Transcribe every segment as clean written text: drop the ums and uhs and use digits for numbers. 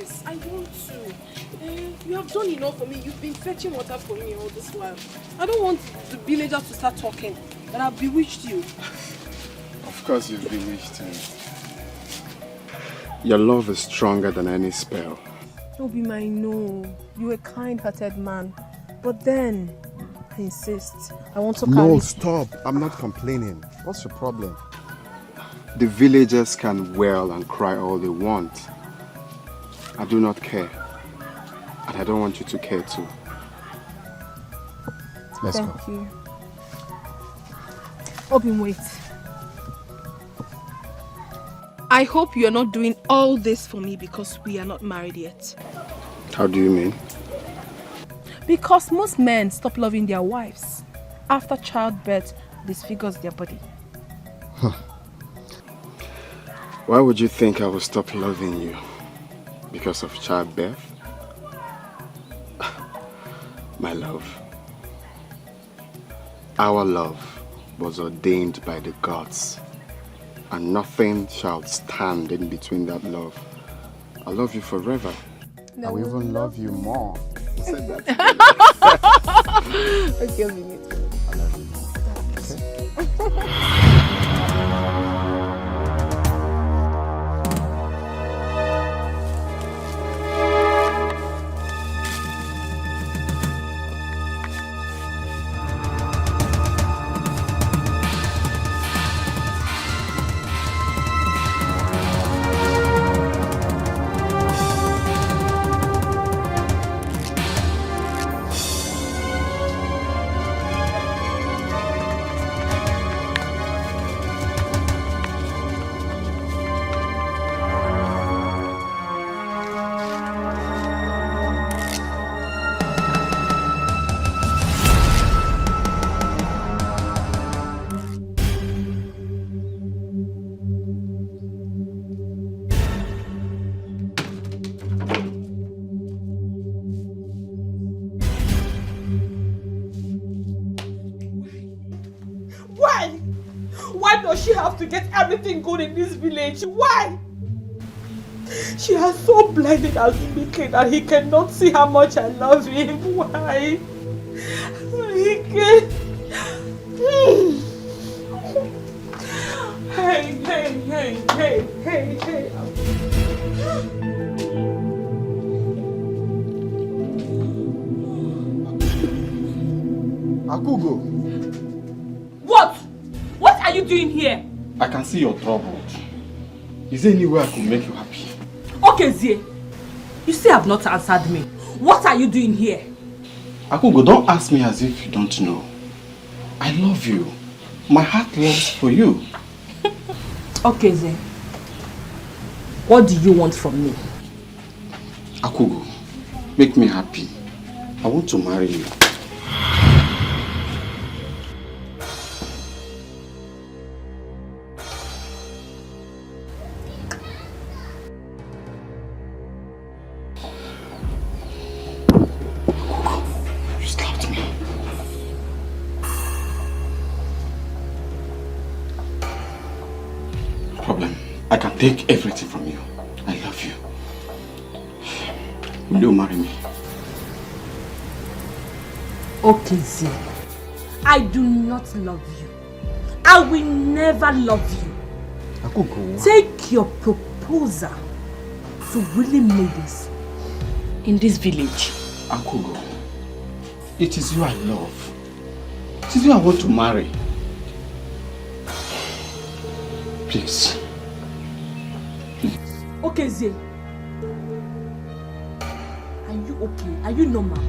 Yes, I want to. You have done enough for me. You've been fetching water for me all this while. I don't want the villagers to start talking that I've bewitched you. Of course you've bewitched me. Your love is stronger than any spell. Obi, I know. You're a kind-hearted man. But then, I insist. I want to carry... No, stop. I'm not complaining. What's your problem? The villagers can wail and cry all they want. I do not care. And I don't want you to care too. Let's go. Thank you. Obi, wait. I hope you're not doing all this for me because we are not married yet. How do you mean? Because most men stop loving their wives. After childbirth disfigures their body. Huh. Why would you think I will stop loving you? Because of childbirth? My love. Our love was ordained by the gods. And nothing shall stand in between that love. I love you forever. No, I will even love you more. You said that. Okay, we meet. I love you more. Okay? To get everything good in this village. Why? She has so blinded Azubike that he cannot see how much I love him. Why? He can... Hey. Akugo. What? What are you doing here? I can see you're troubled. Is there any way I could make you happy? Okay, Zie. You still have not answered me. What are you doing here? Akugo, don't ask me as if you don't know. I love you. My heart longs for you. Okay, Zie. What do you want from me? Akugo, make me happy. I want to marry you. I can take everything from you. I love you. Will you marry me? Okay, Zie. I do not love you. I will never love you. Akugo. Take your proposal to Willie Maidens in this village. Akugo, it is you I love. It is you I want to marry. Please. Okay, Zie. Are you okay? Are you normal?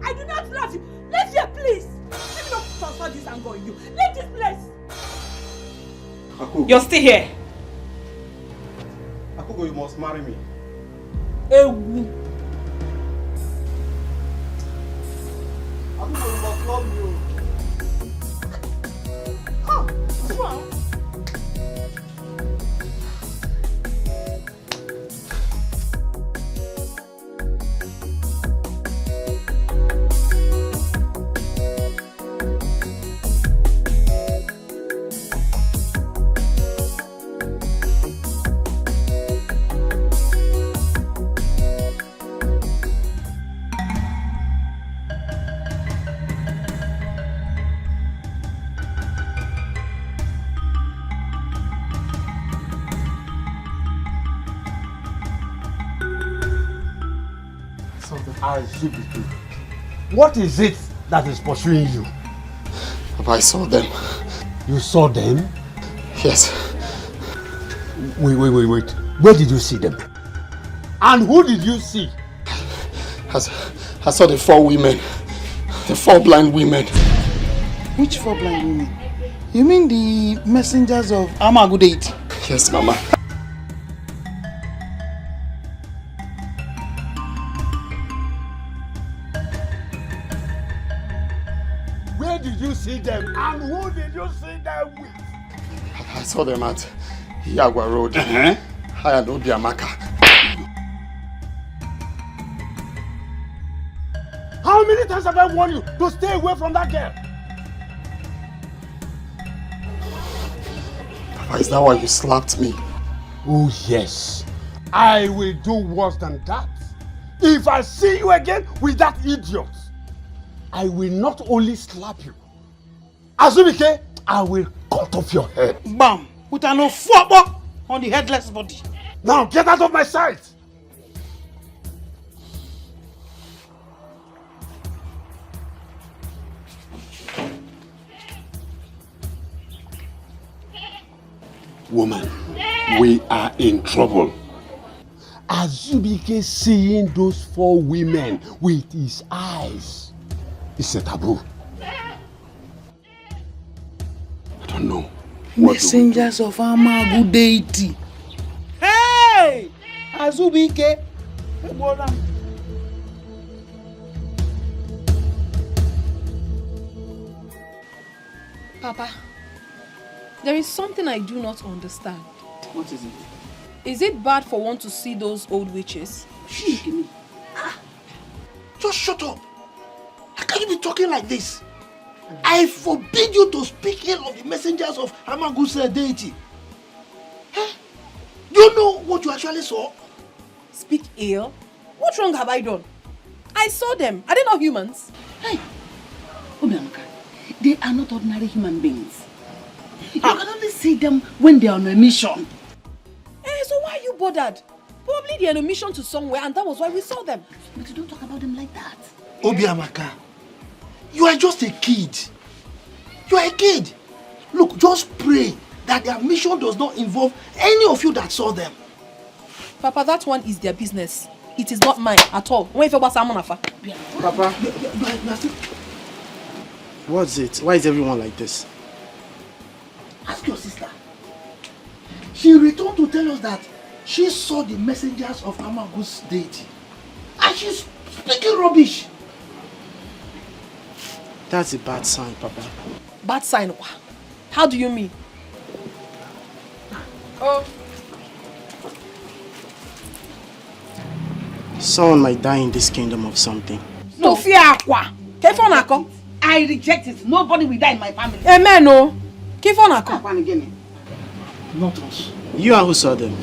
I do not love you. Leave here, please. Let me not transfer this anger on you. Leave this place. Akugo. You're still here. Akugo, you must marry me. Ewu. Akugo, you must love me. Huh? What's wrong? Azubike, what is it that is pursuing you? Papa, I saw them. You saw them? Yes. Wait. Where did you see them? And who did you see? I saw the 4 women. The 4 blind women. Which 4 blind women? You mean the messengers of Amagudate? Yes, Mama. Where did you see them? And who did you see them with? I saw them at Yagwa Road. I and Obiamaka. How many times have I warned you to stay away from that girl? Papa, is that why you slapped me? Oh yes. I will do worse than that. If I see you again with that idiot, I will not only slap you. Azubike, I will cut off your head. Bam! With an ofwabo on the headless body. Now get out of my sight! Woman, we are in trouble. Azubike seeing those 4 women with his eyes is a taboo. I don't know. Messengers of Amagudate. Hey! Azubike. Papa, there is something I do not understand. What is it? Is it bad for one to see those old witches? Just shut up. How can you be talking like this? I forbid you to speak ill of the messengers of Amaguse deity. Huh? Do you know what you actually saw? Speak ill? What wrong have I done? I saw them. Are they not humans? Hey, Obiamaka, they are not ordinary human beings. You can only see them when they are on a mission. So why are you bothered? Probably they're on a mission to somewhere and that was why we saw them. But you don't talk about them like that. Obiamaka, you are just a kid. You are a kid. Look, just pray that their mission does not involve any of you that saw them. Papa, that one is their business. It is not mine at all. Papa, what's it? Why is everyone like this? Ask your sister. She returned to tell us that she saw the messengers of Amagus deity. And she's speaking rubbish. That's a bad sign, Papa. Bad sign? How do you mean? Someone might die in this kingdom of something. No fear, Aqua. I reject it. Nobody will die in my family. Amen, no. Not us. You and who saw them?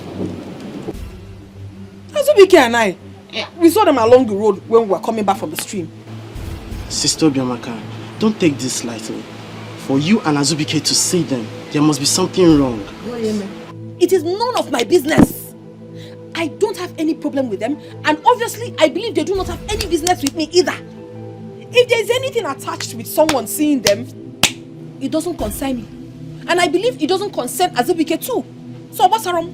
Azubike and I. Yeah. We saw them along the road when we were coming back from the stream. Sister Obiamaka, don't take this lightly. For you and Azubike to see them, there must be something wrong. It is none of my business. I don't have any problem with them, and obviously I believe they do not have any business with me either. If there is anything attached with someone seeing them, it doesn't concern me. And I believe it doesn't concern Azubike too. So what's wrong?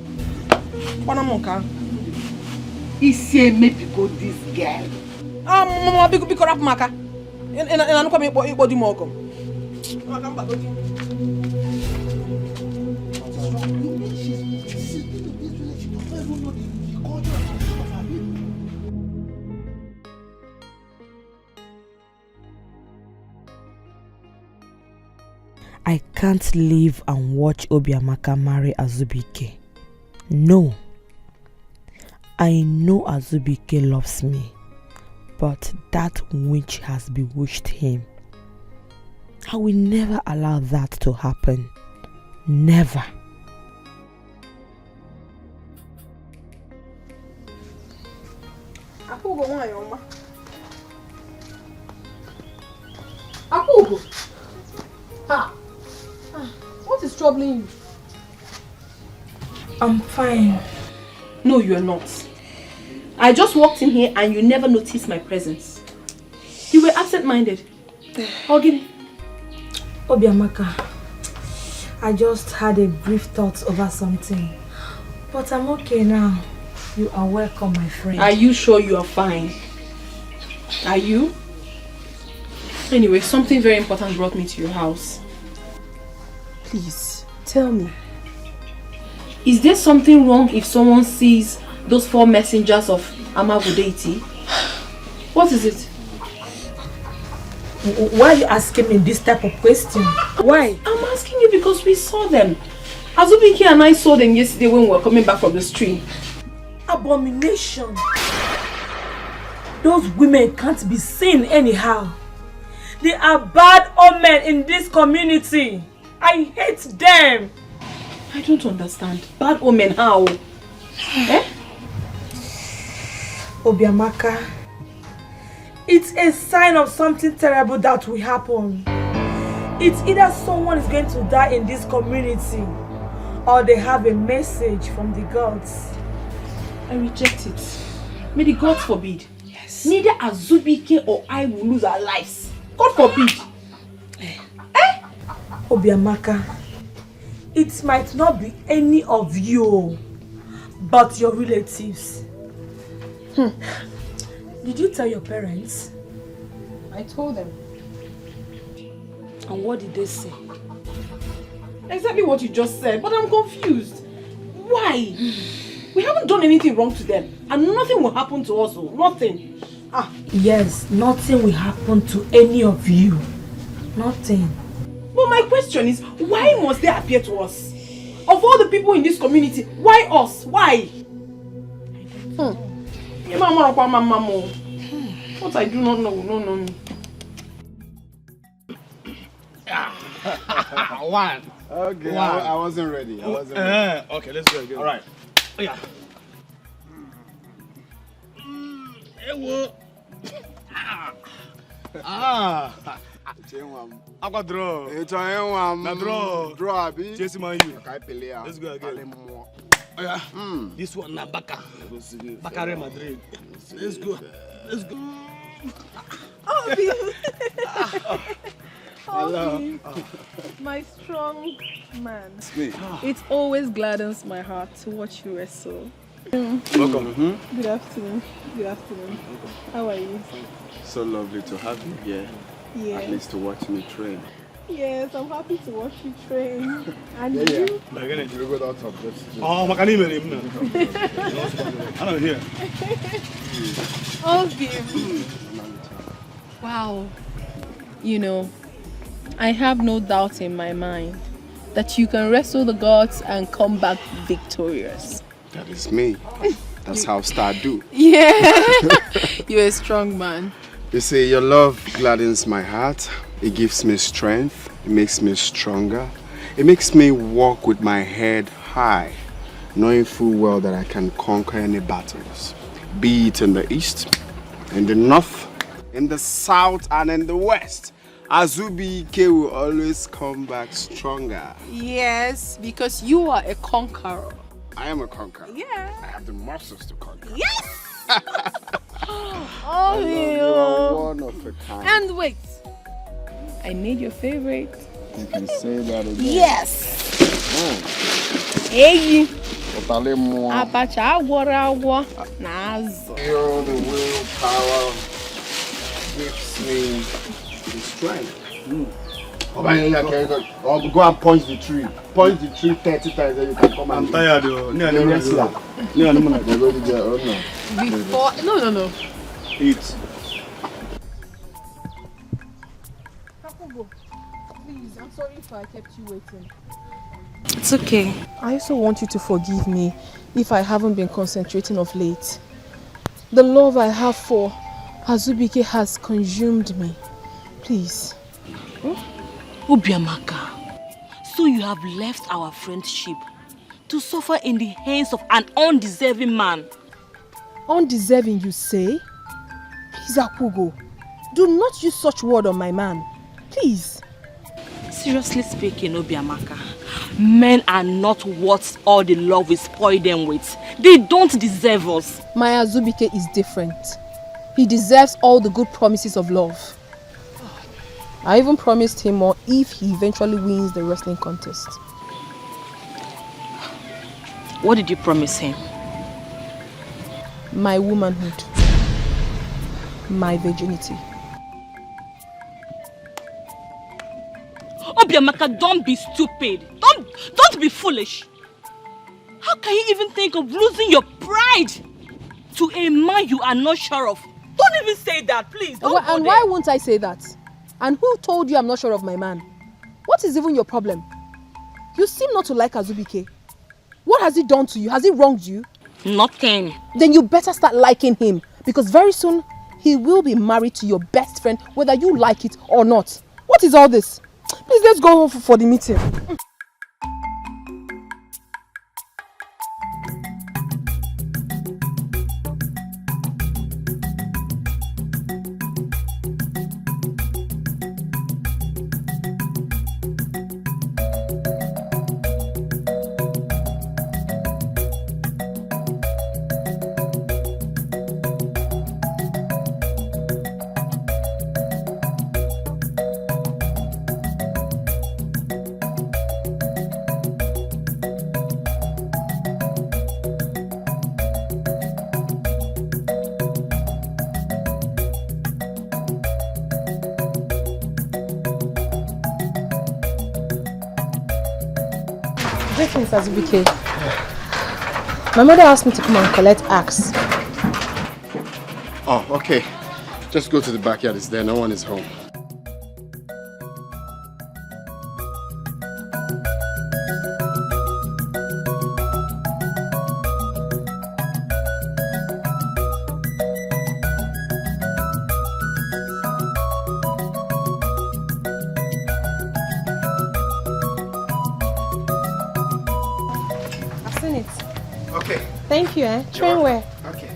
He say maybe go this girl. Mama, big rap maka. And I don't come here body more. I can't live and watch Obiamaka marry Azubike. No. I know Azubike loves me, but that witch has bewitched him. I will never allow that to happen. Never. Apugo. What is troubling you? I'm fine. No, you are not. I just walked in here and you never noticed my presence. You were absent-minded. Ogini. Obiamaka, I just had a brief thought over something. But I'm okay now. You are welcome, my friend. Are you sure you are fine? Are you? Anyway, something very important brought me to your house. Please, tell me. Is there something wrong if someone sees those 4 messengers of Amagu deity? What is it? Why are you asking me this type of question? Why? I'm asking you because we saw them. Azubike and I saw them yesterday when we were coming back from the stream. Abomination. Those women can't be seen anyhow. They are bad omen in this community. I hate them. I don't understand. Bad omen how? Eh? Obiamaka, it's a sign of something terrible that will happen. It's either someone is going to die in this community or they have a message from the gods. I reject it. May the gods forbid. Yes. Neither Azubike or I will lose our lives. God forbid. Obiamaka, it might not be any of you, but your relatives. Did you tell your parents? I told them. And what did they say? Exactly what you just said, but I'm confused. Why? We haven't done anything wrong to them, and nothing will happen to us. Nothing. Yes, nothing will happen to any of you. Nothing. But my question is, why must they appear to us? Of all the people in this community, why us? Why? What I do not know, no me. One. Okay, One. I wasn't ready. Okay, let's go again. All right. Yeah. Aqua draw. It's a draw. Draw, abi. Chasing my you. Let's go again. Oh, yeah. This one na Baka. Bakare Madrid. Let's go. Let's go. Hello. My strong man. It always gladdens my heart to watch you wrestle. Welcome. Good afternoon. Good afternoon. How are you? So lovely to have you here. Yeah. At least to watch me train. Yes, I'm happy to watch you train. And you? You go out of this. Oh, Makani Merim. I don't hear. Wow. You know, I have no doubt in my mind that you can wrestle the gods and come back victorious. That is me. That's how Star do. Yeah. You're a strong man. You see, your love gladdens my heart. It gives me strength. It makes me stronger. It makes me walk with my head high, knowing full well that I can conquer any battles, be it in the east, in the north, in the south, and in the west. Azubike will always come back stronger. Yes, because you are a conqueror. I am a conqueror. Yeah. I have the muscles to conquer. Yes! Oh, you are one of a kind. And wait, I made your favorite. You can say that again. Yes! Hey! Otalemo. Abacha agwara nazo. Feel the willpower gives me the strength. Or go and punch the tree. Punch the tree 30 times and you can come and... I'm tired though. Before... No. Eat. Please, I'm sorry if I kept you waiting. It's okay. I also want you to forgive me if I haven't been concentrating of late. The love I have for Azubike has consumed me. Please. Obiamaka, so you have left our friendship to suffer in the hands of an undeserving man. Undeserving, you say? Please, Akugo, do not use such word on my man. Please. Seriously speaking, Obiamaka, men are not worth all the love we spoil them with. They don't deserve us. My Azubike is different. He deserves all the good promises of love. I even promised him more if he eventually wins the wrestling contest. What did you promise him? My womanhood. My virginity. Obiamaka, don't be stupid. Don't be foolish. How can you even think of losing your pride to a man you are not sure of? Don't even say that, please. Don't And why won't I say that? And who told you I'm not sure of my man? What is even your problem? You seem not to like Azubike. What has he done to you? Has he wronged you? Nothing. Then you better start liking him, because very soon he will be married to your best friend, whether you like it or not. What is all this? Please, let's go home for the meeting. Greetings, Azubike. My mother asked me to come and collect axe. Oh, okay. Just go to the backyard. It's there. No one is home. I've seen it. Okay. Thank you, eh? Train where? Okay.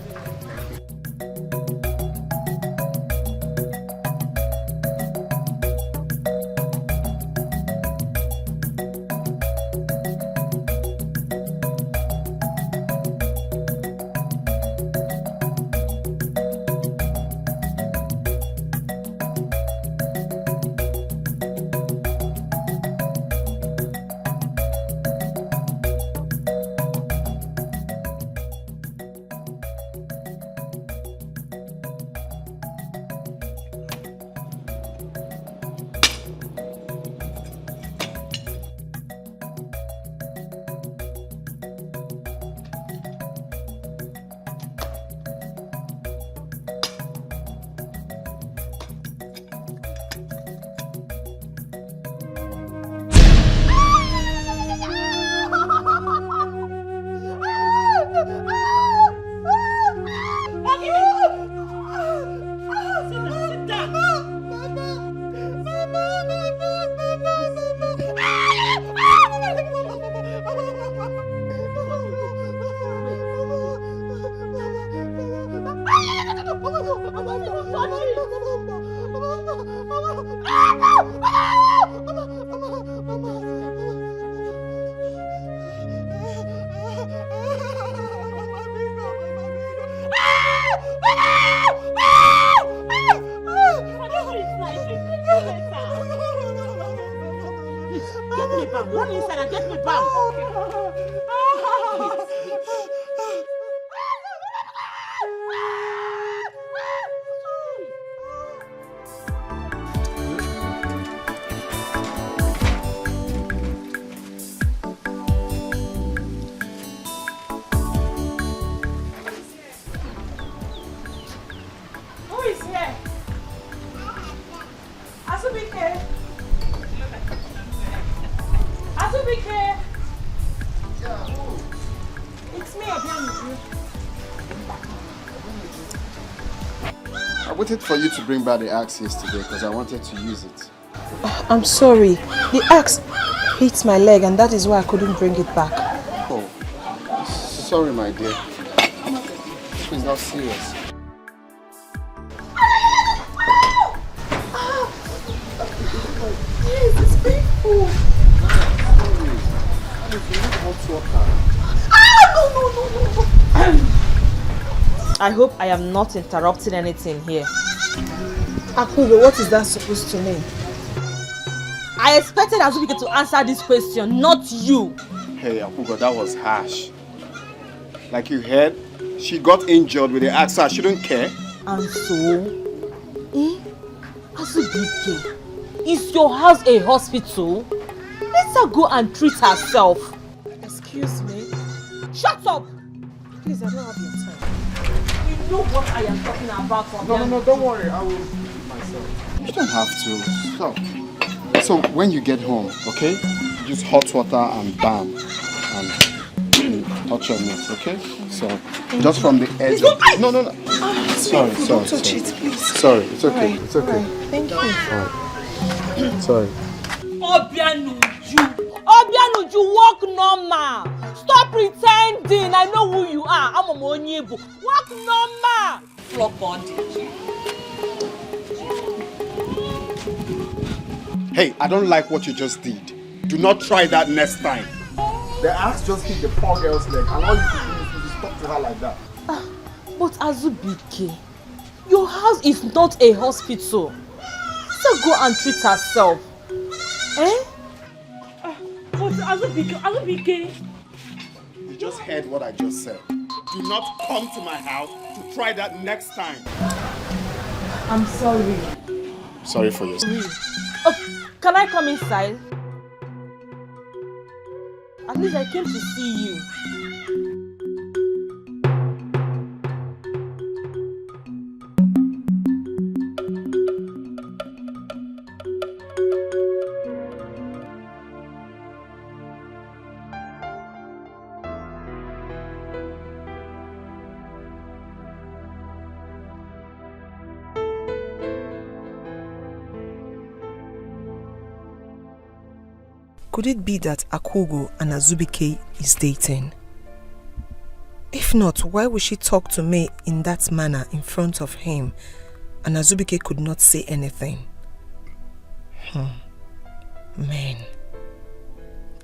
Run inside and get me back. Who is here? Azubike. Azubike. It's me, Obiamaka. I waited for you to bring back the axe yesterday because I wanted to use it. I'm sorry. The axe hit my leg and that is why I couldn't bring it back. Oh, sorry, my dear. It's not serious. Yes, it's me. I hope I am not interrupting anything here. Akugo, what is that supposed to mean? I expected Azubike to answer this question, not you. Hey, Akugo, that was harsh. Like you heard, she got injured with the axe, so I shouldn't care. And so, Azubike, is your house a hospital? Let her go and treat herself. Excuse me? Shut up! Please, I don't have your time. You know what I am talking about. No, don't worry, I will do it myself. You don't have to. Stop. So when you get home, okay, use hot water and balm and touch your meat, okay? So just from the edge. No. Sorry. Don't touch it, please. Sorry, it's okay. Right. It's okay. Right. Thank you. Alright. Sorry. Obianuju, walk normal. Stop pretending. I know who you are. I'm a Monyebu. Walk normal. Flop body. Hey, I don't like what you just did. Do not try that next time. The axe just hit the poor girl's leg, and all you can do is to talk to her like that. But Azubike, your house is not a hospital. So go and treat herself. But Azubike. You just heard what I just said. Do not come to my house to try that next time. I'm sorry. Sorry for your... Oh, can I come inside? At least I came to see you. Could it be that Akugo and Azubike is dating? If not, why would she talk to me in that manner in front of him and Azubike could not say anything? Man,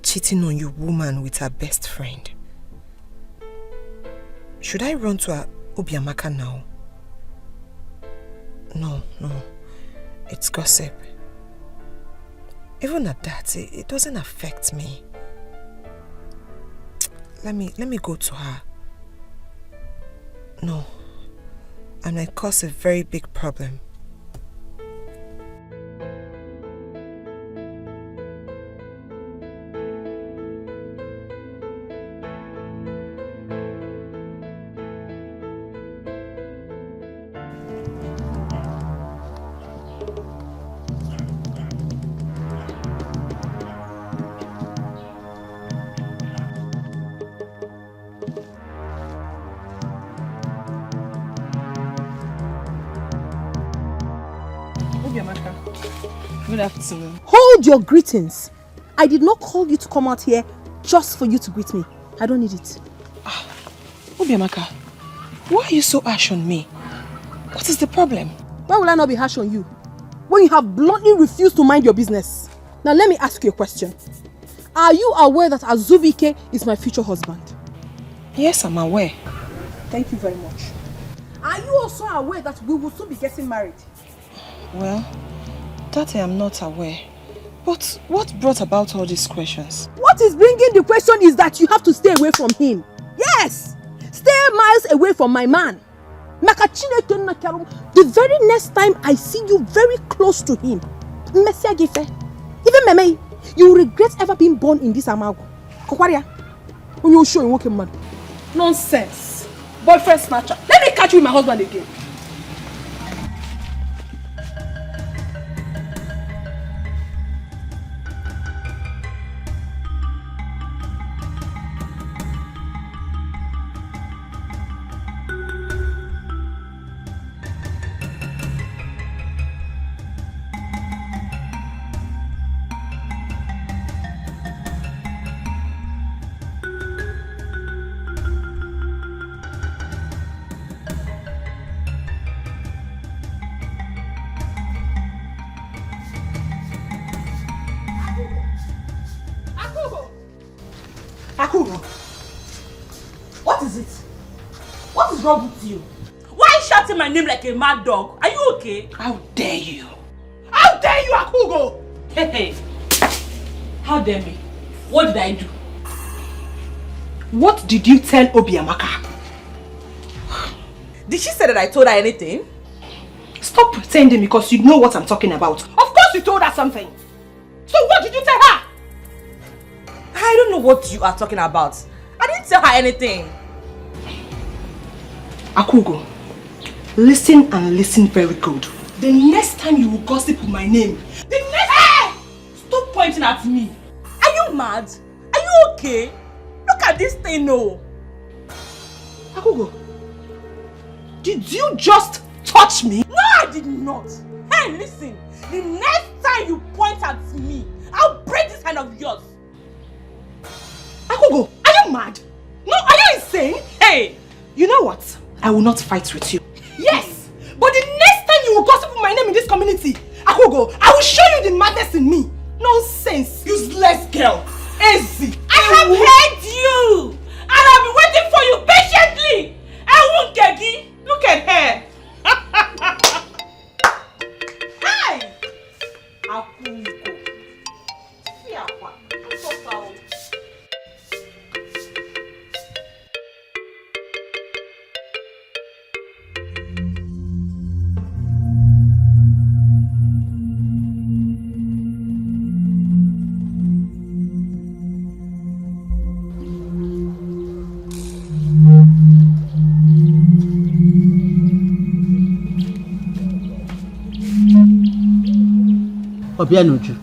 cheating on your woman with her best friend. Should I run to Obiamaka now? No, it's gossip. Even at that, it doesn't affect me. Let me go to her. No, I might cause a very big problem. Good afternoon. Hold your greetings. I did not call you to come out here just for you to greet me. I don't need it. Obiamaka, why are you so harsh on me? What is the problem? Why will I not be harsh on you? When you have bluntly refused to mind your business. Now let me ask you a question. Are you aware that Azubike is my future husband? Yes, I'm aware. Thank you very much. Are you also aware that we will soon be getting married? Well, that I am not aware. But what brought about all these questions? What is bringing the question is that you have to stay away from him. Yes! Stay miles away from my man. The very next time I see you very close to him, even Meme, you will regret ever being born in this Amago. When you show him man. Nonsense. Boyfriend snatcher. Let me catch you with my husband again. What's wrong with you? Why are you shouting my name like a mad dog? Are you okay? How dare you? How dare you, Akugo? Hey. How dare me? What did I do? What did you tell Obiamaka? Did she say that I told her anything? Stop pretending because you know what I'm talking about. Of course you told her something. So what did you tell her? I don't know what you are talking about. I didn't tell her anything. Akugo, listen and listen very good. The next time you will gossip with my name, the next... Hey! Stop pointing at me. Are you mad? Are you okay? Look at this thing, no. Akugo, did you just touch me? No, I did not. Hey, listen. The next time you point at me, I'll break this hand of yours. Akugo, are you mad? No, are you insane? Hey! You know what? I will not fight with you. Yes, but the next time you will gossip with my name in this community, Akugo, I will show you the madness in me. Nonsense, useless girl. Easy. I have heard you, and I've been waiting for you patiently. I won't get you. Look at her. Hi. Akugo. I'm so proud. Obianuju,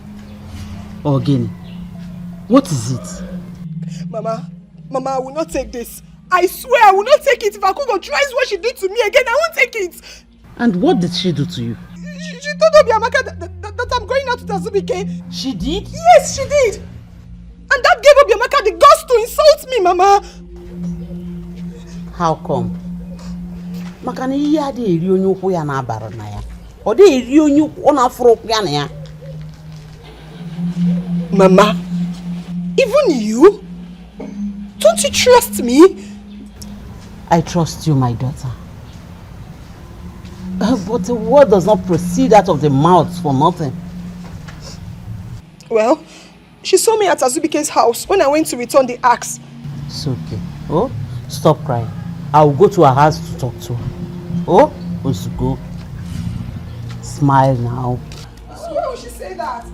Ogini, what is it? Mama, I will not take this. I swear I will not take it. If Akugo tries what she did to me again, I won't take it. And what did she do to you? She told Obiamaka that I'm going out with Azubike. She did? Yes, she did. And that gave Obiamaka the guts to insult me, Mama. How come? Makana iya ade eri onye ukwu ya na abara na ya. O de eri onye ukwu na afro ya na ya. Mama, even you? Don't you trust me? I trust you, my daughter. But the word does not proceed out of the mouth for nothing. Well, she saw me at Azubike's house when I went to return the axe. It's okay. Oh, stop crying. I will go to her house to talk to her. Oh, Osugo. Smile now. So why would she say that?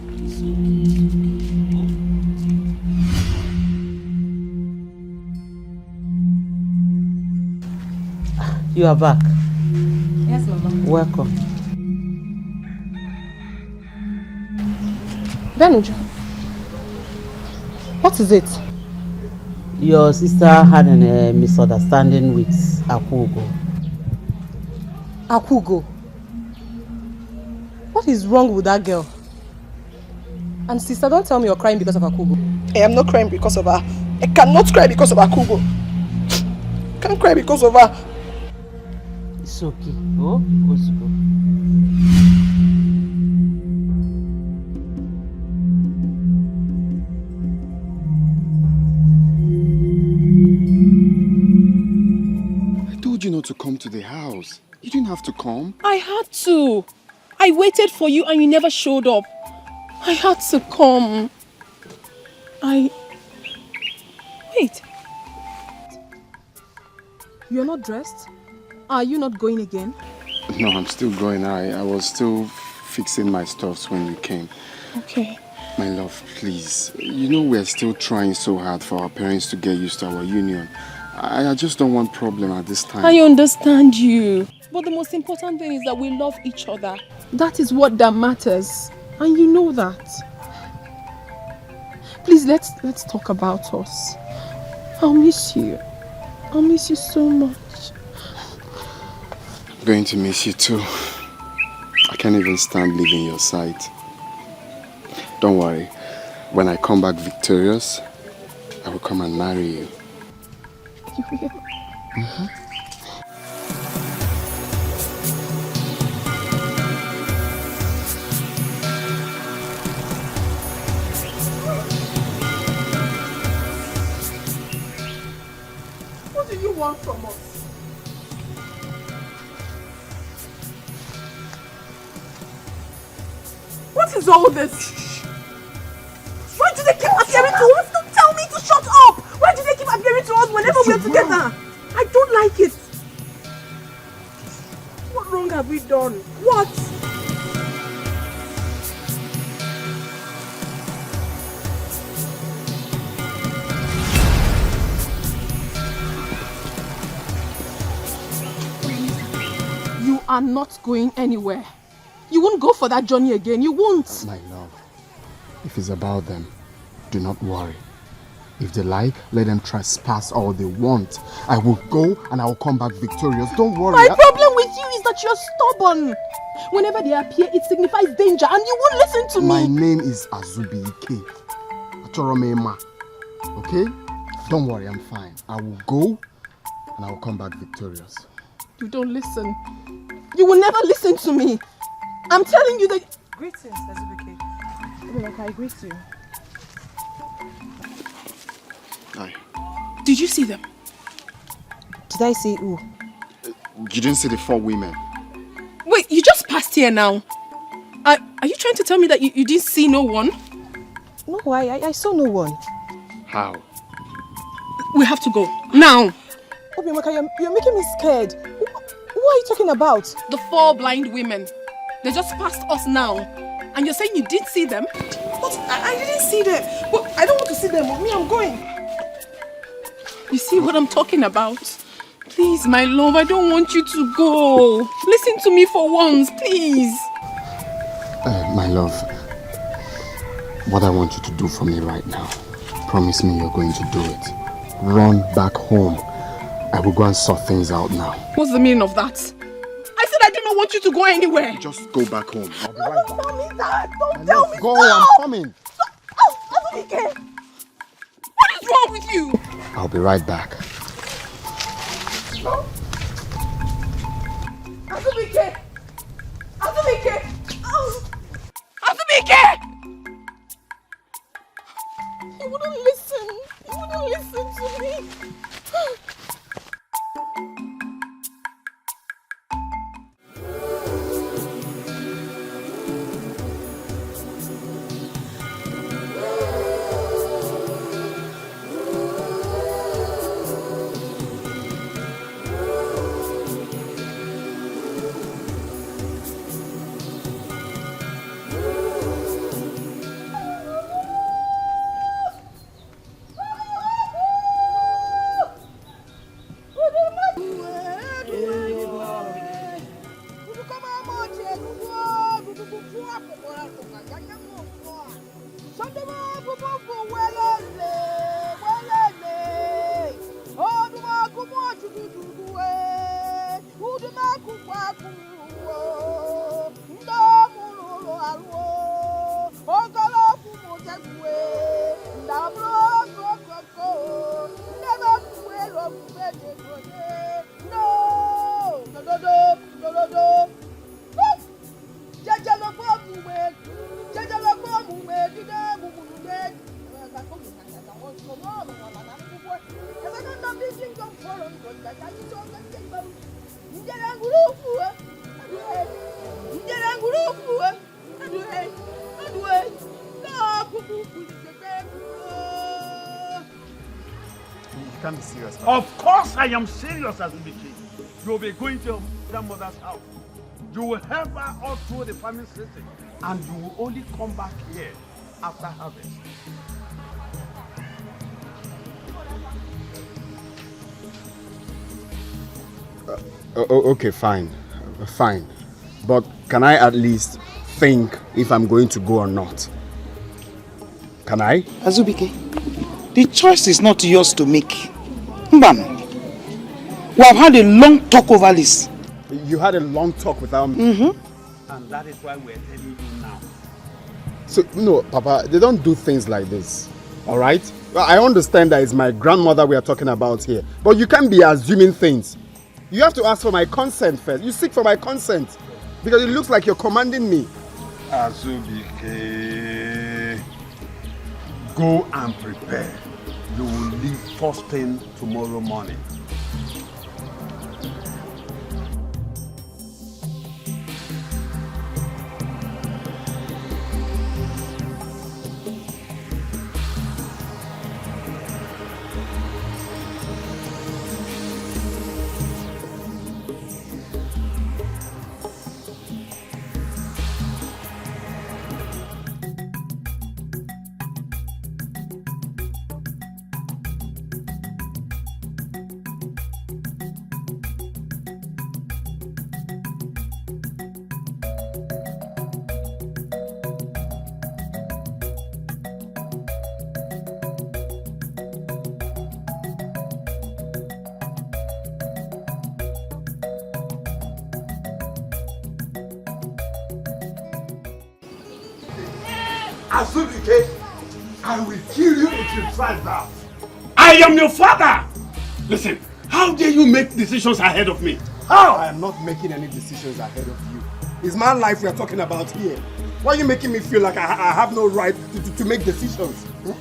You are back. Yes, Mama. Welcome. Benuja, what is it? Your sister had a misunderstanding with Akugo. Akugo? What is wrong with that girl? And sister, don't tell me you're crying because of Akugo. I am not crying because of her. I cannot cry because of Akugo. I can't cry because of her. It's okay. Oh, Osugo. I told you not to come to the house. You didn't have to come. I had to. I waited for you and you never showed up. I had to come. Wait. You're not dressed? Are you not going again? No, I'm still going. I was still fixing my stuffs when you came. Okay. My love, please. You know we're still trying so hard for our parents to get used to our union. I just don't want problem at this time. I understand you. But the most important thing is that we love each other. That is what that matters. And you know that. Please, let's talk about us. I'll miss you. I'll miss you so much. I'm going to miss you too. I can't even stand leaving your side. Don't worry. When I come back victorious, I will come and marry you. You will? Mm-hmm. What do you want from us? is all this? Why do they keep appearing to us? Don't tell me to shut up! Why do they keep appearing to us whenever we're together? I don't like it. What wrong have we done? What? You are not going anywhere. You won't go for that journey again. You won't. My love, if it's about them, do not worry. If they like, let them trespass all they want. I will go and I will come back victorious. Don't worry. My problem with you is that you're stubborn. Whenever they appear, it signifies danger and you won't listen to me. My name is Azubi Ike. Achoromema. Okay? Don't worry, I'm fine. I will go and I will come back victorious. You don't listen. You will never listen to me. I'm telling you that... Greetings, Azubike. I greet you. Aye. Did you see them? Did I see who? You didn't see the 4 women? Wait, you just passed here now. Are you trying to tell me that you didn't see no one? No, I saw no one. How? We have to go. Now. Obiamaka, you're making me scared. Who are you talking about? The 4 blind women. They just passed us now. And you're saying you did see them? But I didn't see them. But I don't want to see them. Me, I'm going. You see what I'm talking about? Please, my love, I don't want you to go. Listen to me for once, please. My love, what I want you to do for me right now, promise me you're going to do it. Run back home. I will go and sort things out now. What's the meaning of that? I said I do not want you to go anywhere. Just go back home. I'll be right back. Don't tell me that. Don't tell me Go, that. I'm coming. Azubike. What is wrong with you? I'll be right back. Azubike. Azubike. Azubike. You wouldn't listen. You wouldn't listen to me. Can't be serious. Of course I am serious, Azubike. You will be going to your grandmother's house. You will help her all through the farming season, and you will only come back here after harvest. Okay, fine. Fine. But can I at least think if I'm going to go or not? Can I? Azubike, the choice is not yours to make. Mbam, we have had a long talk over this. You had a long talk without me? Mm-hmm. And that is why we're telling you now. So, no, Papa, they don't do things like this. Alright? Well, I understand that it's my grandmother we are talking about here. But you can't be assuming things. You have to ask for my consent first. You seek for my consent. Because it looks like you're commanding me. Azubike, go and prepare. You will leave first thing tomorrow morning. Azubike, I will kill you if you try that. I am your father! Listen, how dare you make decisions ahead of me? How? I am not making any decisions ahead of you. It's my life we are talking about here. Why are you making me feel like I have no right to make decisions? Huh?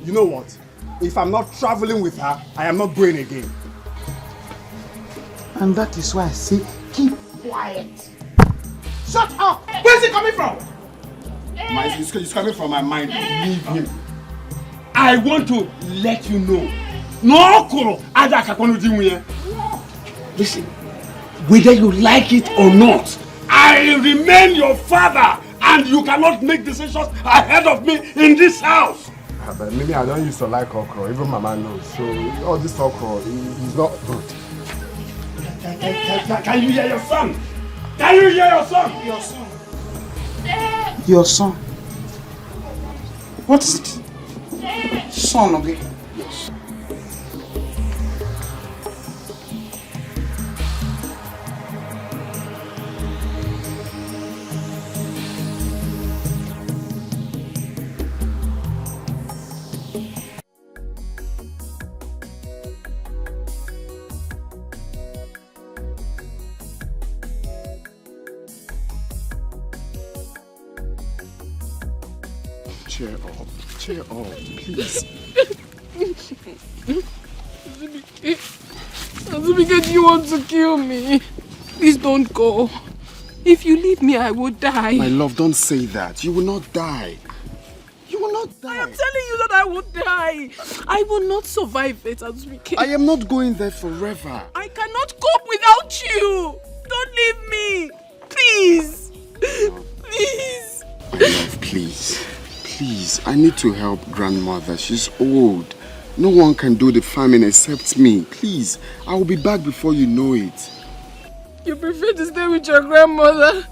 You know what? If I'm not traveling with her, I am not going again. And that is why I say, keep quiet. Shut up! Where's it coming from? It's coming from my mind. Leave him. I want to let you know. No, Koro. Listen, whether you like it or not, I remain your father, and you cannot make decisions ahead of me in this house. But maybe I don't used to like okra. Even Mama knows. So all this okra is not good. Can you hear your son? Can you hear your son? Your son. Your son? What is it? Son, okay? Yes. Cheer up, please. Azubike, do you want to kill me? Please don't go. If you leave me, I will die. My love, don't say that. You will not die. You will not die. I am telling you that I will die. I will not survive it, Azubike. I am not going there forever. I cannot cope without you. Don't leave me. Please. Please. My love, please. Please, I need to help grandmother. She's old. No one can do the farming except me. Please, I will be back before you know it. You prefer to stay with your grandmother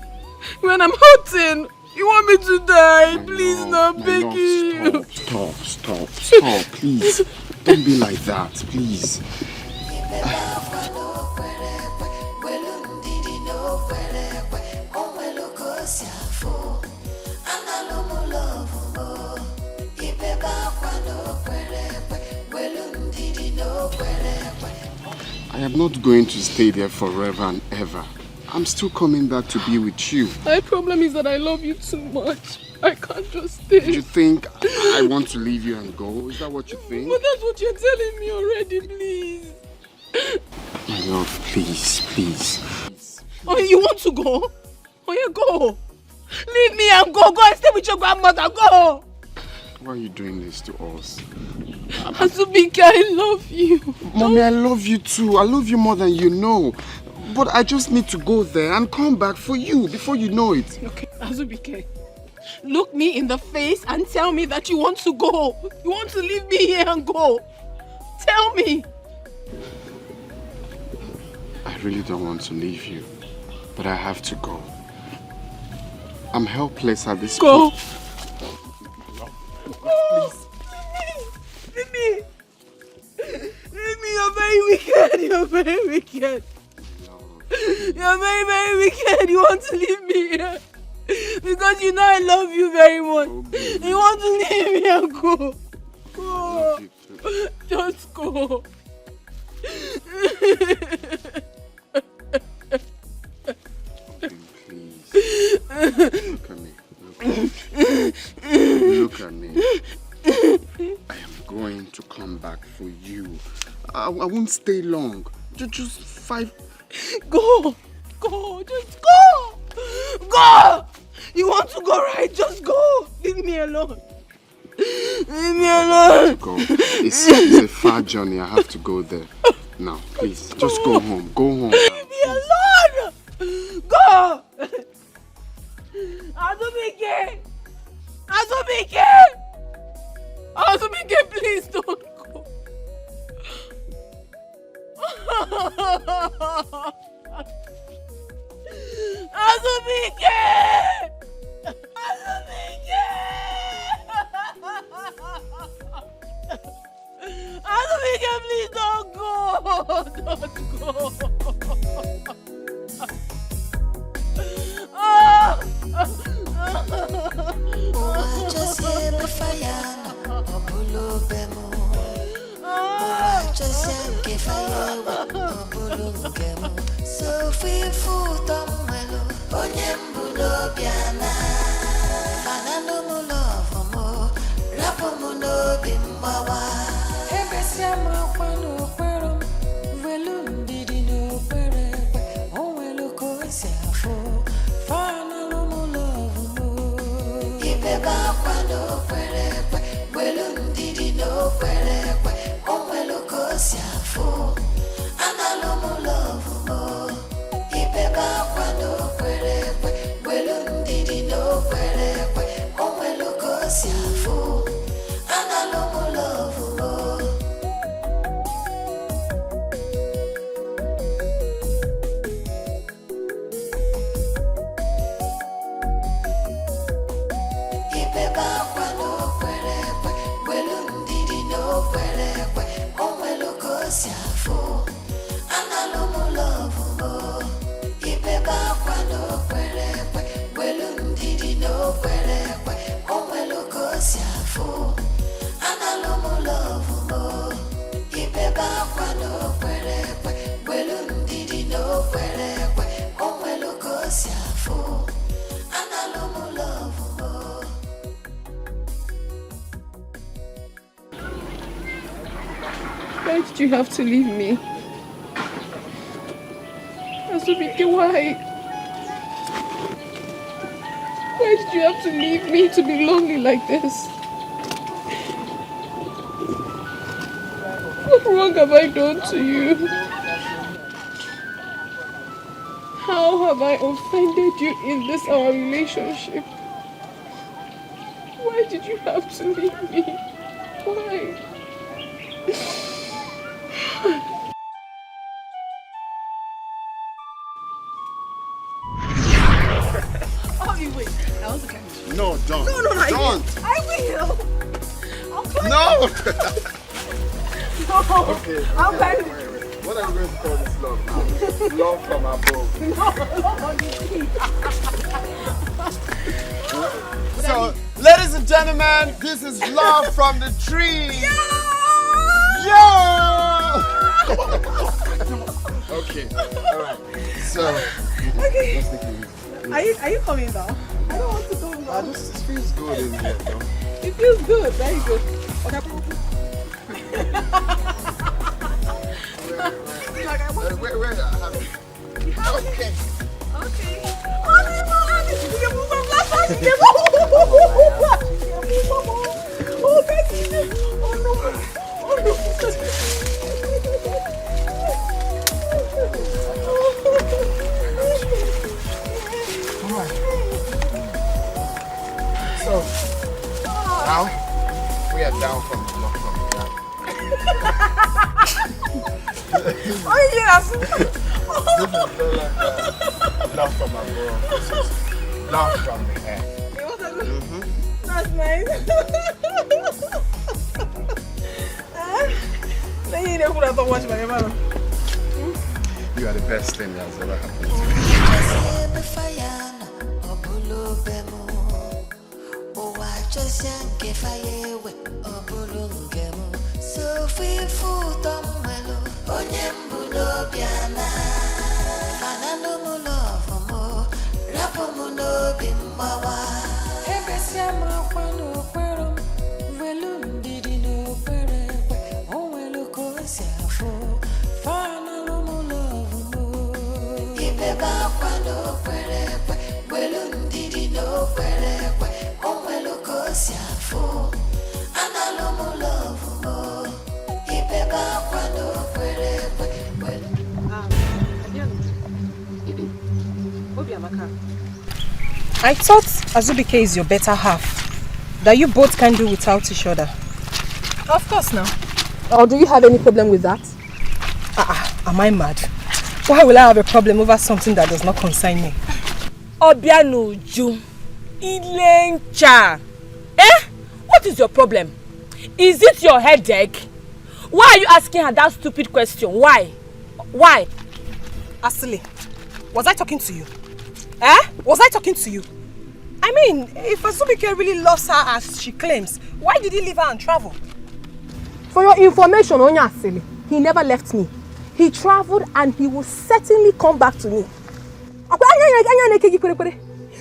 when I'm hurting. You want me to die? Please, no, beg you. Stop, please. Don't be like that, please. I am not going to stay there forever and ever. I'm still coming back to be with you. My problem is that I love you too much. I can't just stay. You think I want to leave you and go? Is that what you think? But that's what you're telling me already, please. My love, please. Oh, you want to go? Oh, yeah, go. Leave me and go. Go and stay with your grandmother. Go. Why are you doing this to us? Azubike, I love you. Mommy, I love you too. I love you more than you know. But I just need to go there and come back for you before you know it. Okay, Azubike, look me in the face and tell me that you want to go. You want to leave me here and go. Tell me. I really don't want to leave you, but I have to go. I'm helpless at this point. Go. Please. Leave me. Leave me. You're very wicked. You're very wicked. You're very, very wicked. You want to leave me here because you know I love you very much. You want to leave me and go. Go. Just go. Please. Look at me. Look at me. I am going to come back for you. I won't stay long. Just 5. Go. Just go. Go. You want to go, right? Just go. Leave me alone. Leave me alone. Go. It's a far journey. I have to go there. Now, please, just go home. Go home. Leave me alone. Go. Azubike, please don't go. Azubike, please don't go. Don't go. Why did you have to leave me? Azubike, why? Why did you have to leave me to be lonely like this? What wrong have I done to you? How have I offended you in this our relationship? Why did you have to leave me? Why? Wait, I want to catch you. No, don't. No, don't. I will. I'll climb. No! No. Okay. I'll climb. Wait. What are we going to call this love now? Love from above. No. So, ladies and gentlemen, this is Love from the Tree. Yo! Okay. All right. So, Okay. let's take it easy. Are you coming down? I don't want to go down. It feels good in here, though. It feels good. Very good. Okay. Wait, I have it. You have it? Okay. Okay. So, now we are down from the love from the Oh yes! This is love from above. This is love from the air. That's nice. You are the best thing that has ever happened to me. I thought Azubike is your better half, that you both can do without each other. Of course now. Or do you have any problem with that? Am I mad? Why will I have a problem over something that does not concern me? Obianuju, Ilencha. What is your problem? Is it your headache? Why are you asking her that stupid question? Why? Why? Asili, was I talking to you? Was I talking to you? I mean, if Azubike really loves her as she claims, why did he leave her and travel? For your information, Onya Asili, he never left me. He traveled and he will certainly come back to me.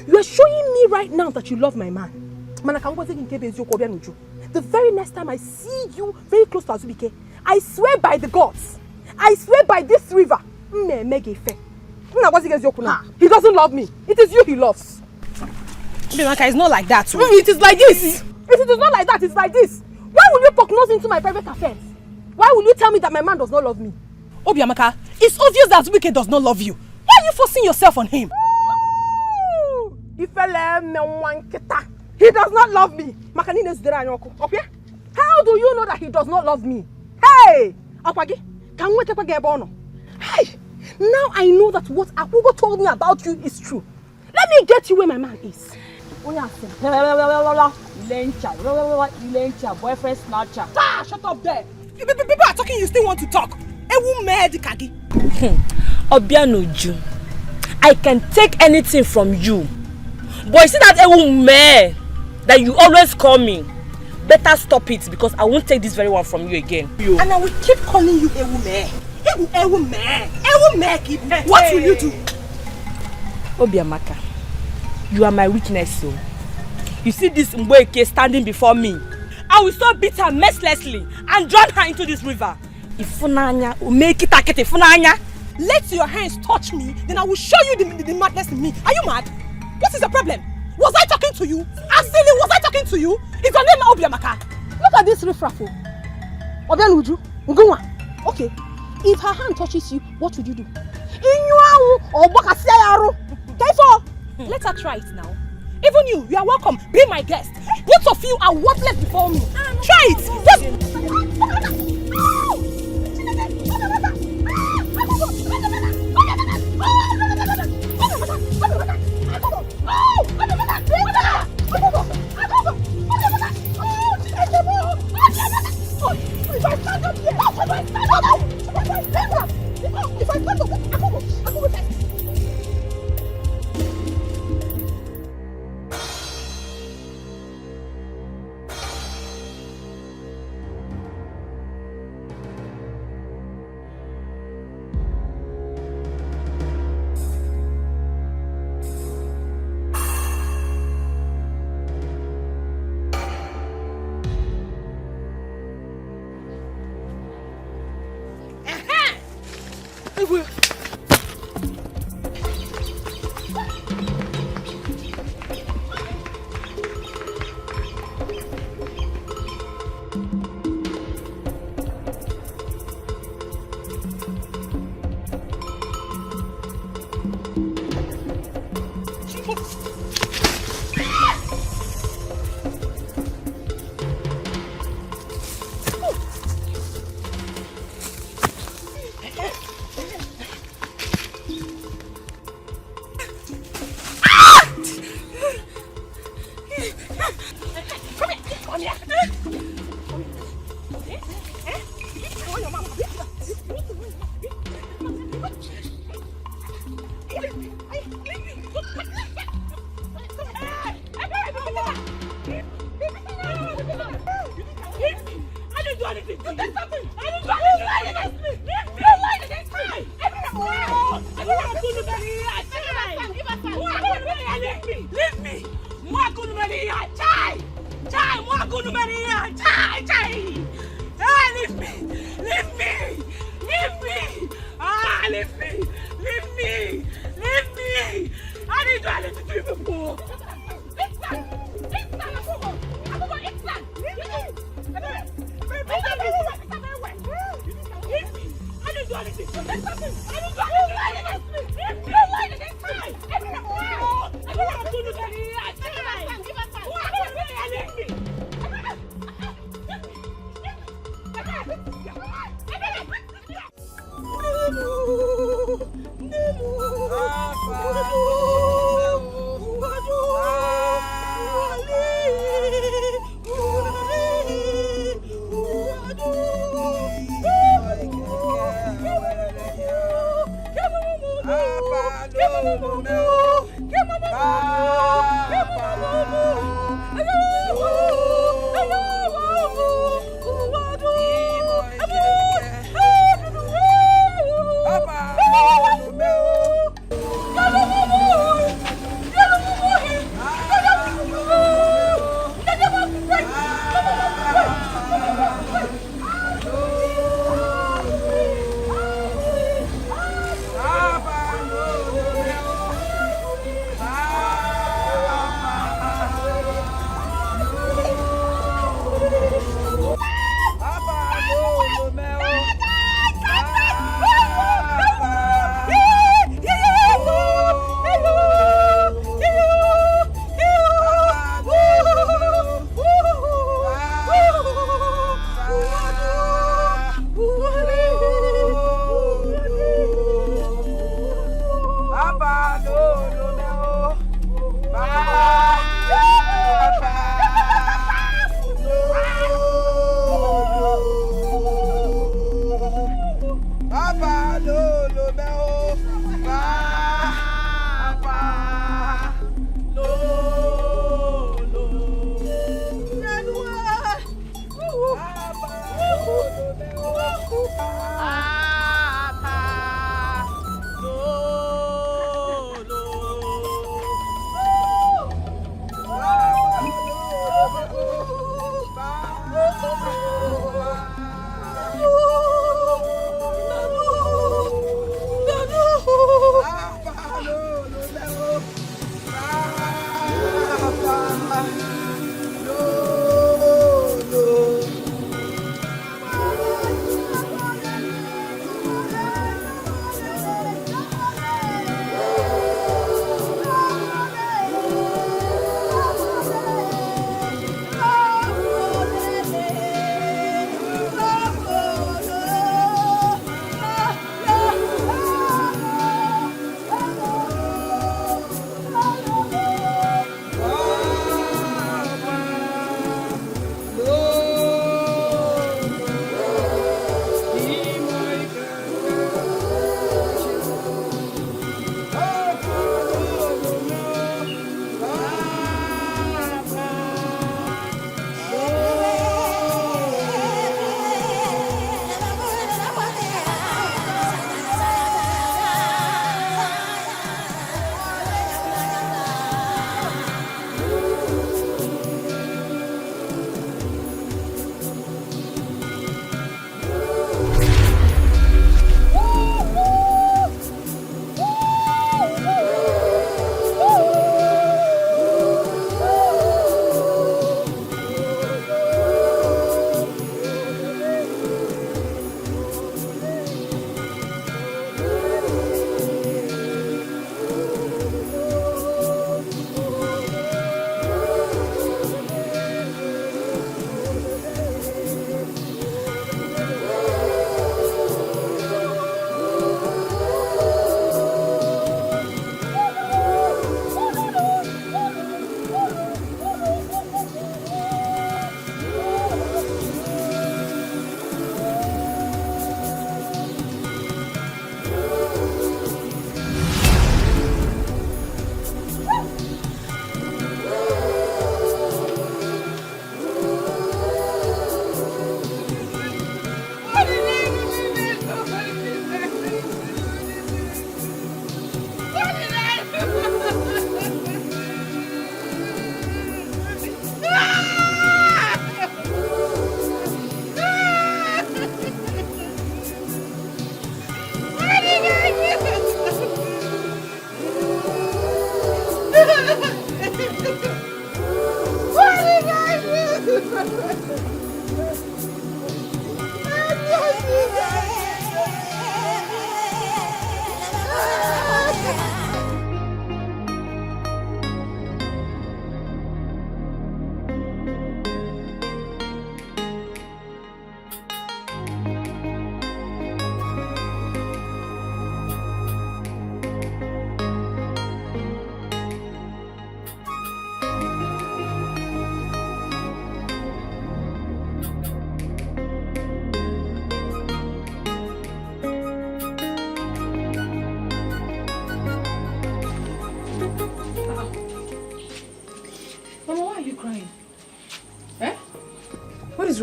You are showing me right now that you love my man. The very next time I see you very close to Azubike, I swear by the gods, I swear by this river, he doesn't love me. It is you he loves. It's not like that. It is like this. It is not like that, it's like this. Why will you poke nose into my private affairs? Why will you tell me that my man does not love me? Obiamaka, it's obvious that Azubike does not love you. Why are you forcing yourself on him? He does not love me. How do you know that he does not love me? Hey! Hey! Now I know that what Akugo told me about you is true. Let me get you where my man is. Boyfriend snatcher. Ah, shut up there. People are talking, you still want to talk. Obianuju, I can take anything from you. But you see that Ewume that you always call me? Better stop it because I won't take this very one from you again. And I will keep calling you Ewume. Ewume. What will you do? Obiamaka, you are my weakness, so. You see this Mboeke standing before me. I will so beat her mercilessly and drown her into this river. Ifunanya, Ifunanya. Let your hands touch me, then I will show you the madness in me. Are you mad? What is the problem? Was I talking to you? Asili, was I talking to you? Is your name Obiamaka? Look at this riffraffle. Obianuju, Ngwa. Okay, if her hand touches you, what would you do? Let her try it now. Even you are welcome. Be my guest. Both of you are worthless before me. Try it.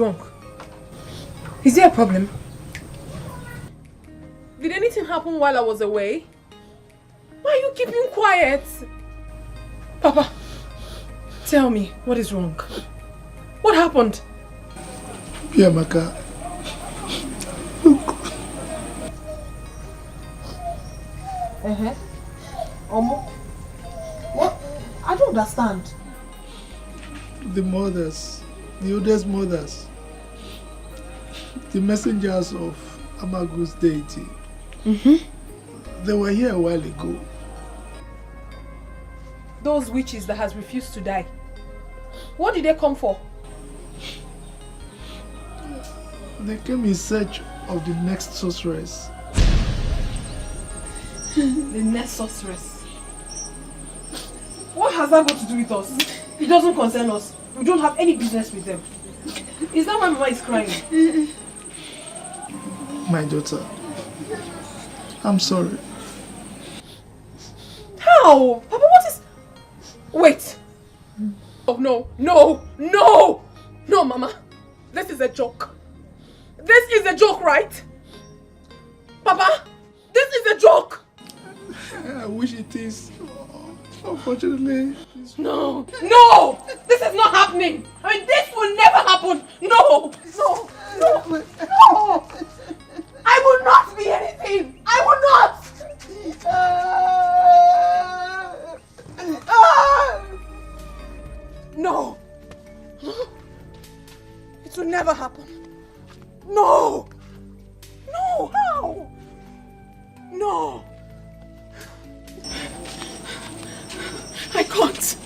wrong? Is there a problem? Did anything happen while I was away? Why are you keeping quiet? Papa, tell me, what is wrong? What happened? Biamaka, look. What? I don't understand. The mothers, the oldest mothers, the messengers of Amagu's deity. They were here a while ago. Those witches that has refused to die. What did they come for? They came in search of the next sorceress. The next sorceress. What has that got to do with us? It doesn't concern us. We don't have any business with them. Is that why Mama is crying? My daughter, I'm sorry. How? Papa, what is... Wait. Oh, no, no, no! No, Mama. This is a joke. This is a joke, right? Papa, this is a joke! I wish it is. Unfortunately... No! No! This is not happening! I mean, this will never happen! No! No! No! No! I will not be anything! I will not! No! It will never happen. No! No! How? No! I can't!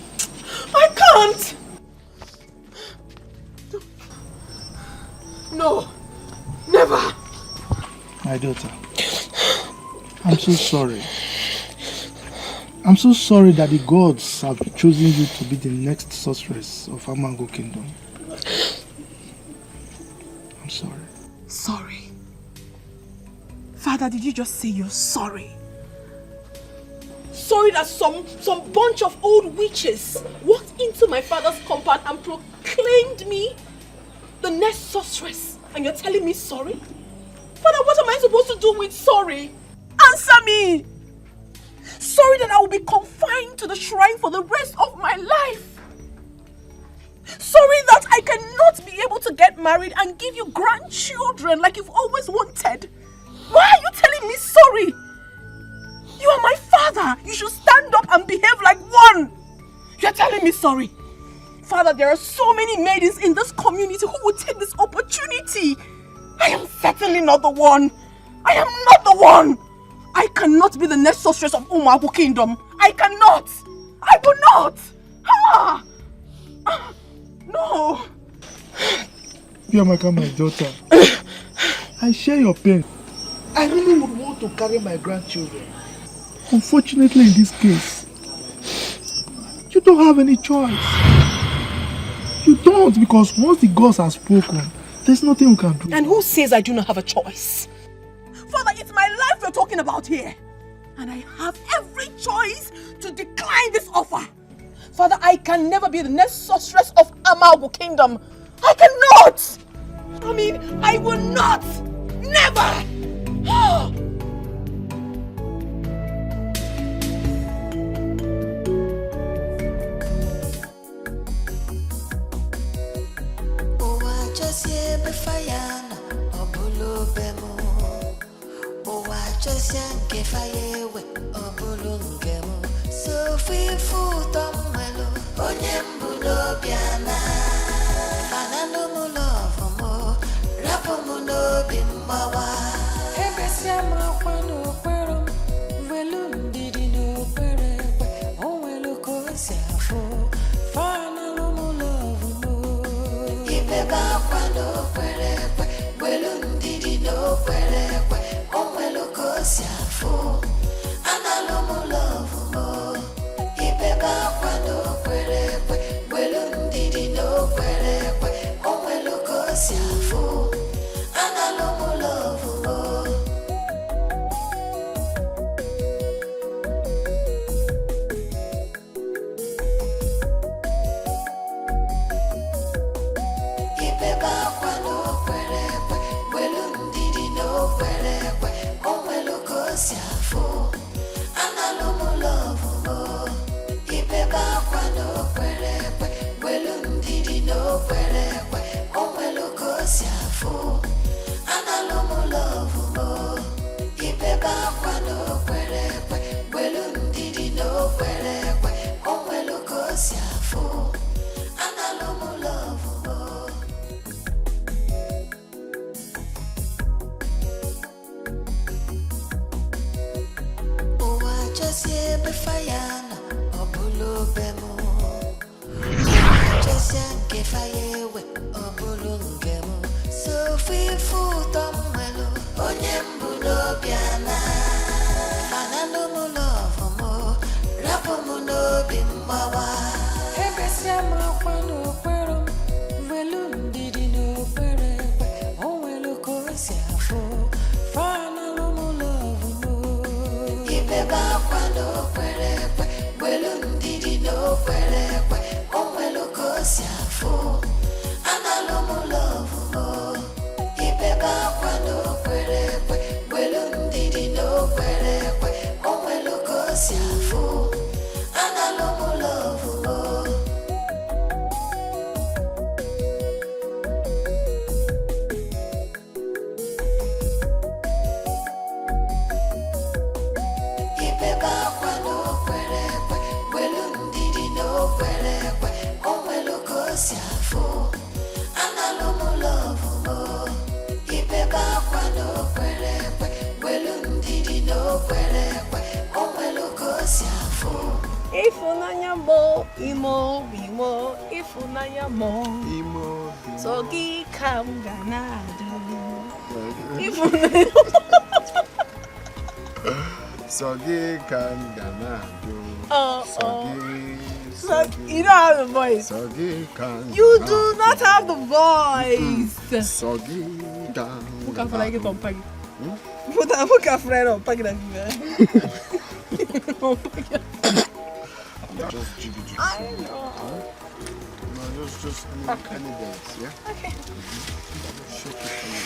I can't! No! Never! My daughter, I'm so sorry. I'm so sorry that the gods have chosen you to be the next sorceress of Amango Kingdom. I'm sorry. Sorry. Father, did you just say you're sorry? Sorry that some bunch of old witches walked into my father's compound and proclaimed me the next sorceress, and you're telling me sorry? Father, what am I supposed to do with sorry? Answer me! Sorry that I will be confined to the shrine for the rest of my life. Sorry that I cannot be able to get married and give you grandchildren like you've always wanted. Why are you telling me sorry? You are my father. You should stand up and behave like one. You're telling me sorry. Father, there are so many maidens in this community who would take this opportunity. I am certainly not the one. I am not the one. I cannot be the next sorceress of Umagu Kingdom. I cannot. I will not. Ah. No. Biamaka, my daughter, I share your pain. I really would want to carry my grandchildren. Unfortunately, in this case, you don't have any choice. You don't, because once the gods have spoken, there's nothing we can do. And who says I do not have a choice? Father, it's my life you're talking about here. And I have every choice to decline this offer. Father, I can never be the next sorceress of Amalgo Kingdom. I cannot! I mean, I will not! Never! Love Ifunanya mo, imo, imo, ifunanya mo. Imo. Sogi kam ganado. Ifunanya. Sogi kam ganado. Sogi. You don't have the voice. Sogi kam. You do not have the voice. Sogi kam. Look at like it on Peggy. Look at Fred on Peggy that Just jiggy jiggy. I know. No, just any dance, yeah? Okay. Shake it for me.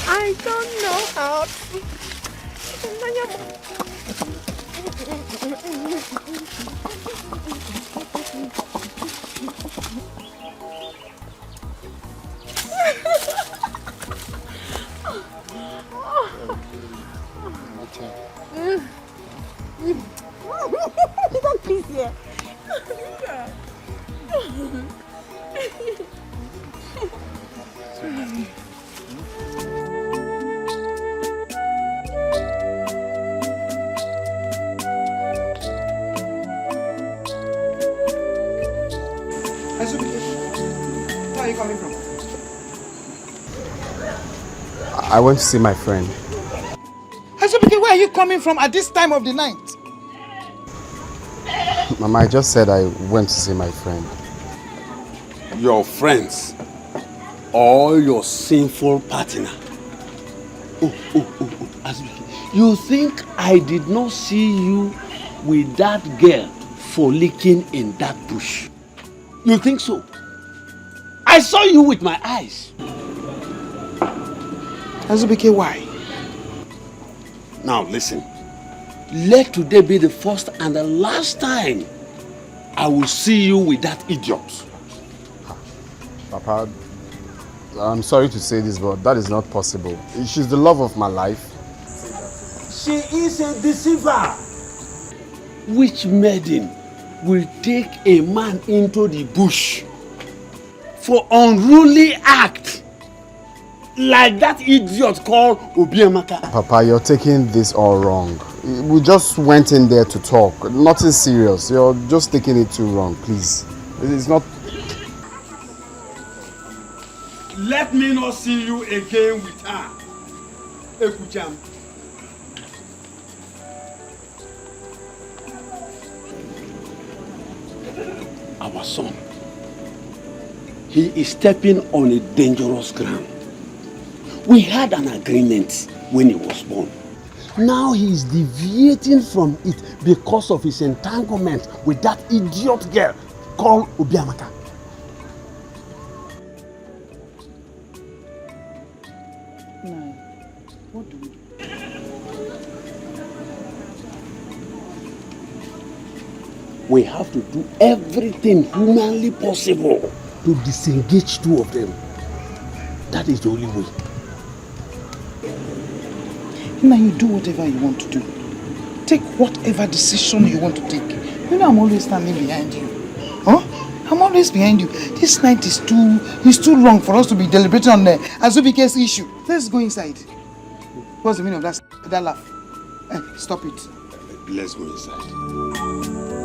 I don't know how to. Don't kiss here. Where are you coming from? I went to see my friend. Azubike, where are you coming from at this time of the night? Mama, I just said I went to see my friend. Your friends or your sinful partner. Azubike, you think I did not see you with that girl frolicking in that bush? You think so? I saw you with my eyes. Azubike, why? Now listen. Let today be the first and the last time I will see you with that idiot. Papa, I'm sorry to say this, but that is not possible. She's the love of my life. She is a deceiver. Which maiden will take a man into the bush for unruly act like that idiot called Obiamaka? Papa, you're taking this all wrong. We just went in there to talk. Nothing serious. You're just taking it too wrong, please. It's not... Let me not see you again with her. Ekucham. Our son, he is stepping on a dangerous ground. We had an agreement when he was born. Now he is deviating from it because of his entanglement with that idiot girl called Obiamaka. What do we do? We have to do everything humanly possible to disengage two of them. That is the only way. Now you do whatever you want to do. Take whatever decision you want to take. You know I'm always standing behind you. Huh? I'm always behind you. This night is too long for us to be deliberating on the Azubike's issue. Let's go inside. What's the meaning of that laugh? Stop it. Let's go inside.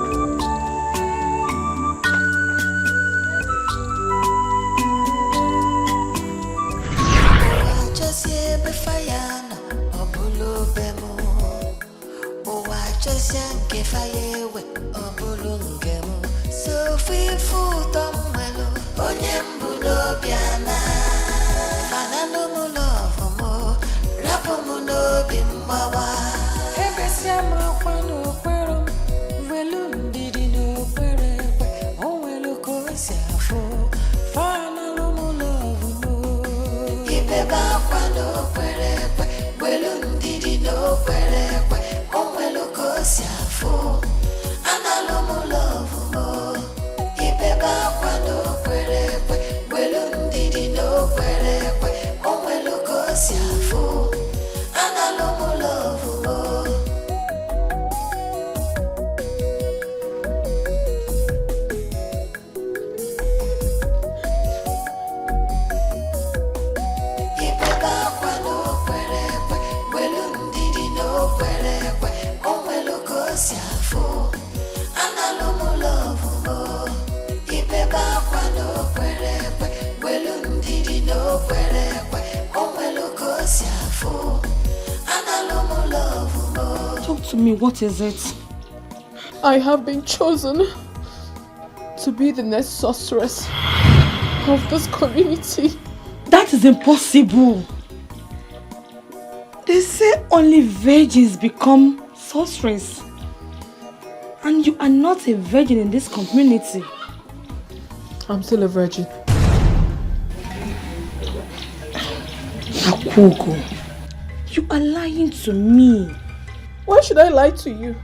Talk to me, what is it? I have been chosen to be the next sorceress of this community. That is impossible. They say only virgins become sorcerers. And you are not a virgin in this community. I'm still a virgin. Akugo, you are lying to me. Why should I lie to you?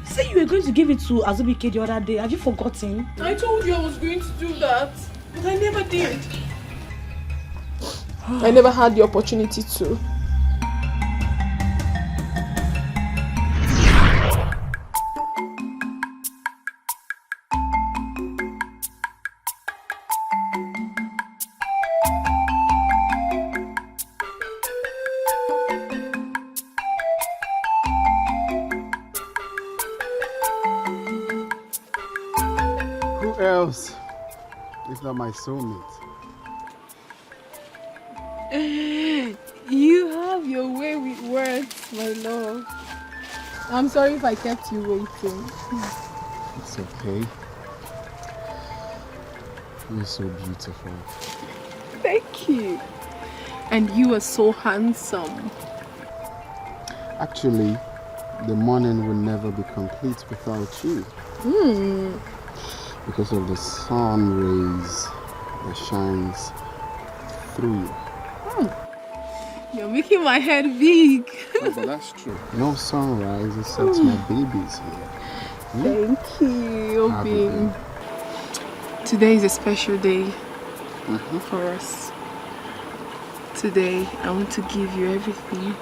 Say you were going to give it to Azubike the other day. Have you forgotten? I told you I was going to do that, but I never did. I never had the opportunity to. Else, if not my soulmate. You have your way with words, my love. I'm sorry if I kept you waiting. It's okay. You're so beautiful. Thank you. And you are so handsome. Actually, the morning will never be complete without you. Because of the sun rays that shines through you. You're making my head big. Oh, but that's true. No sunrise except my baby's here. Thank you, Obin. Today is a special day for us. Today, I want to give you everything.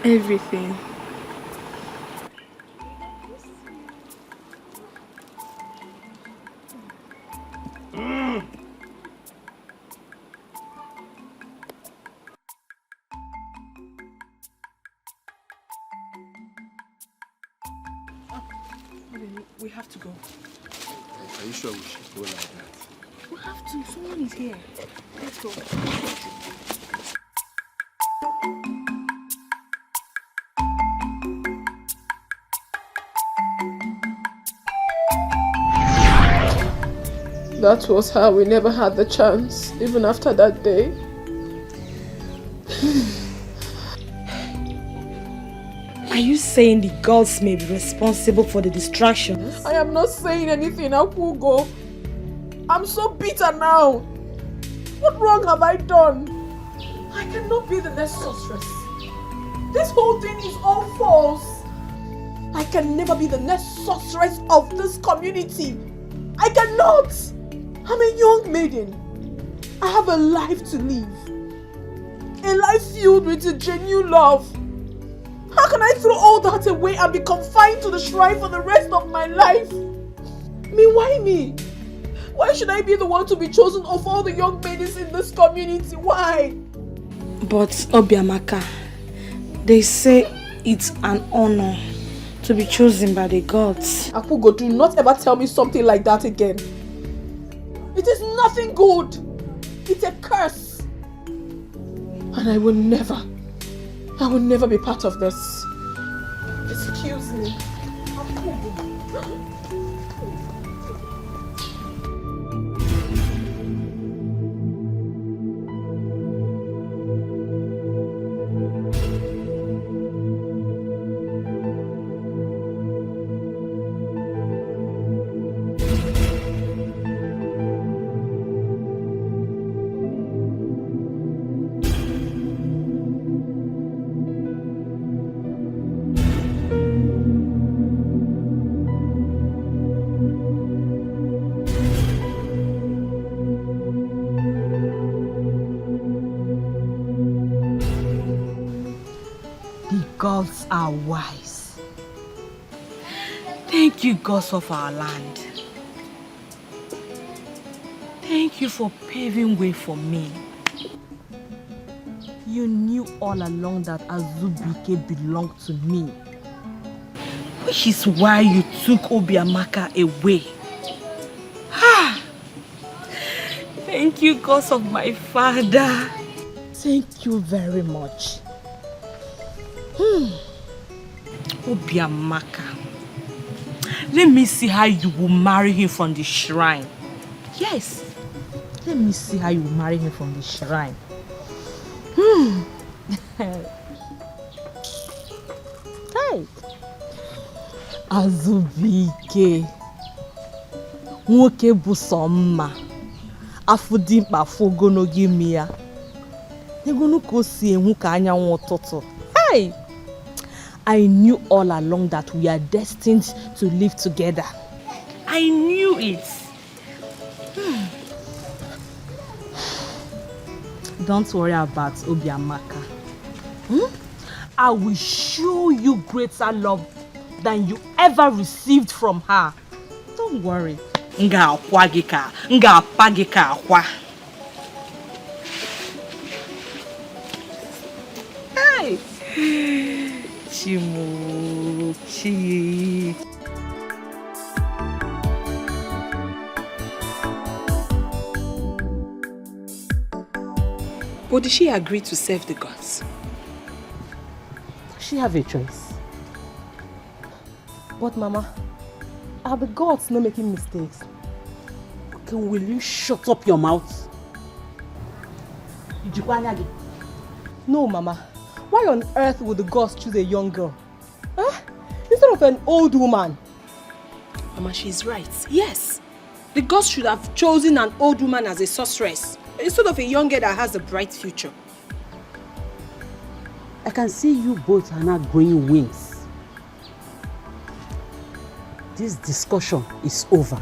Everything. We have to go. Are you sure we should go like that? We have to. Someone is here. Let's go. That was how we never had the chance, even after that day. Are you saying the gods may be responsible for the distractions? I am not saying anything, Akugo. I'm so bitter now. What wrong have I done? I cannot be the next sorceress. This whole thing is all false. I can never be the next sorceress of this community. I cannot. I'm a young maiden. I have a life to live. A life filled with a genuine love. How can I throw all that away and be confined to the shrine for the rest of my life? Why me? Why should I be the one to be chosen of all the young maidens in this community? Why? But Obiamaka, they say It's an honor to be chosen by the gods. Akugo, do not ever tell me something like that again. It is nothing good. It's a curse. And I will never be part of this. Excuse me. Akugo. Gods are wise. Thank you, gods of our land. Thank you for paving way for me. You knew all along that Azubike belonged to me, which is why you took Obiamaka away. Thank you, gods of my father. Thank you very much. Obiamaka. Let me see how you will marry him from the shrine. Yes. Let me see how you will marry him from the shrine. Hey. Azubike. Nwoke bụ sọ mma. Afụ dị mkpa afụ ogologo imi ya. N'egonu ka o si enwu ka anyanwụ ụtụtụ. Hey! I knew all along that we are destined to live together. I knew it. Don't worry about Obiamaka. I will show you greater love than you ever received from her. Don't worry. Nga akwa gị ka, nga apa gị ka akwa. Hey! Chimuchi. But did she agree to serve the gods? She have a choice. But Mama, are the gods not making mistakes? Okay, will you shut up your mouth? No, Mama. Why on earth would the gods choose a young girl? Huh? Instead of an old woman? Mama, she's right. Yes. The gods should have chosen an old woman as a sorceress instead of a young girl that has a bright future. I can see you both are now growing wings. This discussion is over.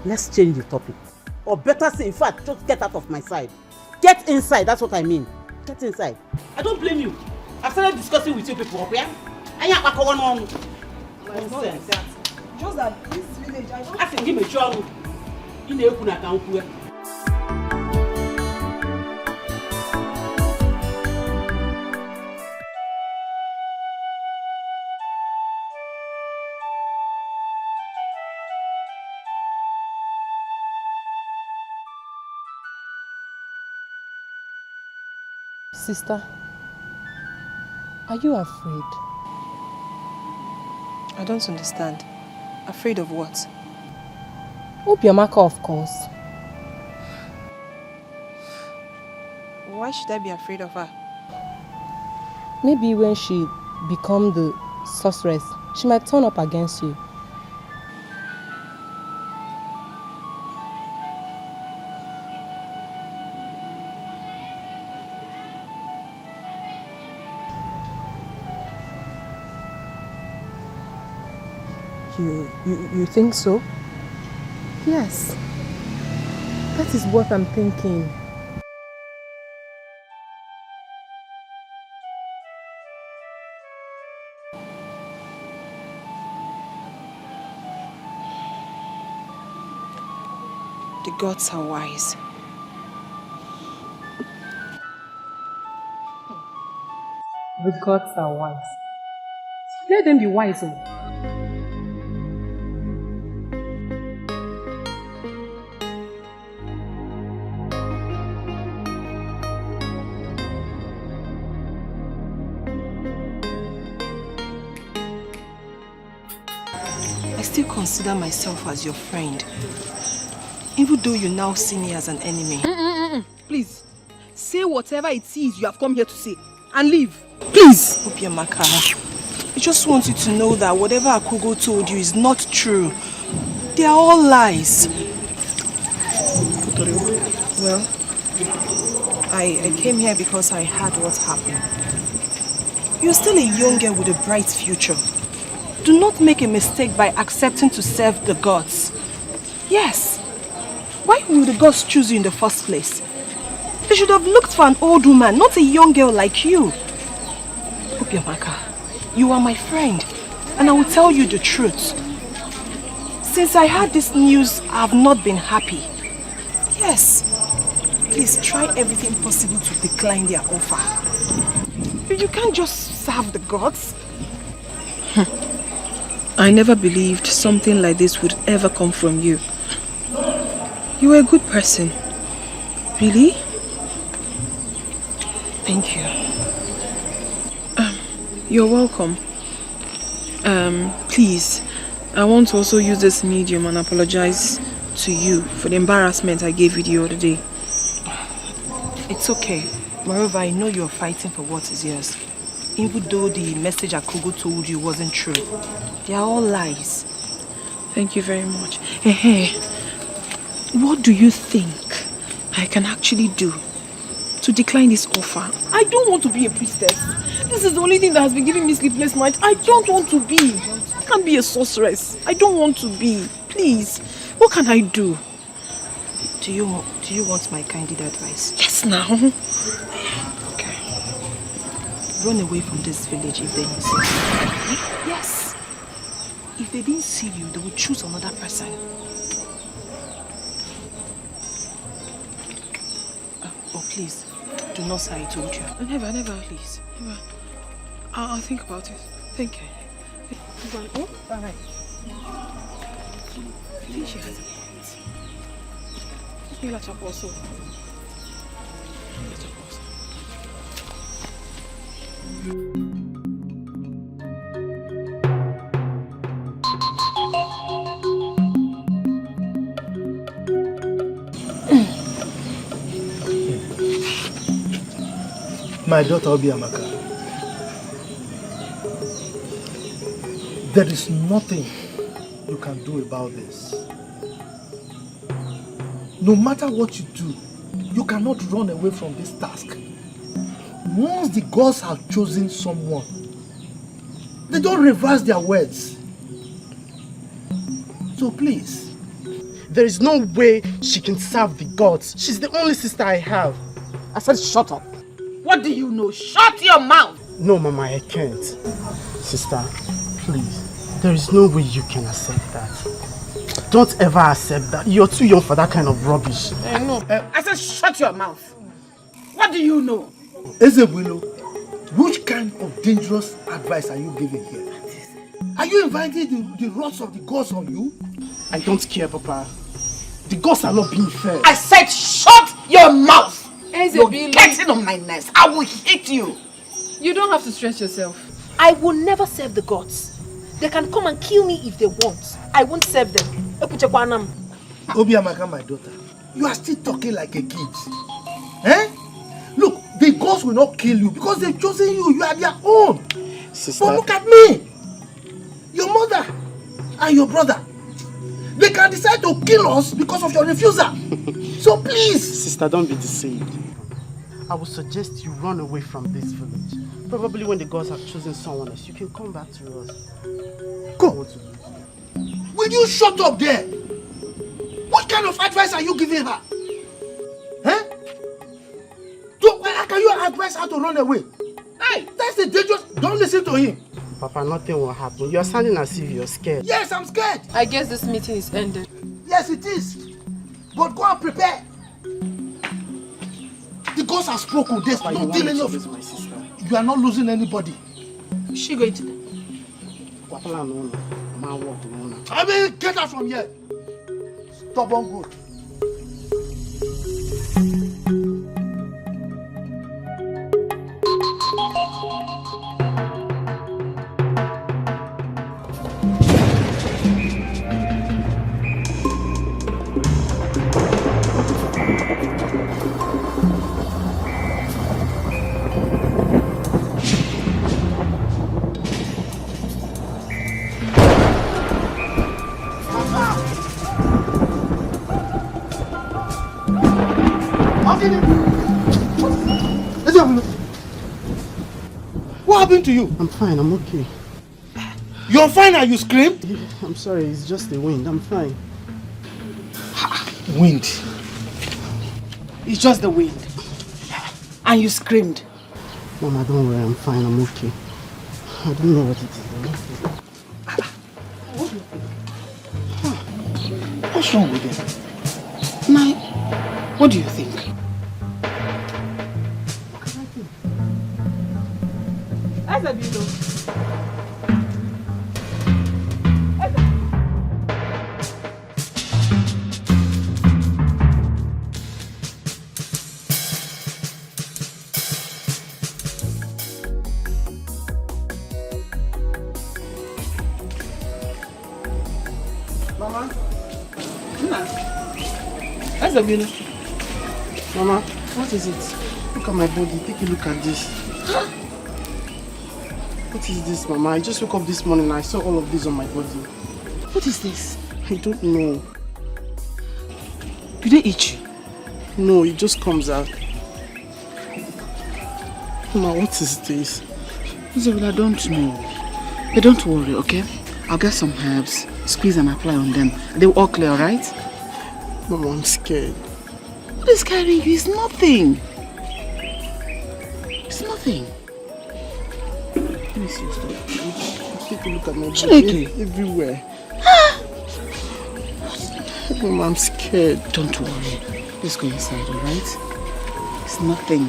Let's change the topic. Or better say, in fact, just get out of my side. Get inside, that's what I mean. Get inside. I don't blame you. I've started discussing with you people up here. I ain't back on. Nonsense. Just that this village, I don't... I can give me a job. You know, you can't. Sister, are you afraid? I don't understand. Afraid of what? Obiamaka, of course. Why should I be afraid of her? Maybe when she becomes the sorceress, she might turn up against you. You think so? Yes. That is what I'm thinking. The gods are wise. The gods are wise. Let them be wise. I still consider myself as your friend, even though you now see me as an enemy. Please, say whatever it is you have come here to say and leave. Please! Obiamaka, I just want you to know that whatever Akugo told you is not true. They are all lies. Well, I came here because I heard what happened. You're still a young girl with a bright future. Do not make a mistake by accepting to serve the gods. Yes. Why will the gods choose you in the first place? They should have looked for an old woman, not a young girl like you. Obiamaka, you are my friend, and I will tell you the truth. Since I heard this news, I have not been happy. Yes. Please try everything possible to decline their offer. You can't just serve the gods. I never believed something like this would ever come from you. You were a good person. Really? Thank you. You're welcome. Please, I want to also use this medium and apologize to you for the embarrassment I gave you the other day. It's okay. Moreover, I know you're fighting for what is yours. Even though the message Akugo told you wasn't true. They are all lies. Thank you very much. What do you think I can actually do to decline this offer? I don't want to be a priestess. This is the only thing that has been giving me sleepless nights. I don't want to be. I can't be a sorceress. I don't want to be. Please, what can I do? Do you want my candid advice? Yes, now. Okay. Run away from this village if they didn't see you. Yes. If they didn't see you, they will choose another person. Oh, please, do not say I told you. Never. Please, never. I'll think about it. Thank you. Oh, all right. I think she has a point. Let's also. My daughter Obiamaka, there is nothing you can do about this. No matter what you do, you cannot run away from this task. Once the gods have chosen someone, they don't reverse their words. So please. There is no way she can serve the gods. She's the only sister I have. I said shut up. What do you know? Shut your mouth! No, Mama, I can't. Sister, please. There is no way you can accept that. Don't ever accept that. You're too young for that kind of rubbish. I know. I said shut your mouth. What do you know? Ezebulu, which kind of dangerous advice are you giving here? Are you inviting the wrath of the gods on you? I don't care, Papa. The gods are not being fair. I said shut your mouth! You're Ezebulu, getting on my nerves. I will hit you. you don't have to stress yourself. I will never serve the gods. They can come and kill me if they want. I won't serve them. Obiamaka, my daughter, you are still talking like a kid. Eh? Look, the gods will not kill you because they've chosen you. You are their own. Sister. But look at me. Your mother and your brother. They can decide to kill us because of your refusal. So please. Sister, don't be deceived. I would suggest you run away from this village. Probably when the gods have chosen someone else, you can come back to us. Go. Will you shut up there? What kind of advice are you giving her? Huh? So, how can you advise her to run away? Hey, that's the dangerous. Don't listen to him. Papa, nothing will happen. You're sounding as if you're scared. Yes, I'm scared. I guess this meeting is ended. Yes, it is. But go and prepare. The gods have spoken. There's no dealing of it. My sister. You are not losing anybody. Is she going to? I mean, get out from here. Stubborn good. What happened to you? I'm fine, I'm okay. You're fine and you screamed? I'm sorry, it's just the wind. I'm fine. Wind. It's just the wind. And you screamed. Mama, don't worry, I'm fine, I'm okay. I don't know what it is. What's wrong with him? Nai, what do you think? Mama? Where's the bill? Mama, what is it? Look at my body. Take a look at this. What is this, Mama? I just woke up this morning and I saw all of this on my body. What is this? I don't know. Did they eat you? No, it just comes out. Mama, what is this? Isabel, I don't know. But don't worry, okay? I'll get some herbs, squeeze and apply on them. They will all clear, alright? Mama, I'm scared. What is scaring you? It's nothing. It's nothing. Let me see your stomach. Take a look at my body. Chineke. Everywhere. Mama, I'm scared. Don't worry. Let's go inside, alright? It's nothing.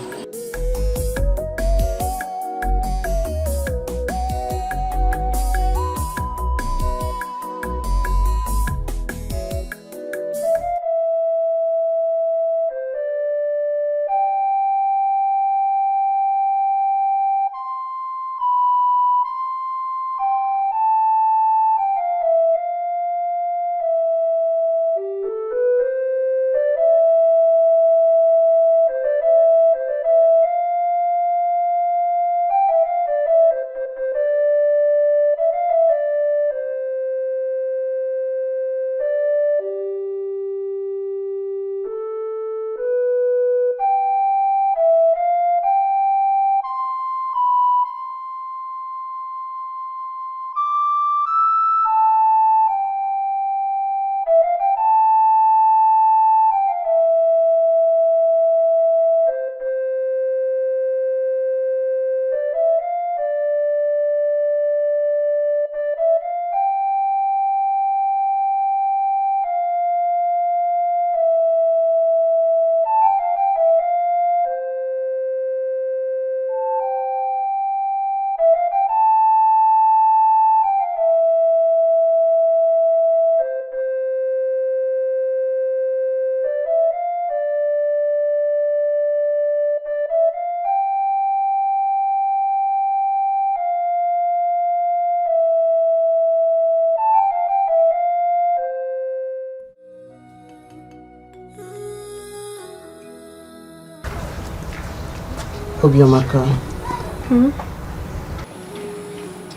Obiamaka,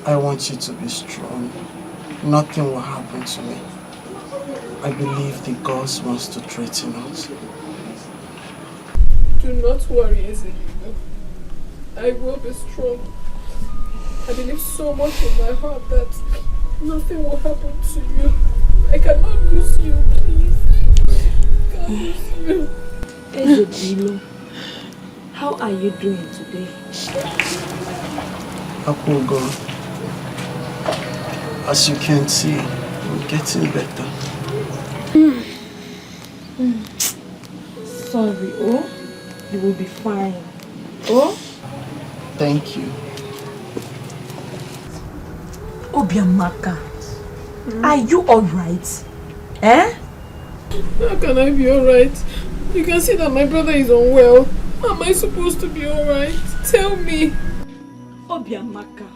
I want you to be strong. Nothing will happen to me. I believe the gods wants to threaten us. Do not worry, Ezelino. I will be strong. I believe so much in my heart that nothing will happen to you. I cannot lose you, please. I can't lose you. Ezelino, how are you doing today? Akugo, as you can see, I'm getting better. Sorry, oh? You will be fine. Oh? Thank you. Obiamaka, are you alright? Eh? How can I be alright? You can see that my brother is unwell. How am I supposed to be alright? Tell me. Obiamaka,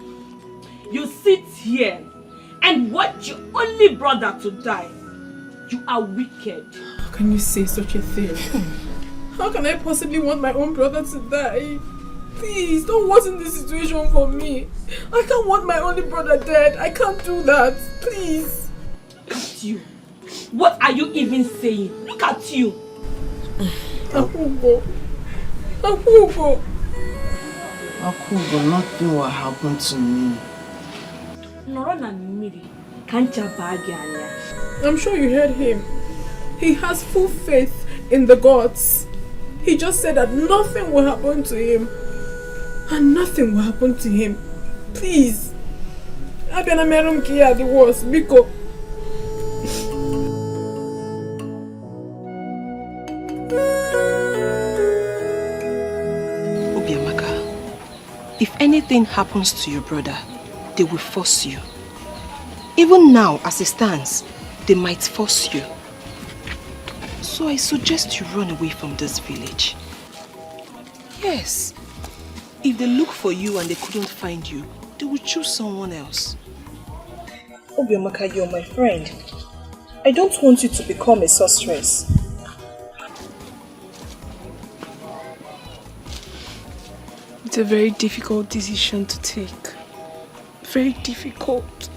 you sit here and watch your only brother to die. You are wicked. How can you say such a thing? How can I possibly want my own brother to die? Please, don't worsen this situation for me. I can't want my only brother dead. I can't do that. Please. Look at you. What are you even saying? Look at you. Akugo. Akugo. Akugo, nothing will happen to me. I'm sure you heard him. He has full faith in the gods. He just said that nothing will happen to him. And nothing will happen to him. Please. Abena merum kia the worst. Biko. Obiamaka, if anything happens to your brother, they will force you. Even now, as it stands, they might force you. So I suggest you run away from this village. Yes. If they look for you and they couldn't find you, they will choose someone else. Obiamaka, you're my friend. I don't want you to become a sorceress. It's a very difficult decision to take. Very difficult.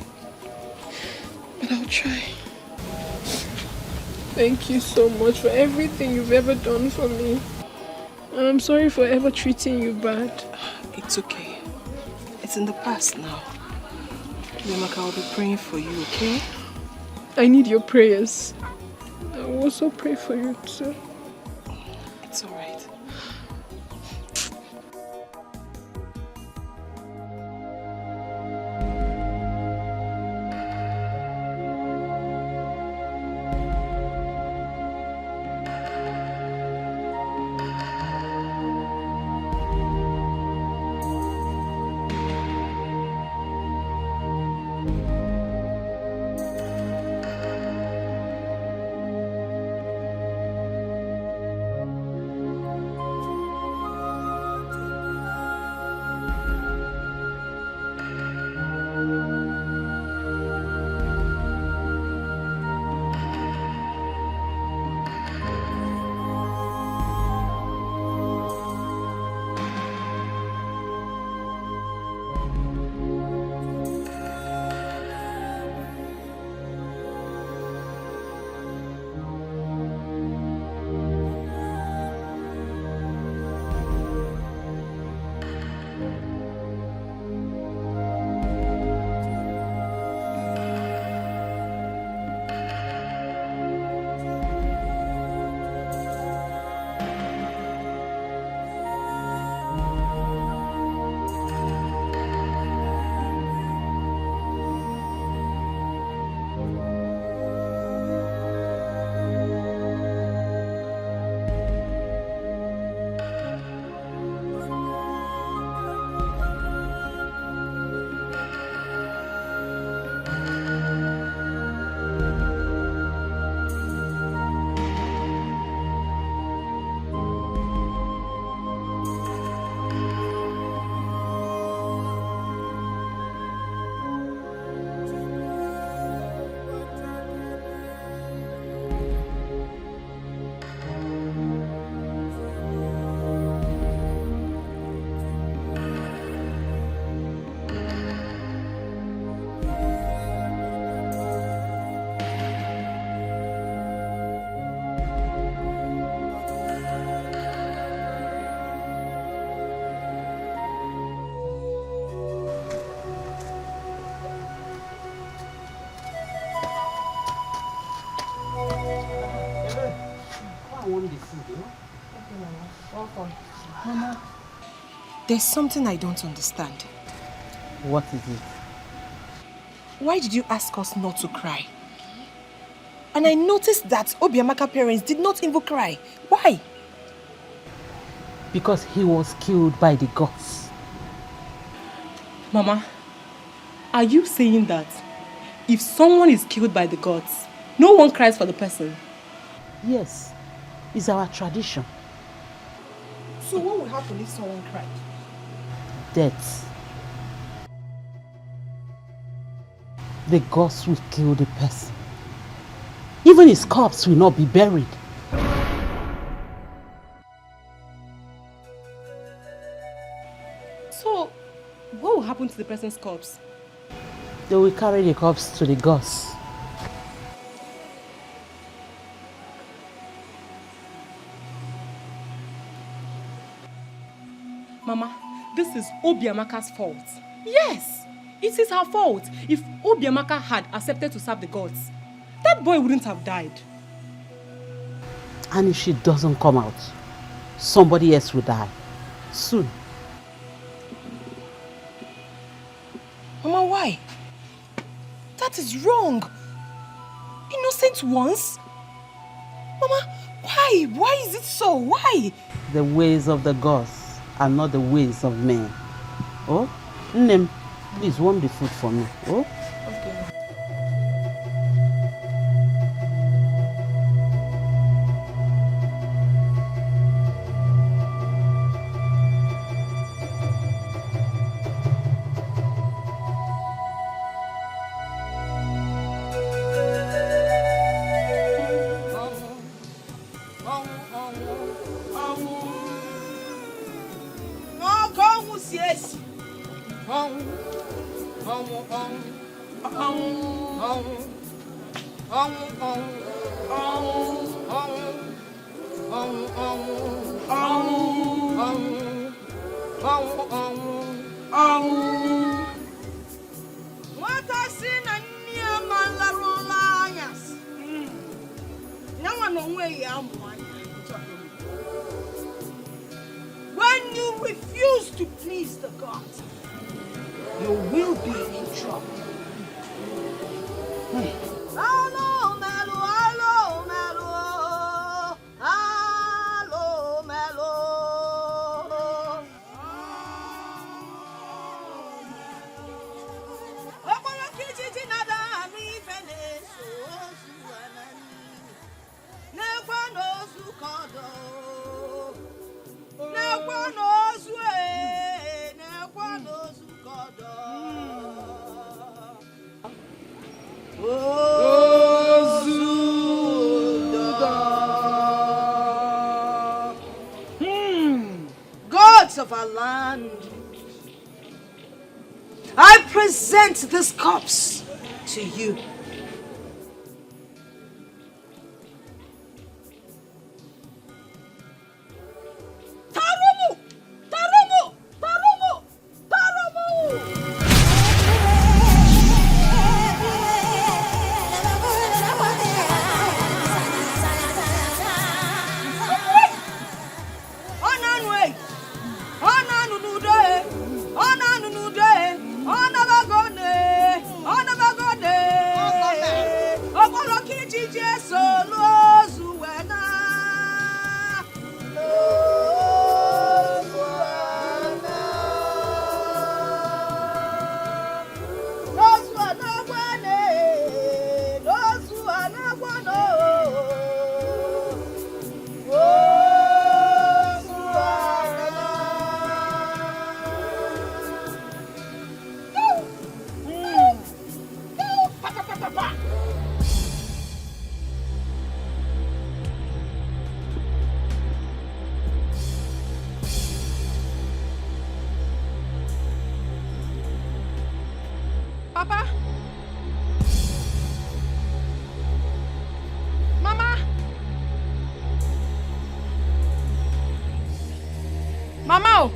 But I'll try. Thank you so much for everything you've ever done for me. And I'm sorry for ever treating you bad. It's okay. It's in the past now. Obiamaka, I'll be praying for you, okay? I need your prayers. I will also pray for you too. It's alright. Mama, there's something I don't understand. What is it? Why did you ask us not to cry? And I noticed that Obiamaka parents did not even cry. Why? Because he was killed by the gods. Mama, Are you saying that if someone is killed by the gods, no one cries for the person? Yes, it's our tradition. So what will happen if someone cried? Death. The gods will kill the person. Even his corpse will not be buried. So, what will happen to the person's corpse? They will carry the corpse to the gods. Mama, this is Obiamaka's fault. Yes, it is her fault. If Obiamaka had accepted to serve the gods, that boy wouldn't have died. And if she doesn't come out, somebody else will die. Soon. Mama, why? That is wrong. Innocent ones? Mama, why? Why is it so? Why? The ways of the gods are not the ways of men. Oh, Nnem, please warm the food for me. Oh? When you refuse to please the gods, you will be in trouble. Hello, Melo, hello, Melo, hello, Melo. Okola kijiji nada mi fene so suanani. Nekwa no su kodo. Nekwa no su nekwa no su kodo. Gods of our land, I present this corpse to you. Tarumu! Tarumu! Tarumu! Tarumu! Papa? Mama? Mama?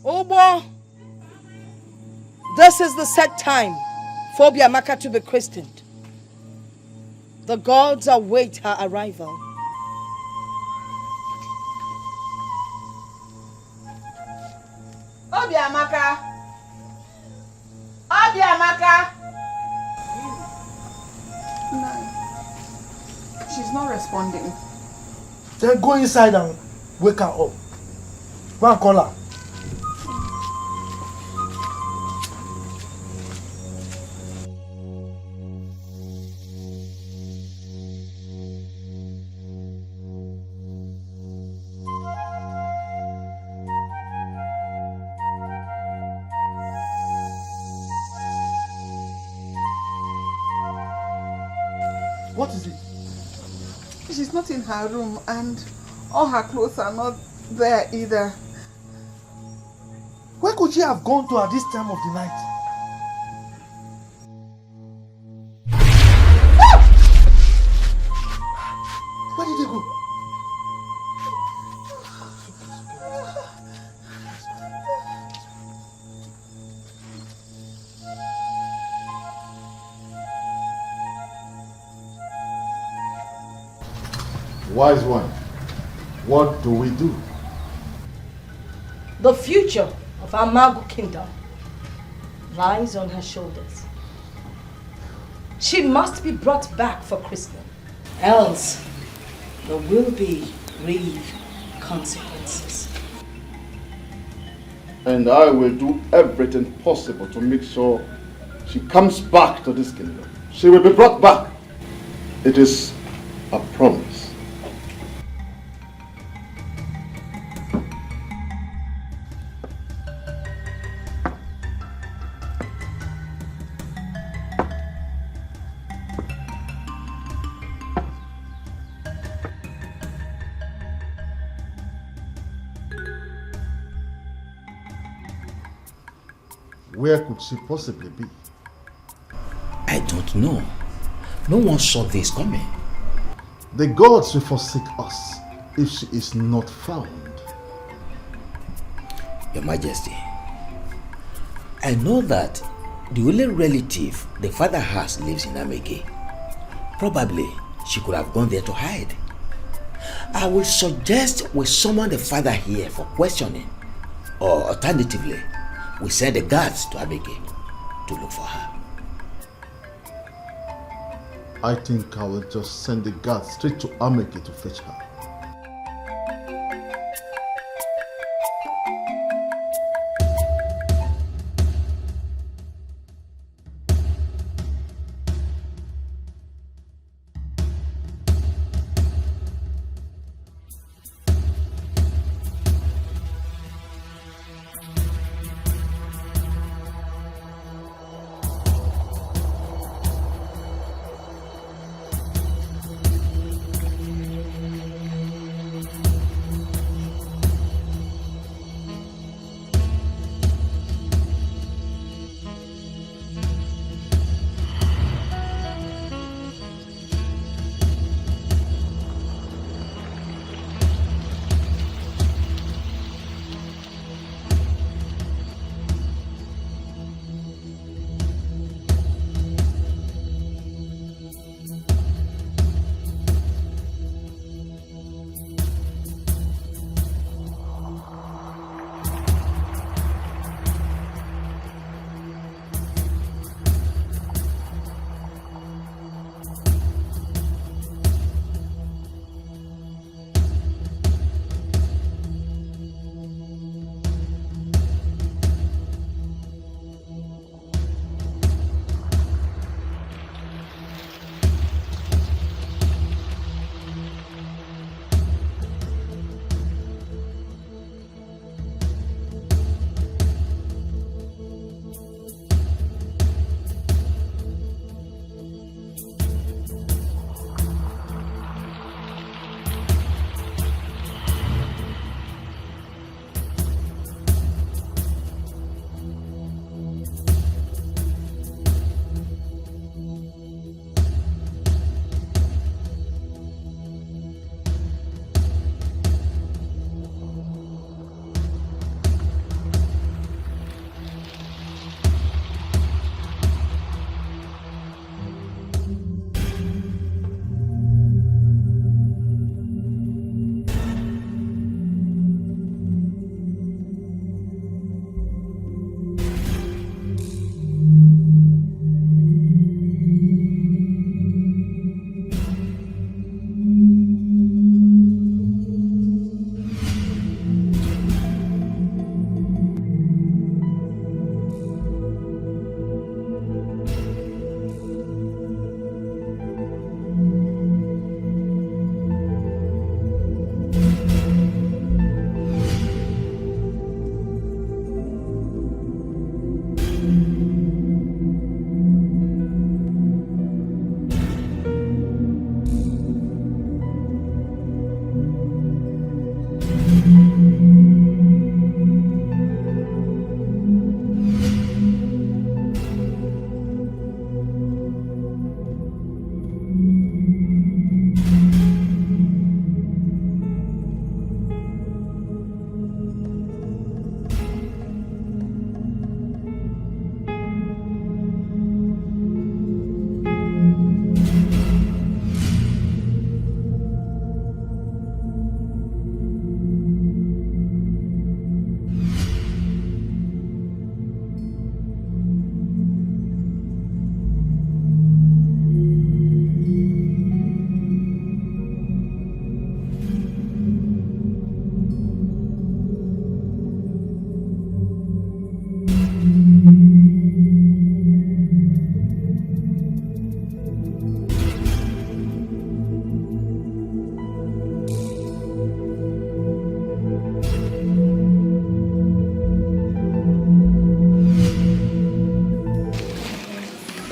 Obo, this is the set time for Obiamaka to be christened. The gods await her arrival. Obiamaka! Obiamaka! No. She's not responding. Then go inside and wake her up. Go and call her. What is it? She's not in her room and all her clothes are not there either. Where could she have gone to at this time of the night? Where did they go? Wise one, what do we do? The future of Amagu Kingdom lies on her shoulders. She must be brought back for christening. Else, there will be grave consequences. And I will do everything possible to make sure she comes back to this kingdom. She will be brought back. It is a promise. Where could she possibly be? I don't know. No one saw this coming. The gods will forsake us if she is not found. Your Majesty, I know that the only relative the father has lives in Amege. Probably she could have gone there to hide. I will suggest we summon the father here for questioning, or alternatively, we send the guards to Amege to look for her. I think I will just send the guards straight to Amege to fetch her.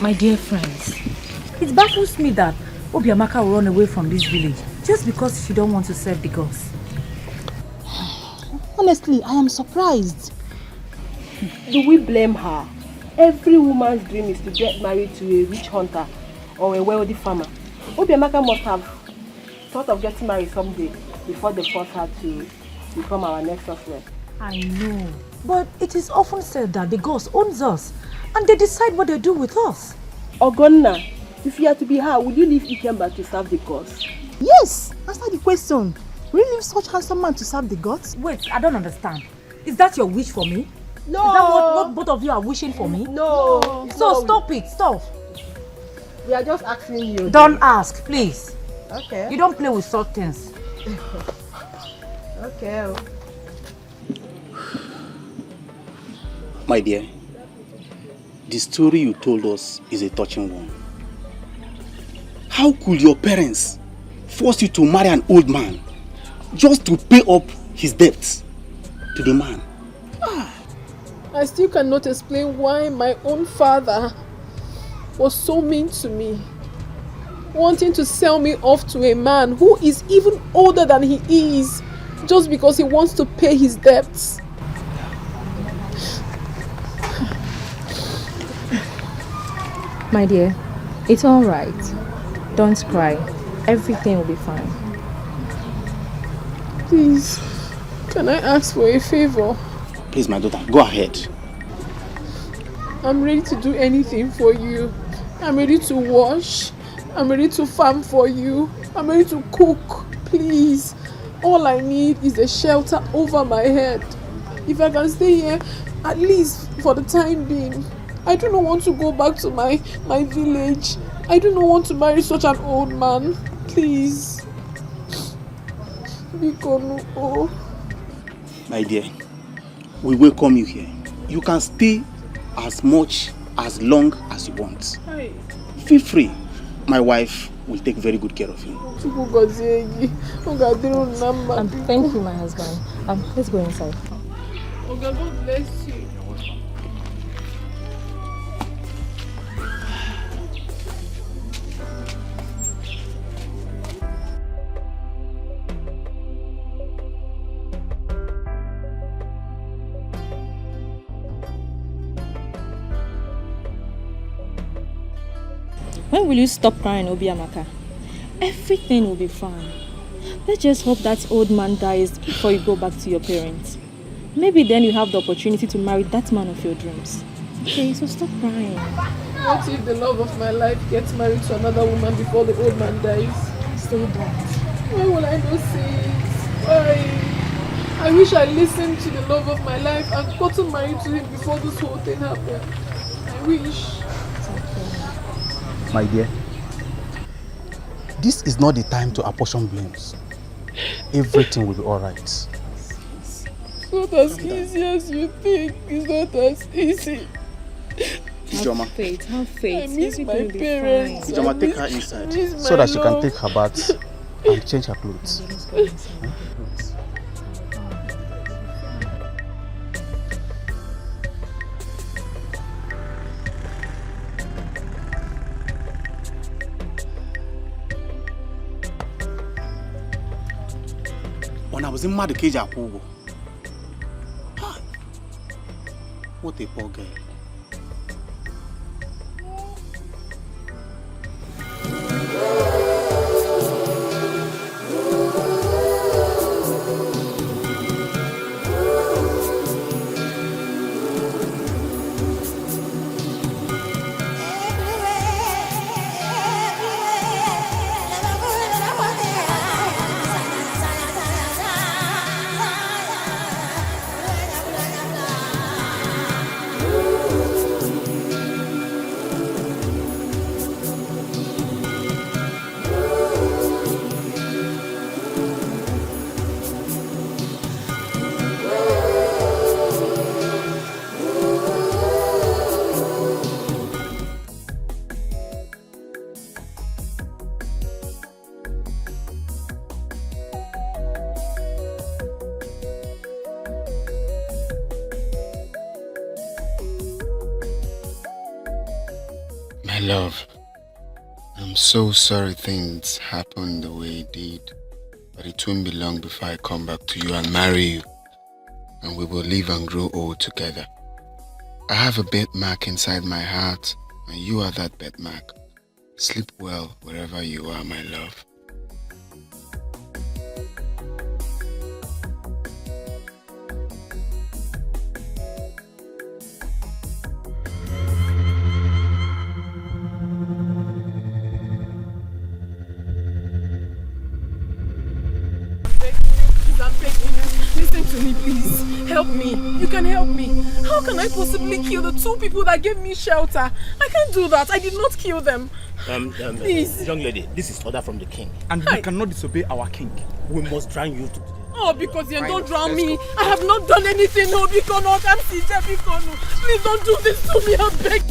My dear friends, it baffles me that Obiamaka will run away from this village just because she don't want to serve the gods. Honestly, I am surprised. Do we blame her? Every woman's dream is to get married to a witch hunter or a wealthy farmer. Obiamaka must have thought of getting married someday before they forced her to become our next success. I know, but it is often said that the gods owns us and they decide what they do with us. Ogonna, if you are to be her, would you leave Ikemba to serve the gods? Yes, answer the question. Will you leave such handsome man to serve the gods? Wait, I don't understand. Is that your wish for me? No. Is that what both of you are wishing for me? No. So stop it, stop. We are just asking you. Don't ask, please. Okay. You don't play with such things. Okay. My dear, the story you told us is a touching one. How could your parents force you to marry an old man just to pay up his debts to the man? I still cannot explain why my own father was so mean to me, wanting to sell me off to a man who is even older than he is, just because he wants to pay his debts. My dear, it's all right. Don't cry. Everything will be fine. Please, can I ask for a favor? Please, my daughter, go ahead. I'm ready to do anything for you. I'm ready to wash. I'm ready to farm for you. I'm ready to cook. Please, all I need is a shelter over my head. If I can stay here, at least for the time being. I do not want to go back to my village. I do not want to marry such an old man. Please. Bikono. My dear, we welcome you here. You can stay as long as you want. Hi. Feel free. My wife will take very good care of you. Thank you, my husband. Let's go inside. Oh God, God bless you. When will you stop crying, Obiamaka? Everything will be fine. Let's just hope that old man dies before you go back to your parents. Maybe then you have the opportunity to marry that man of your dreams. Okay, so stop crying. What if the love of my life gets married to another woman before the old man dies? Say that. Why will I not say it? Why? I wish I listened to the love of my life and gotten married to him before this whole thing happened. I wish. My dear, this is not the time to apportion blames. Everything will be alright. It's not as easy as you think. It's not as easy. Ijoma. Have faith. I miss my parents. Ijoma, take her inside so that she can take her bath and change her clothes. When I was in mad cage at Kugo. What a poor girl. My love, I'm so sorry things happened the way it did. But it won't be long before I come back to you and marry you. And we will live and grow old together. I have a birthmark inside my heart, and you are that birthmark. Sleep well wherever you are, my love. Listen to me, please. Help me. You can help me. How can I possibly kill the 2 people that gave me shelter? I can't do that. I did not kill them. Please. Young lady, this is order from the king. And we cannot disobey our king. We must drown you to Oh, because you don't drown me. I have not done anything. No, because no, I'm Sija Bikono. Please don't do this to me. I beg.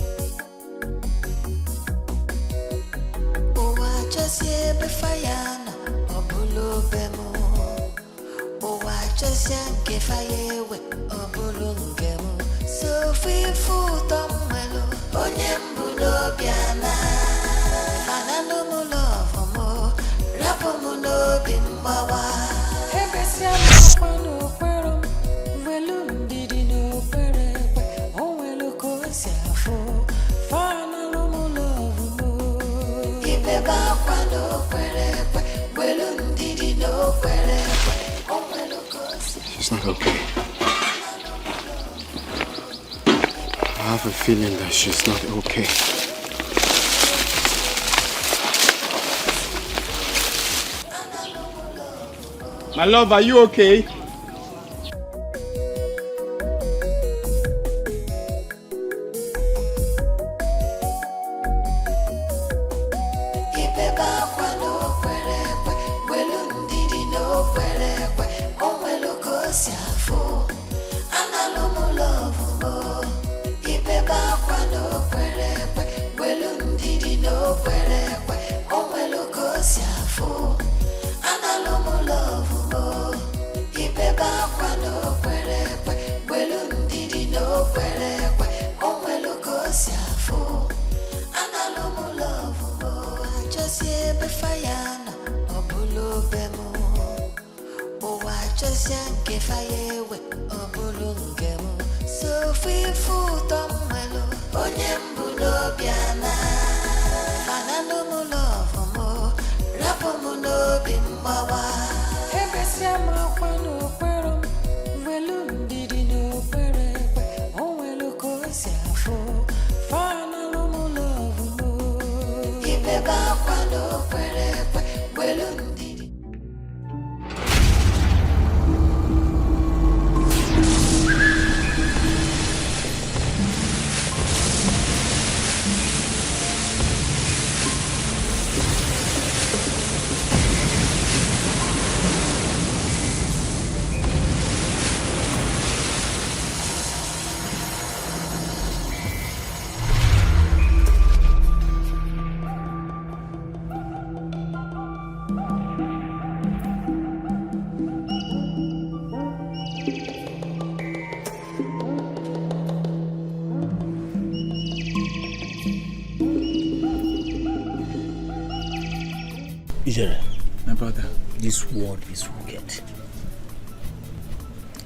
Just yanke fayewe obulungemu so fifu tomelo onyembulo biana anano mulovo mo rapo muno bimbawa ebesia mapano kwero velundidi no perepe onwelo kosiafo fana lo mulovo mo ibeba kwano perepe velundidi no perepe. She's not okay. I have a feeling that she's not okay. My love, are you okay? My brother, this world is wicked.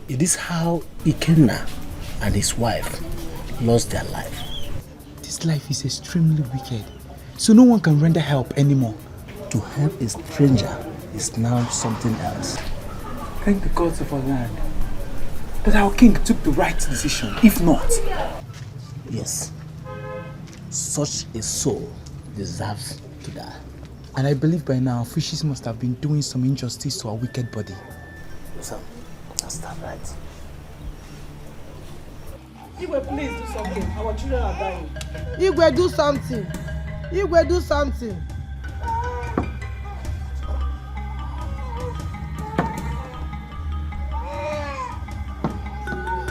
It is how Ikenna and his wife lost their life. This life is extremely wicked, so no one can render help anymore. To help a stranger is now something else. Thank the gods of our land that our king took the right decision. If not, yes, such a soul deserves to die. And I believe by now fishes must have been doing some injustice to our wicked body. Yes, that's that right. Igwe, please do something. Our children are dying. Igwe, do something. Igwe, do something.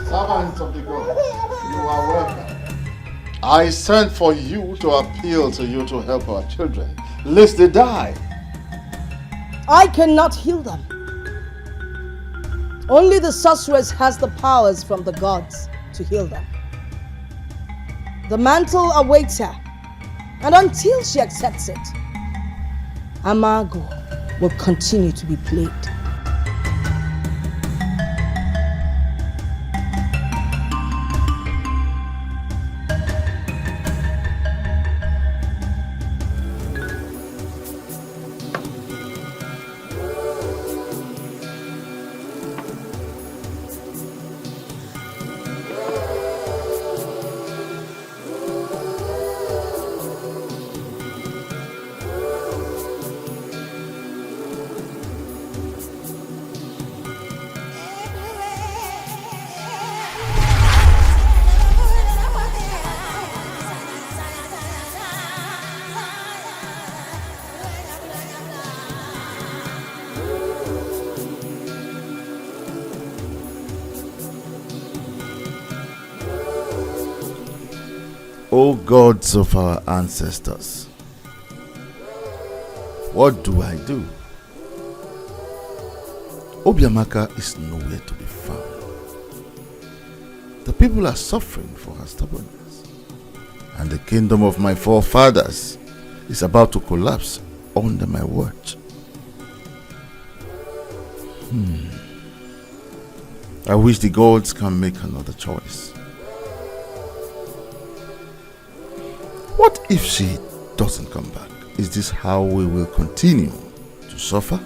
Servants of the God, you are welcome. I sent for you to appeal to you to help our children, lest they die. I cannot heal them. Only the sorceress has the powers from the gods to heal them. The mantle awaits her, And until she accepts it, Amago will continue to be played. O gods of our ancestors, what do I do? Obiamaka is nowhere to be found. The people are suffering for her stubbornness, and the kingdom of my forefathers is about to collapse under my watch. I wish the gods can make another choice. What if she doesn't come back? Is this how we will continue to suffer?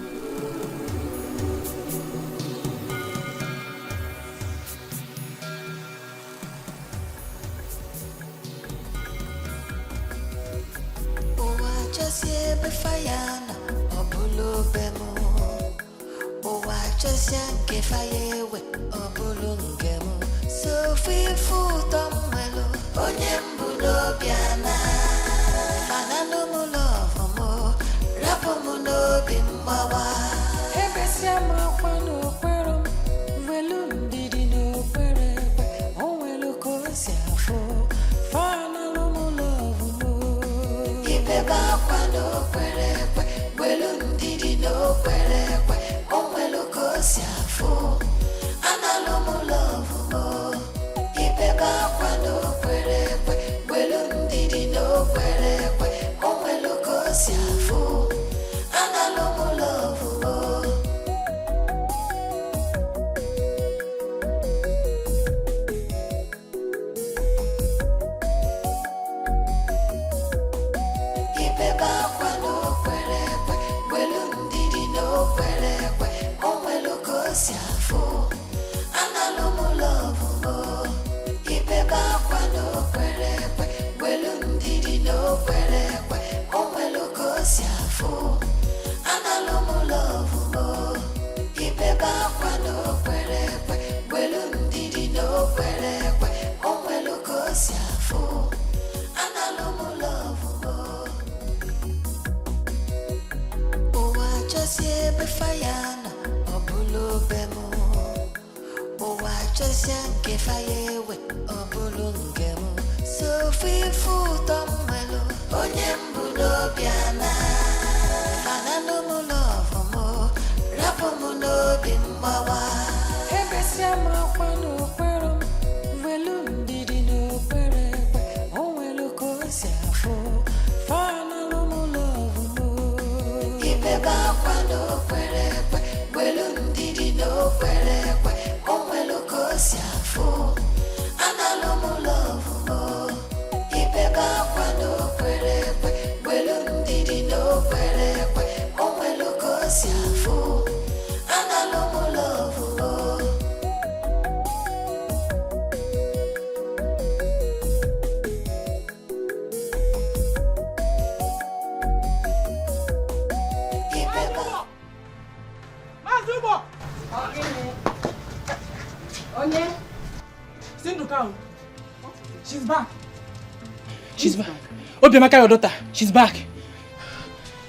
Obiamaka, your daughter, she's back.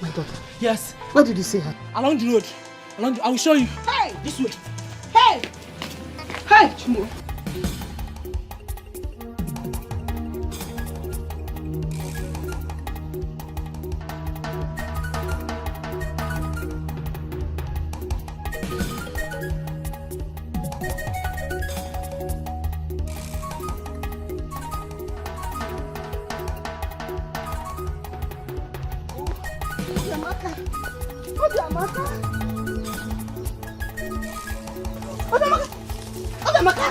My daughter? Yes. Where did you see her? Along the road. I will show you. Hey! This way. Hey! Hey! Chimo. Obiamaka. Obiamaka. Obiamaka. Obiamaka.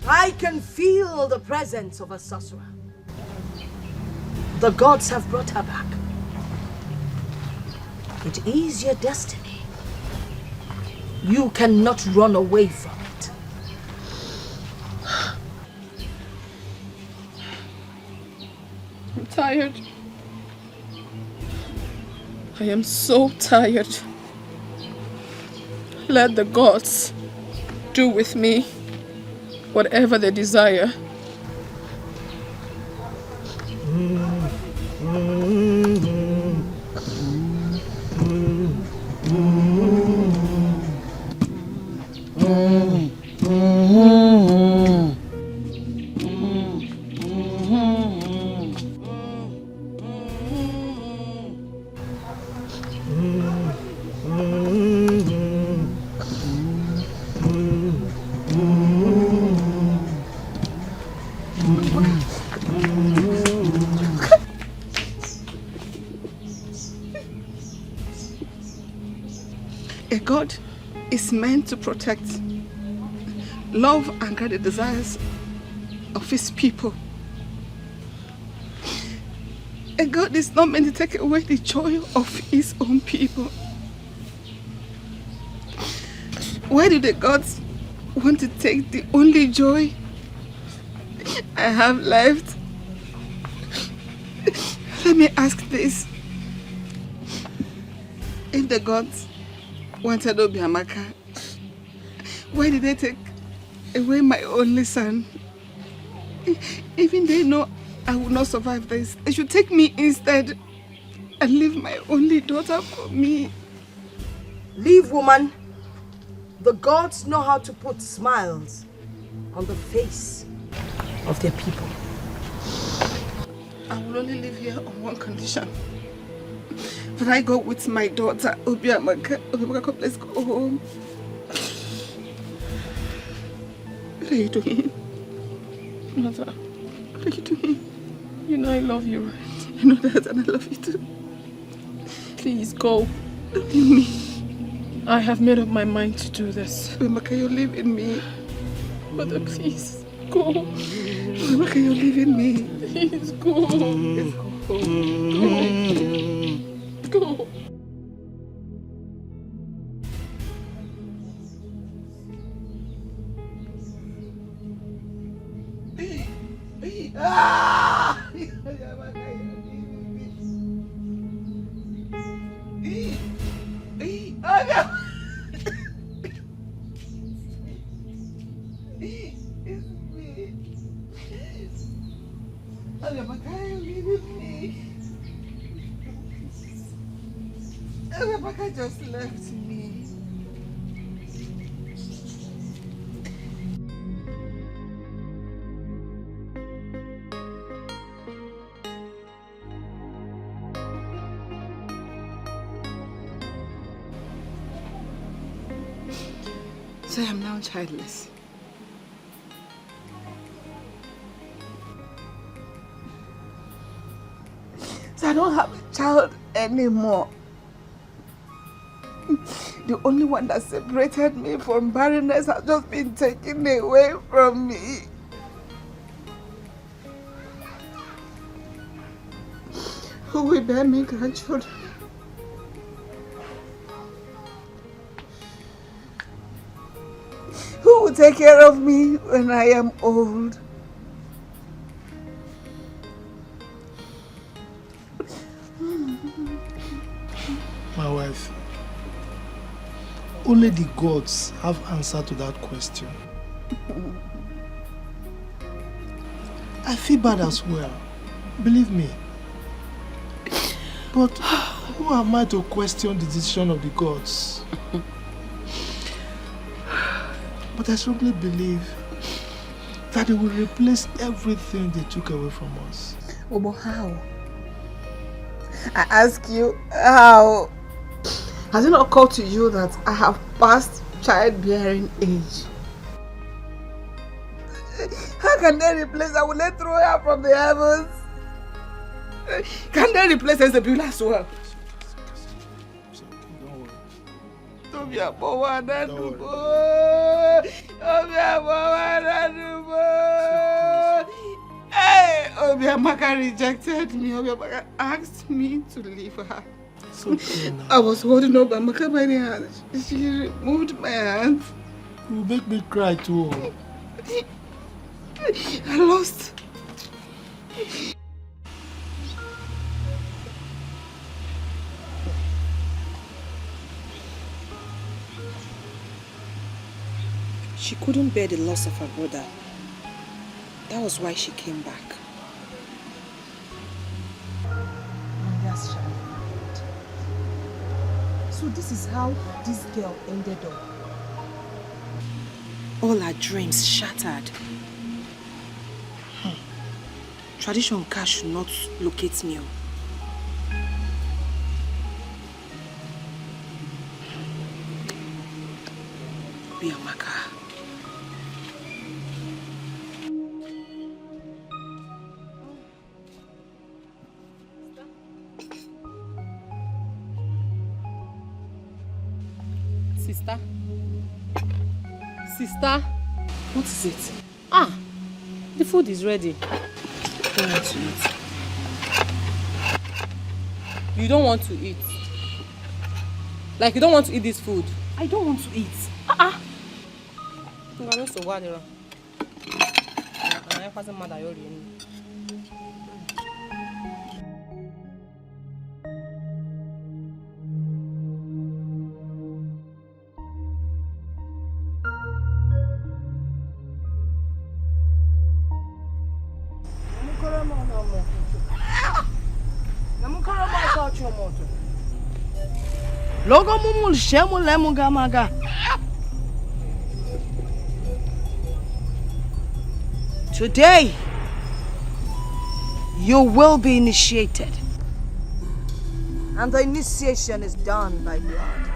I can feel the presence of a sorcerer. The gods have brought her back. It is your destiny. You cannot run away from it. I'm tired. I am so tired. Let the gods do with me whatever they desire. A god is meant to protect, love and guide the desires of his people. A god is not meant to take away the joy of his own people. Why do the gods want to take the only joy I have left? Let me ask this. If the gods wanted Obiamaka, why did they take away my only son? Even they know I will not survive this. They should take me instead and leave my only daughter for me. Leave, woman. The gods know how to put smiles on the face of their people. I will only live here on one condition. That I go with my daughter, Obiamaka. Obiamaka, let's go home. What are you doing? Mother, what are you doing? You know I love you, right? You know that, and I love you too. Please go. Don't leave me. I have made up my mind to do this. Obiamaka, you're leaving me. Mother, please, go. Obiamaka, you're leaving me. Please, go. Let's go. Go. Obiamaka just left me. So I am now childless. So I don't have a child anymore. The only one that separated me from barrenness has just been taken away from me. Who will bear me grandchildren? Who will take care of me when I am old? My wife, only the gods have answer to that question. I feel bad as well, believe me. But who am I to question the decision of the gods? But I strongly believe that they will replace everything they took away from us. Oh, but how? I ask you, how? Has it not occurred to you that I have passed childbearing age? How can they replace her? Will they throw her from the heavens? Can they replace Ezebul as well? Don't be a boy, Hey, Obiamaka rejected me. Obiamaka asked me to leave her. It's okay now. I was holding Obiamaka by the hand. She removed my hand. You make me cry too. I lost. She couldn't bear the loss of her brother. That was why she came back. That's child. So this is how this girl ended up. All her dreams shattered. Tradition cash should not locate me. Obiamaka. Sister? Sister? What is it? Ah, the food is ready. I don't want to eat. You don't want to eat? Like you don't want to eat this food? I don't want to eat. Logo mumul shemu lemu gamaga. Today, you will be initiated. And the initiation is done by blood.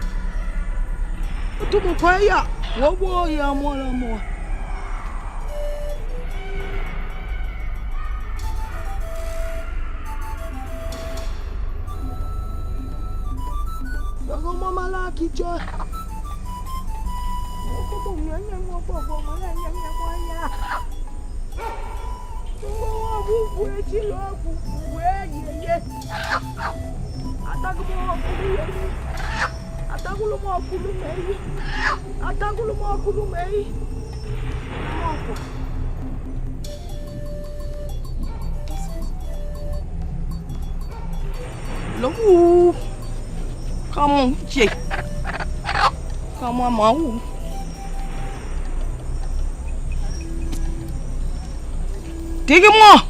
Look, come on, Jake. Come on, Mau. Dig him more.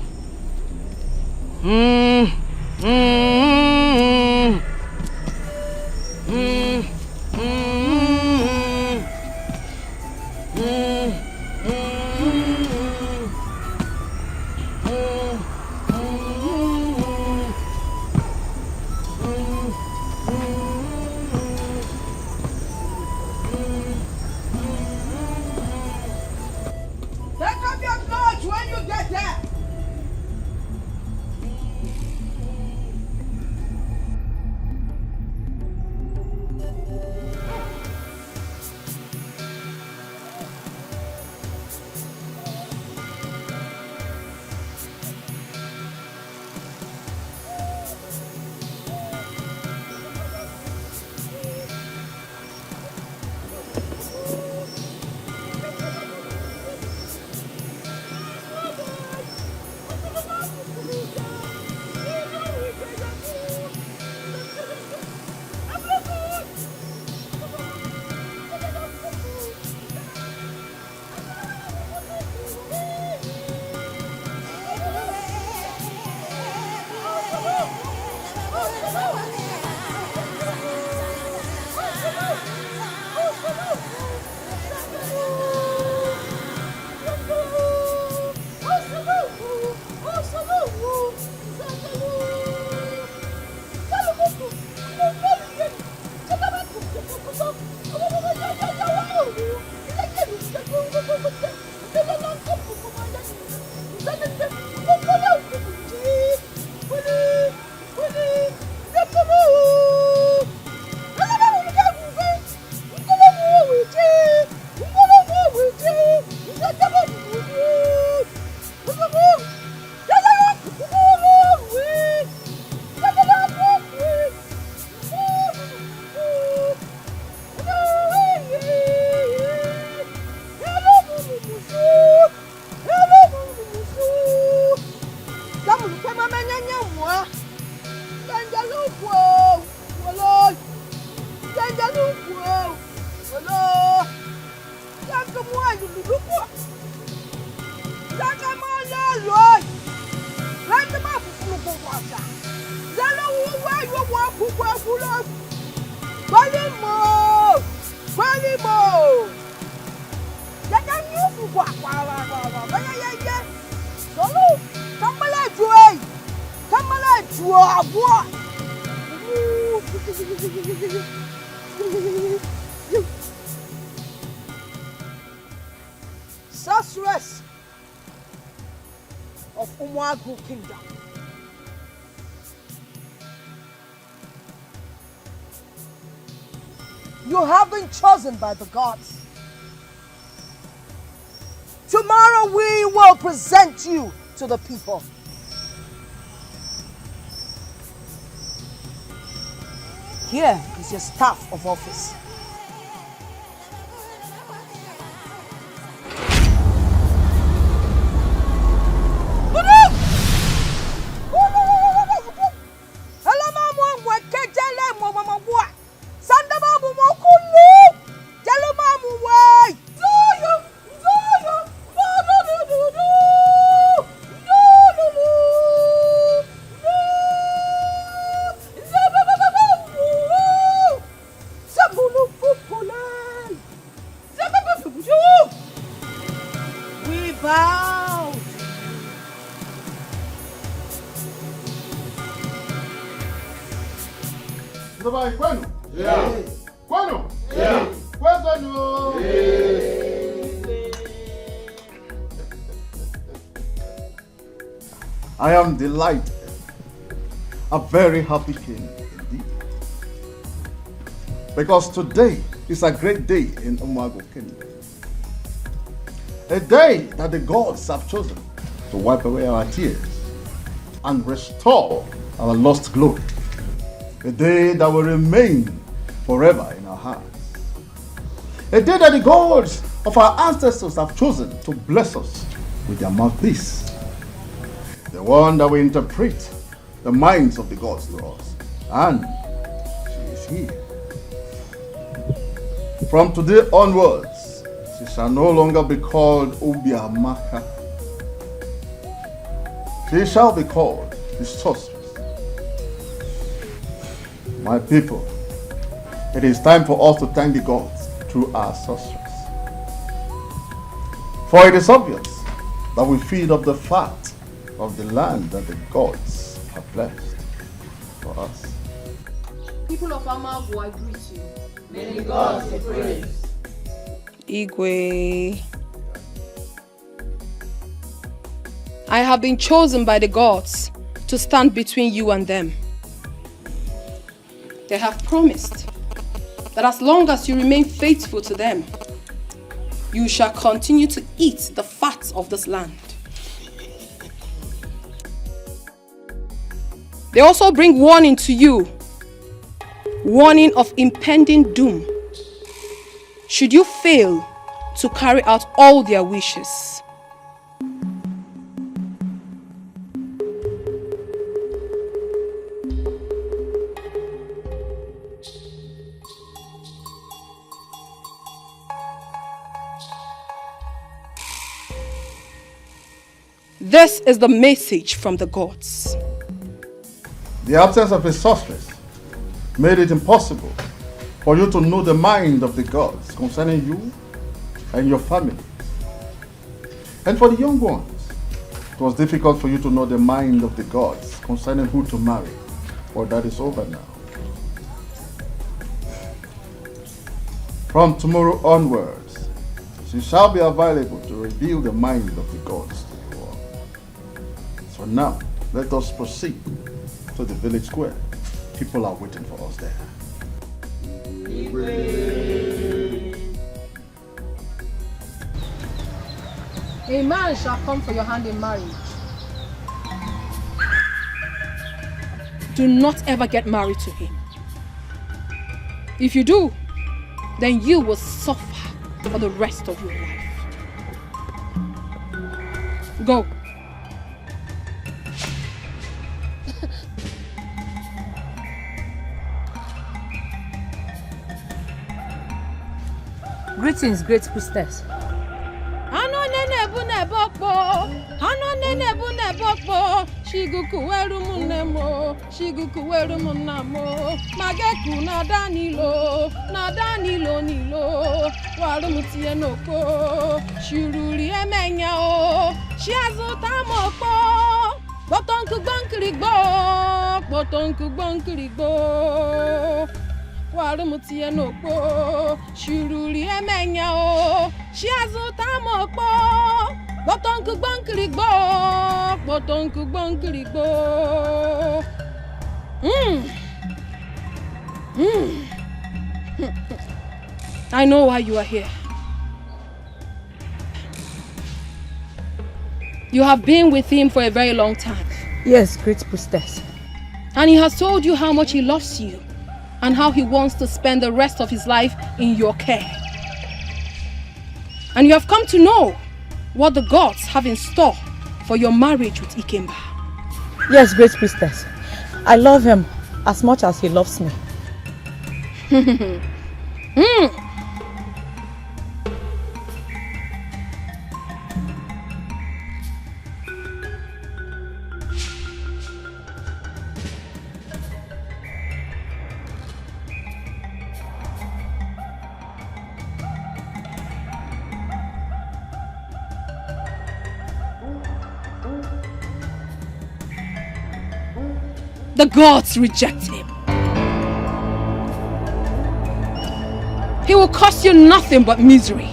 Sorceress of Umuagu Kingdom. You have been chosen by the gods. Tomorrow we will present you to the people. Here is your staff of office. I am delighted, a very happy king indeed. Because today is a great day in Umuagu Kingdom. A day that the gods have chosen to wipe away our tears and restore our lost glory. A day that will remain forever in our hearts. A day that the gods of our ancestors have chosen to bless us with their mouthpiece. The one that will interpret the minds of the gods to us. And she is here. From today onwards, she shall no longer be called Obiamaka. She shall be called the sorceress. My people, it is time for us to thank the gods through our sorceress. For it is obvious that we feed off the fat of the land that the gods have blessed for us. People of Amagu, I greet you. May the gods be praised. Igwe. I have been chosen by the gods to stand between you and them. They have promised that as long as you remain faithful to them, you shall continue to eat the fat of this land. They also bring warning to you, warning of impending doom, should you fail to carry out all their wishes. This is the message from the gods. The absence of a sorceress made it impossible for you to know the mind of the gods concerning you and your family. And for the young ones, it was difficult for you to know the mind of the gods concerning who to marry, for that is over now. From tomorrow onwards, she shall be available to reveal the mind of the gods to you all. So now, let us proceed to the village square. People are waiting for us there. A man shall come for your hand in marriage. Do not ever get married to him. If you do, then you will suffer for the rest of your life. Go. Greetings, great priestess. She Shiguku weru nemo, shiguku weru namo. Mageku na danilo nilo. Waru mutie noko, shururi emenya o. Shiazu tamoko, botonku bonkirigbo. Waru mutie noko, shururi emenya o. Shiazu tamoko. Botonku bonkirigbo. I know why you are here. You have been with him for a very long time. Yes, great priestess. And he has told you how much he loves you and how he wants to spend the rest of his life in your care. And you have come to know what the gods have in store for your marriage with Ikemba. Yes, great priestess. I love him as much as he loves me. The gods reject him. He will cost you nothing but misery.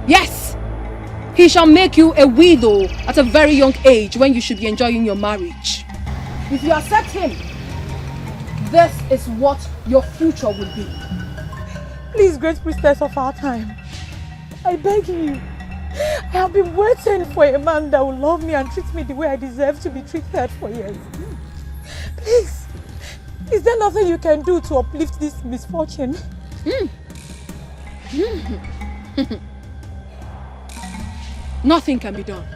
Yes, he shall make you a widow at a very young age when you should be enjoying your marriage. If you accept him, this is what your future will be. Please, great priestess of our time, I beg you. I have been waiting for a man that will love me and treat me the way I deserve to be treated for years. Please, is there nothing you can do to uplift this misfortune? Nothing can be done.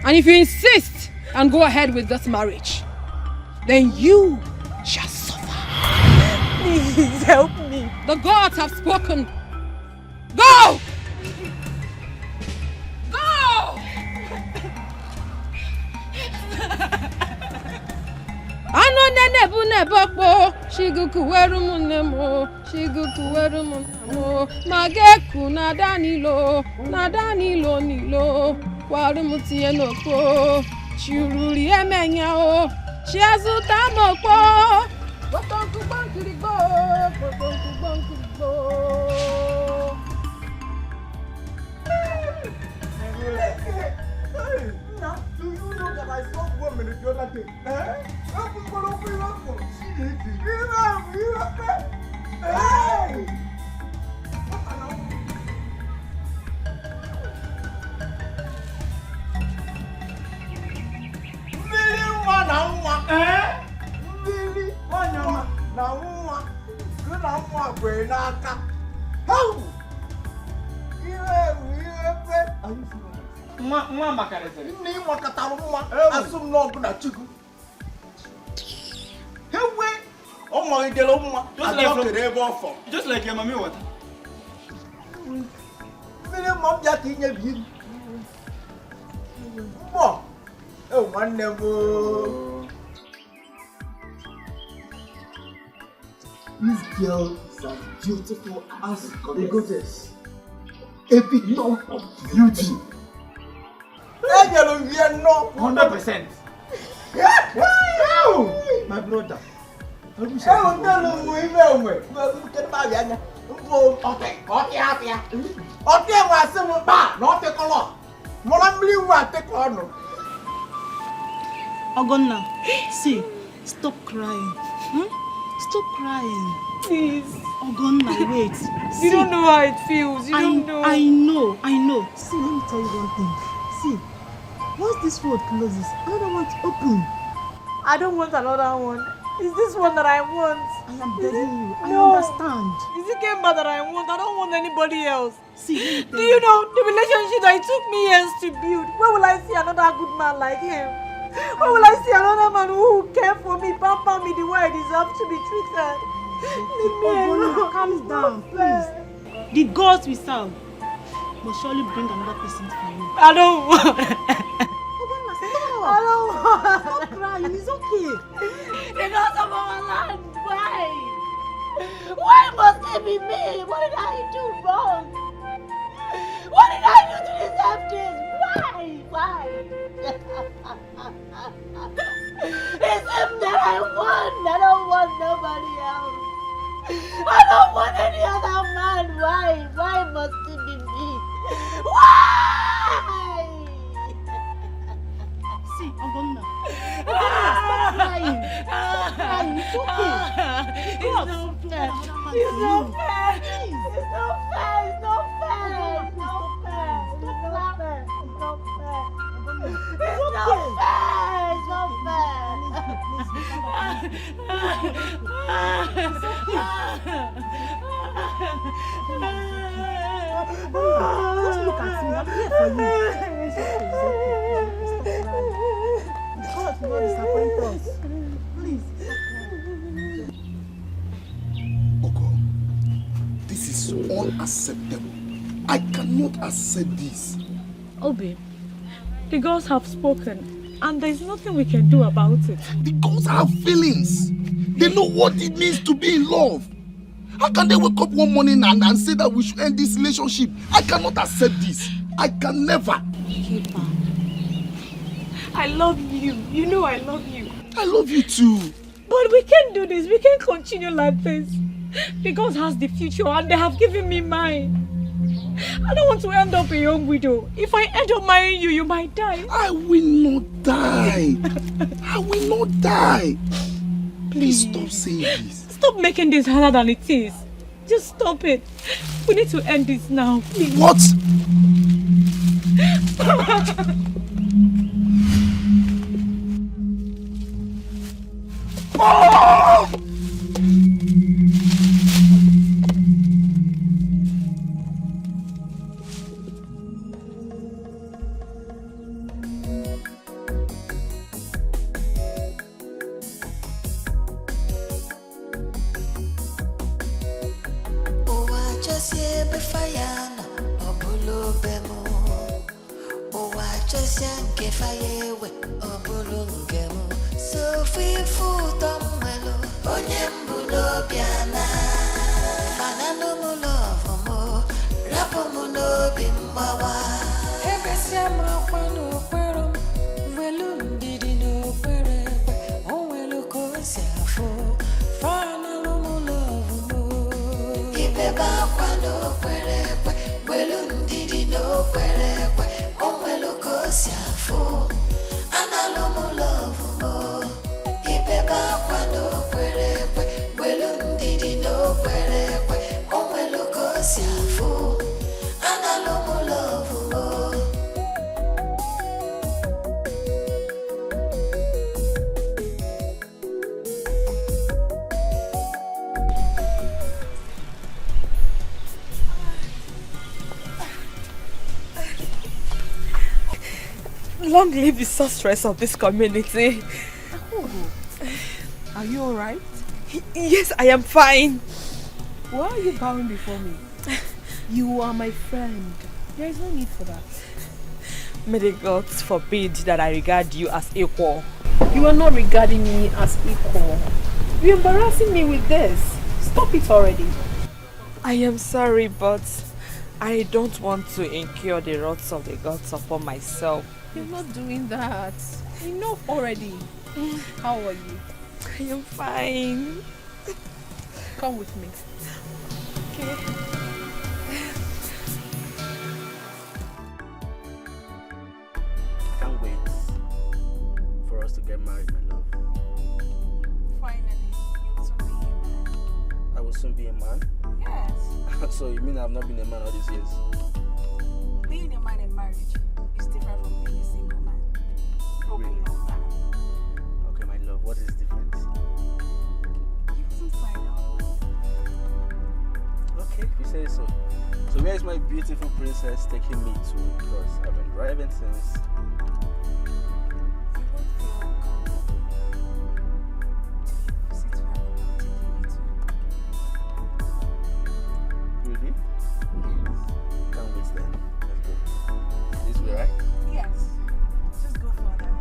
And if you insist and go ahead with this marriage, then you shall suffer. Please help me. The gods have spoken. Go! Go! Ano nene bu nebokpo, shiguku weru munemo, mageku na danilo nilo, waru mutie noko, shururi emenya o, shiazu tamoko, botonku bonkirigbo. Do you know that I saw women the other day? Hey! Just like your mommy water. This girl is as beautiful as the goddess. Epitome of beauty. 100%. My brother. Ogonna, see, stop crying. Stop crying. Please. Ogonna, wait. You don't know how it feels. You don't know. I know. See, let me tell you one thing. See, once this road closes, another one's open. I don't want another one. It's this one that I want. I am begging you. I No. understand. Is it Kemba that I want? I don't want anybody else. See, do you know the relationship that it took me years to build? Where will I see another good man like him? Where will I see another man who will care for me, pamper me the way I deserve to be treated? Leave me alone. Calm down, please. The gods we serve will surely bring another person for you. I don't want. Stop Stop. I don't want. Stop crying. It's okay. Because of our land. Why? Why must it be me? What did I do wrong? What did I do to deserve this? Why? It's him that I want. I don't want nobody else. I don't want any other man. Why must it be me? Why? See, Ogonna. Stop crying. Stop crying. It's okay. It's not fair. It's not fair. It's not fair. It's not fair. It's not fair. It's not fair. It's not fair. It's not fair. It's not fair. Just look at me. I'm here for you. It's okay. God will not disappoint us. Please. This is unacceptable. I cannot accept this. Obi, the gods have spoken, and there's nothing we can do about it. The gods have feelings. They know what it means to be in love. How can they wake up one morning and say that we should end this relationship? I cannot accept this. I can never. Keeper, I love you. You know I love you. I love you too. But we can't do this. We can't continue like this. The gods has the future and they have given me mine. I don't want to end up a young widow. If I end up marrying you, you might die. I will not die. I will not die. Please stop saying this. Stop making this harder than it is. Just stop it. We need to end this now, please. What? Oh! Long live the sorceress of this community. Are you alright? Yes, I am fine. Why are you bowing before me? You are my friend. There is no need for that. May the gods forbid that I regard you as equal. You are not regarding me as equal. You're embarrassing me with this. Stop it already. I am sorry, but I don't want to incur the wrath of the gods upon myself. You're not doing that. Enough already. How are you? I am fine. Come with me. Okay. Can't wait for us to get married, my love. Finally, you'll soon be a man. I will soon be a man? Yes. So you mean I've not been a man all these years? Being a man in marriage is different from being a single man. Really? Okay, my love, what is the difference? You will soon find out. Okay, if you say so. So where is my beautiful princess taking me to? Because I've been driving since... Really? Can't wait then. Let's go. This way, right? Yes. Just go further.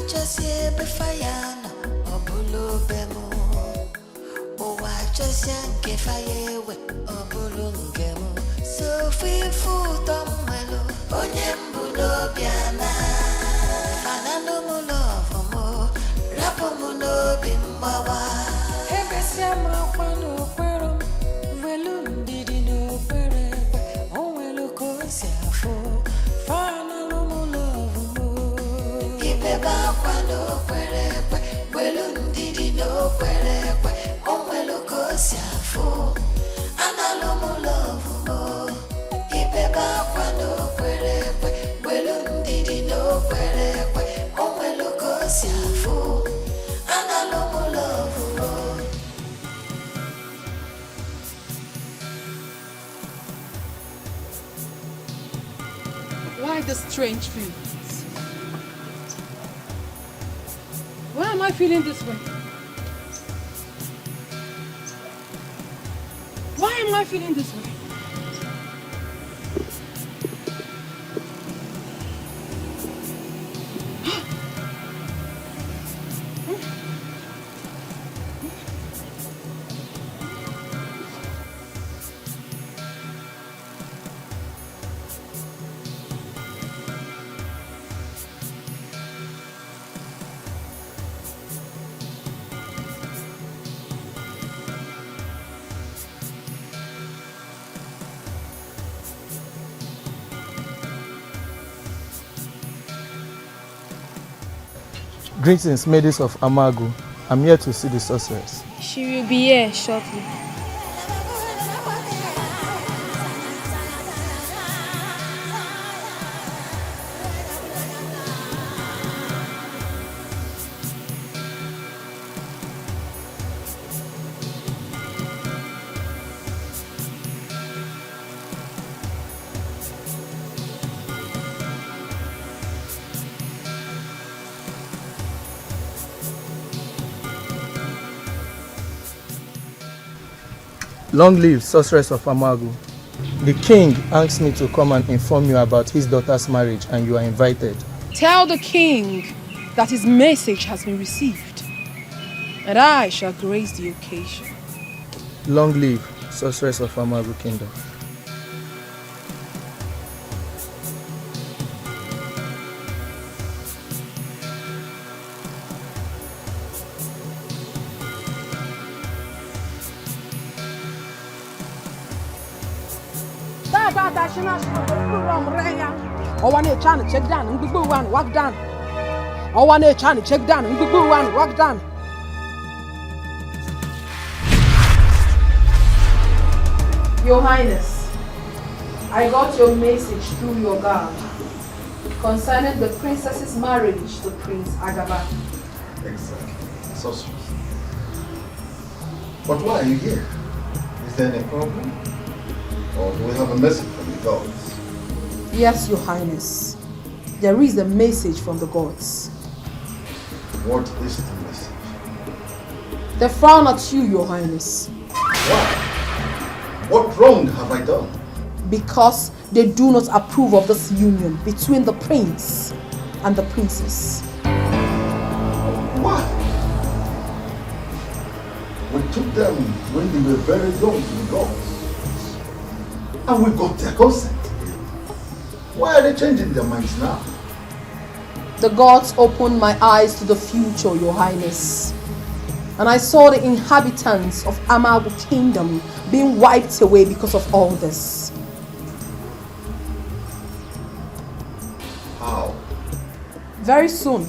wachosie befayana obulu bemu wachosie nkefayewe obulu ngemu sofi futomelo onyembulo biana anano mulovomo rapo mulo bimbawa ebesia makwano kwero velu ndidi no kwere onwelu kosiafo fana lo mulovomo ibeba kwano kwere velu ndidi no kwere onwelu kosiafo analo mulovomo ibeba kwano kwere velu ndidi no kwere onwelu kosiafo analo mulovomo. Why the strange feelings? Why am I feeling this way? Why am I feeling this way? Greetings, maidens of Amagu. I'm here to see the sorceress. She will be here shortly. Long live sorceress of Amagu. The king asked me to come and inform you about his daughter's marriage, and you are invited. Tell the king that his message has been received, and I shall grace the occasion. Long live sorceress of Amagu Kingdom. Trying to check down and boo one walk down. Oh, one trying to check down and boo one walk down. Your Highness, I got your message through your guard concerning the princess's marriage to Prince Agaba. Exactly. Sorceress. But why are you here? Is there any problem? Or do we have a message from the gods? Yes, Your Highness. There is a message from the gods. What is the message? They frown at you, Your Highness. Why? What wrong have I done? Because they do not approve of this union between the prince and the princess. Why? We took them when they were very young to the gods. And we got their consent. Why are they changing their minds now? The gods opened my eyes to the future, Your Highness. And I saw the inhabitants of Amagu Kingdom being wiped away because of all this. How? Very soon,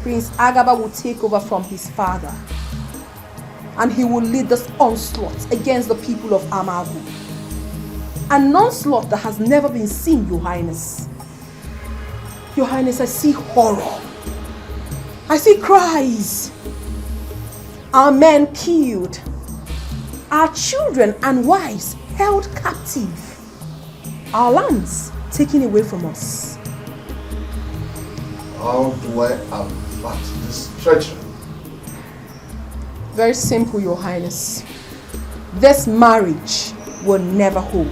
Prince Agaba will take over from his father. And he will lead this onslaught against the people of Amagu. An onslaught that has never been seen, Your Highness. Your Highness, I see horror. I see cries. Our men killed. Our children and wives held captive. Our lands taken away from us. How do I avert this treachery? Very simple, Your Highness. This marriage will never hold.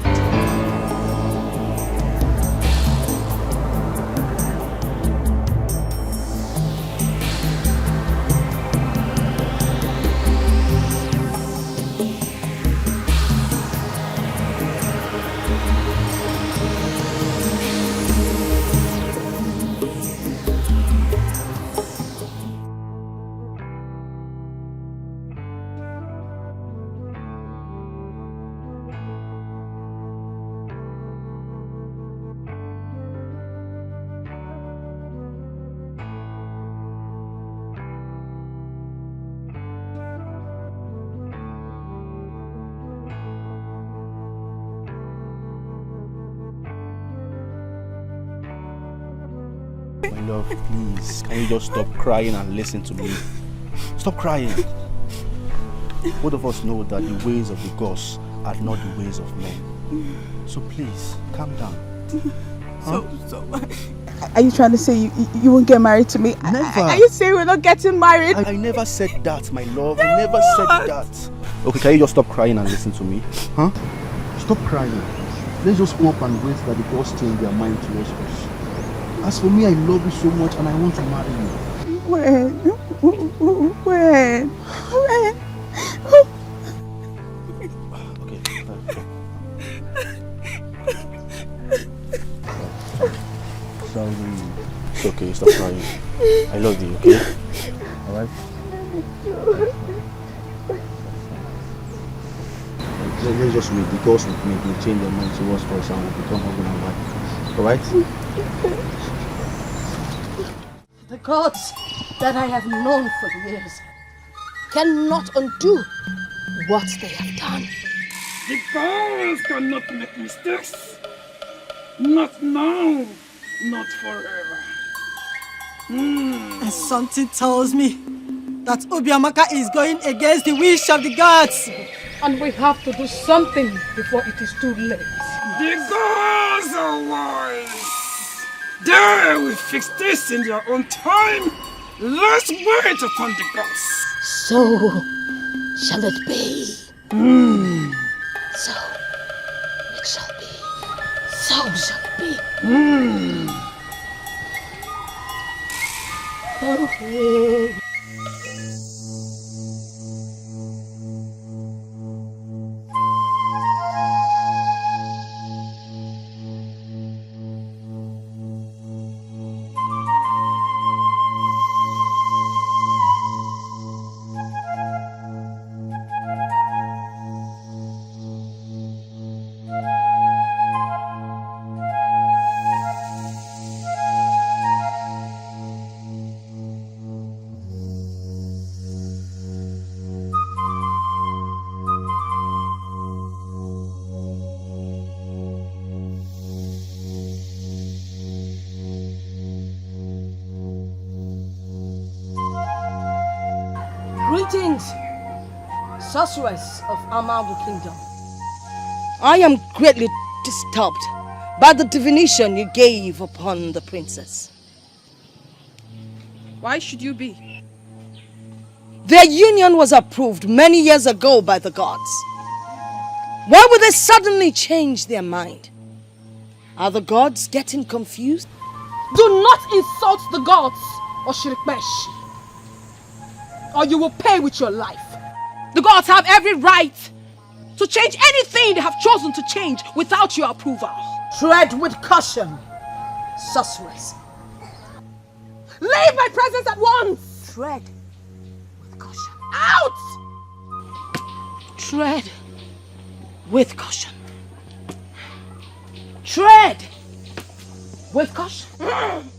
My love, please, can you just stop crying and listen to me? Stop crying. Both of us know that the ways of the gods are not the ways of men. So please, calm down. Huh? Are you trying to say you won't get married to me? Never. Are you saying we're not getting married? I never said that, my love. I never said that. Okay, can you just stop crying and listen to me? Huh? Stop crying. Let's just hope and wait that the gods change their mind towards us. As for me, I love you so much and I want to marry you. When? Sorry. It's okay, stop crying. I love you, okay? Alright? Let's just wait. The gods will change their mind towards us and we'll become husband and wife. Alright? The gods that I have known for years cannot undo what they have done. The gods cannot make mistakes. Not now, not forever. And something tells me that Obiamaka is going against the wish of the gods. And we have to do something before it is too late. The gods are wise. They will fix this in their own time. Let's wait upon the gods. So shall it be. So it shall be. So shall it be. Okay. Greetings, sorceress of Amagu Kingdom. I am greatly disturbed by the divination you gave upon the princess. Why should you be? Their union was approved many years ago by the gods. Why would they suddenly change their mind? Are the gods getting confused? Do not insult the gods, Oshirikmesh, or you will pay with your life. The gods have every right to change anything they have chosen to change without your approval. Tread with caution, sorceress. Leave my presence at once! Tread with caution. Out! Tread with caution. Tread with caution. Tread!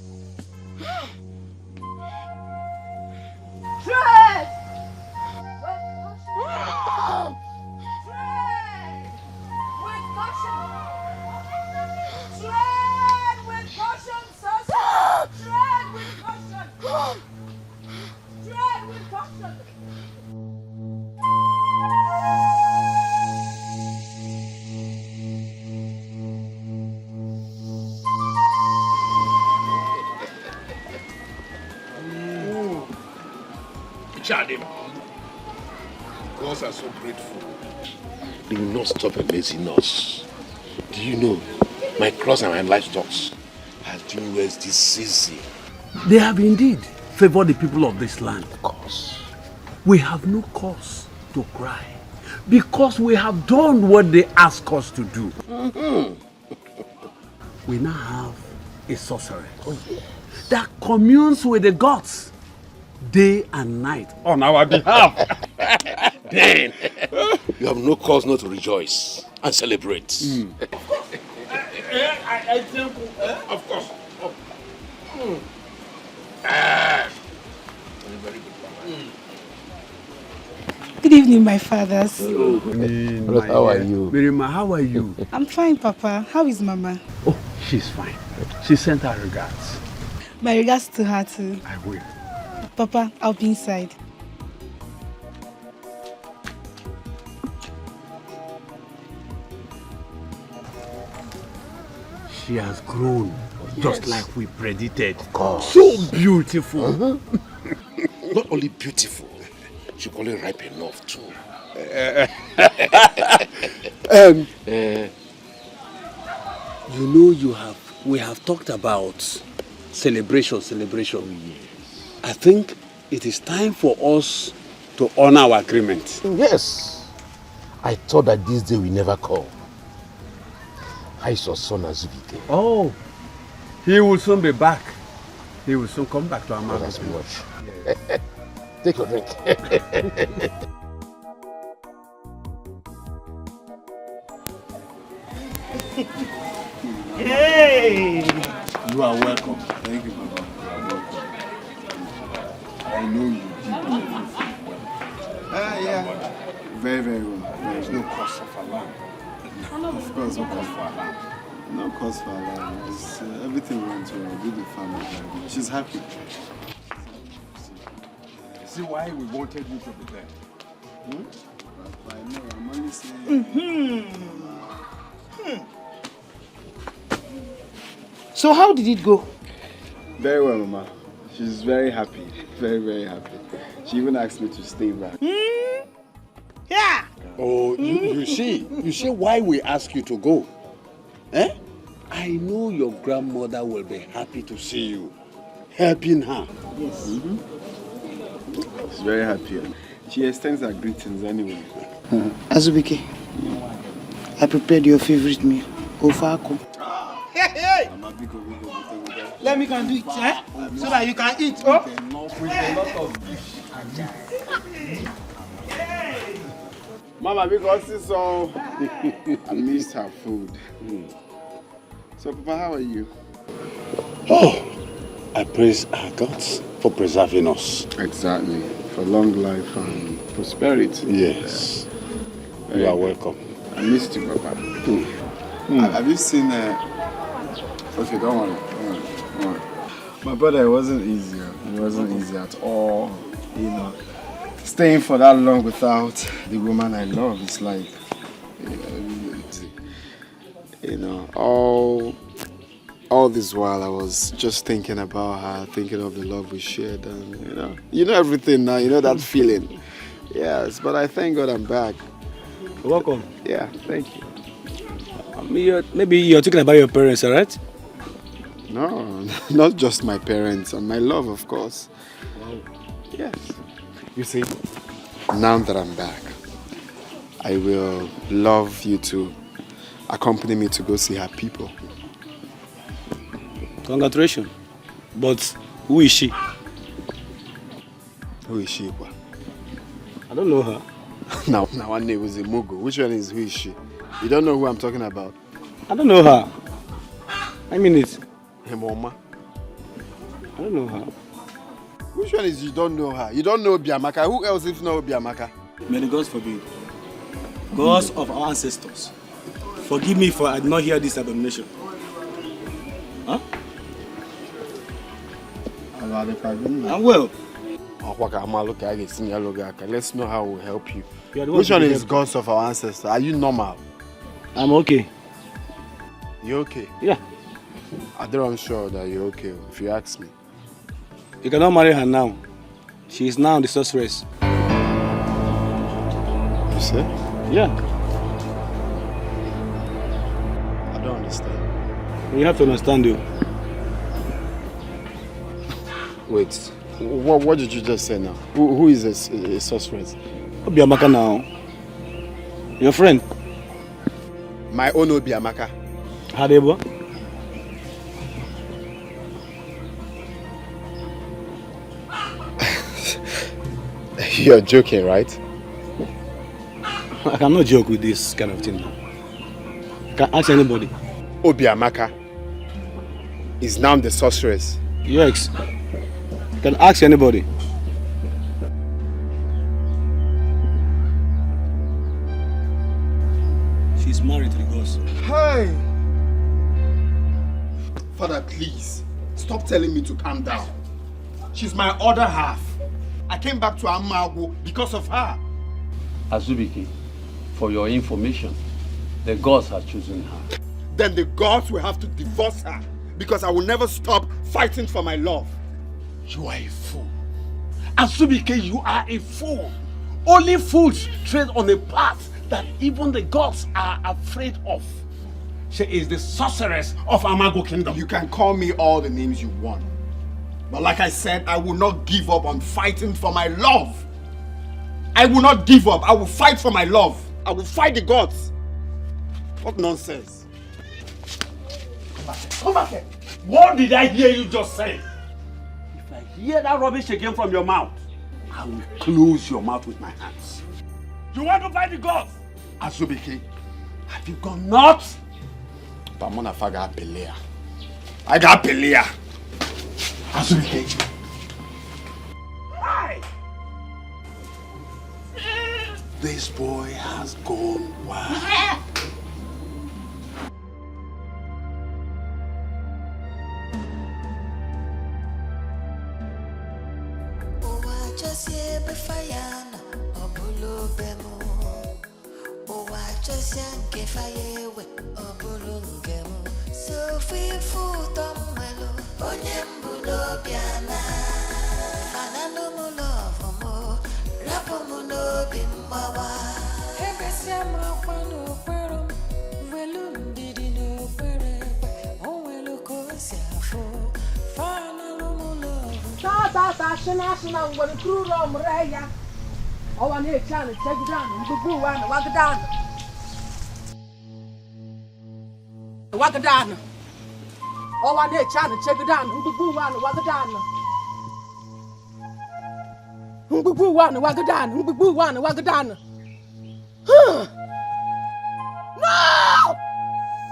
Chadim, gods are so grateful. They will not stop amazing us. Do you know, my cross and my livestock has doing well this season. They have indeed favored the people of this land. Of course. We have no cause to cry because we have done what they ask us to do. We now have a sorceress that communes with the gods day and night on our behalf. Then you have no cause not to rejoice and celebrate. I think, of course. Very good. Good evening, my fathers. How are you? Mirima, how are you? I'm fine, Papa. How is Mama? Oh, she's fine. She sent her regards. My regards to her too. I will. Papa, I'll be inside. She has grown just like we predicted. Of course. So beautiful. Not only beautiful, she can only ripe enough too. You know, we have talked about celebration. I think it is time for us to honor our agreement. Yes. I thought that this day will never come. I saw son Azubike. Oh, he will soon be back. He will soon come back to our That's much. Take your drink. Hey! You are welcome. Thank you, Baba. I know you did everything well. Yeah. Very, very well. There's no cause for alarm. Of course, no cause for alarm. No cause for alarm. Everything went well. Did the family very well. She's happy. See why we wanted you to be there. I know. I'm only saying. So how did it go? Very well, Mama. She's very happy. Very, very happy. She even asked me to stay back. Yeah. Oh, you see why we ask you to go. Eh? I know your grandmother will be happy to see you, helping her. Yes. She's very happy. She extends her greetings anyway. Azubike, I prepared your favorite meal, Ofako. Hey! Let me can do it, eh? So that you can eat, oh? With a lot of dish. Mama, because it's all... I missed her food. So, Papa, how are you? Oh, I praise our gods for preserving us. Exactly. For long life and prosperity. Yes. You are welcome. I missed you, Papa. Have you seen... Okay, don't worry. My brother, it wasn't easy. It wasn't easy at all. You know, staying for that long without the woman I love, it's like, you know, all this while I was just thinking about her, thinking of the love we shared, and you know everything now. You know that feeling. Yes, but I thank God I'm back. Welcome. Yeah, thank you. Maybe you're talking about your parents, alright? No, not just my parents and my love, of course. Wow. Yes. You see, now that I'm back, I will love you to accompany me to go see her people. Congratulations. But who is she? Who is she? I don't know her. Now one name was a Mugu. Which one is who is she? You don't know who I'm talking about? I don't know her. I mean it. Her mama. I don't know her. Which one is you don't know her? You don't know Obiamaka. Who else if not Obiamaka? May the gods forbid. Gods of our ancestors. Forgive me for I did not hear this abomination. Huh? I'm well. Let's know how we'll help you. Which one is gods of our ancestors? Are you normal? I'm okay. You okay? Yeah. I'm sure that you're okay, if you ask me. You cannot marry her now. She is now the sorceress. You say? Yeah. I don't understand. You have to understand, you. Wait, what did you just say now? Who is a sorceress? Obiamaka now. Your friend. My own Obiamaka. Hadebo. You're joking, right? I cannot joke with this kind of thing now. I can ask anybody. Obiamaka is now the sorceress. Yes. You can ask anybody. She's married to the gods. Hey! Father, please. Stop telling me to calm down. She's my other half. I came back to Amago because of her. Azubike, for your information, the gods have chosen her. Then the gods will have to divorce her because I will never stop fighting for my love. You are a fool. Azubike, you are a fool. Only fools tread on a path that even the gods are afraid of. She is the sorceress of Amago Kingdom. You can call me all the names you want. But like I said, I will not give up on fighting for my love. I will not give up. I will fight for my love. I will fight the gods. What nonsense. Come back here. Come back here. What did I hear you just say? If I hear that rubbish again from your mouth, I will close your mouth with my hands. You want to fight the gods? Azubike, have you gone nuts? Pamonafa got Pelea. I got Pelea. Azubike. Hi! This boy has gone wild. Wagadana. Oh, I need China, check it down. Wagadana. Wagadana. No!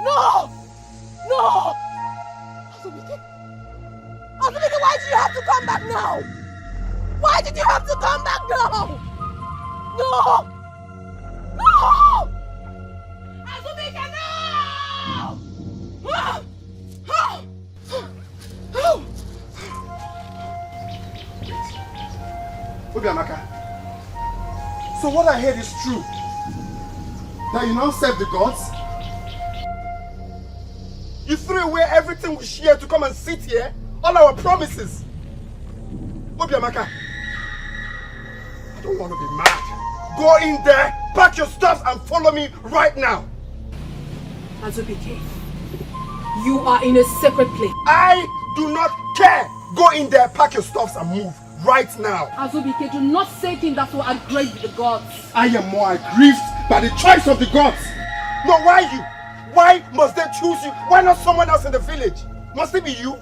No! No! Azubike, why did you have to come back now? Why did you have to come back now? No! No! Azubike, no! Obiamaka, so what I heard is true? That you now serve the gods? You threw away everything we shared to come and sit here? All our promises? Obiamaka, I don't want to be mad. Go in there, pack your stuff and follow me right now. Azubike, you are in a sacred place. I do not care. Go in there, pack your stuffs and move right now. Azubike, do not say things that will aggrieve the gods. I am more aggrieved by the choice of the gods. No, why you? Why must they choose you? Why not someone else in the village? Must it be you?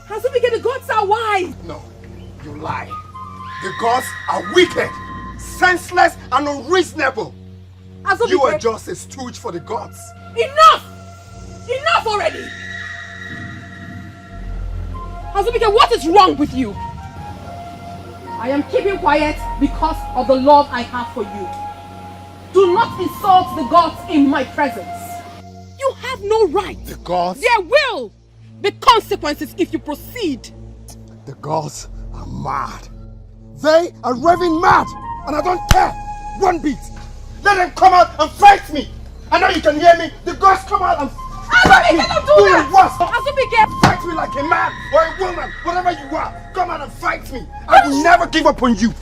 Azubike, the gods are wise. No, you lie. The gods are wicked, senseless and unreasonable. Azubike, you are just a stooge for the gods. Enough! Enough already! Azubike, what is wrong with you? I am keeping quiet because of the love I have for you. Do not insult the gods in my presence. You have no right. The gods? There will be consequences if you proceed. The gods are mad. They are raving mad, and I don't care one bit. Let them come out and fight me. I know you can hear me. The gods come out and fight me. Cannot do that. Azubike, fight me like a man or a woman, whatever you are. Come out and fight me. I will never give up on you.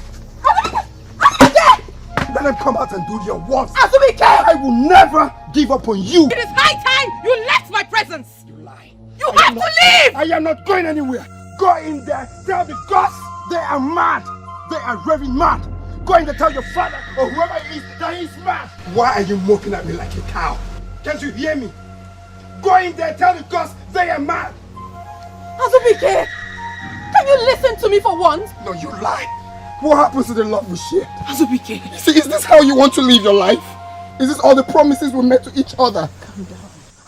Let them come out and do their worst. Azubike! I will never give up on you. It is high time you left my presence. You lie. You have to leave. I am not going anywhere. Go in there. Tell the gods they are mad. They are raving mad. Go in there, tell your father or whoever it is that he's mad. Why are you mocking at me like a cow? Can't you hear me? Go in there, tell the gods they are mad. Azubike, can you listen to me for once? No, you lie. What happens to the love we share? Azubike. See, is this how you want to live your life? Is this all the promises we made to each other? Calm down.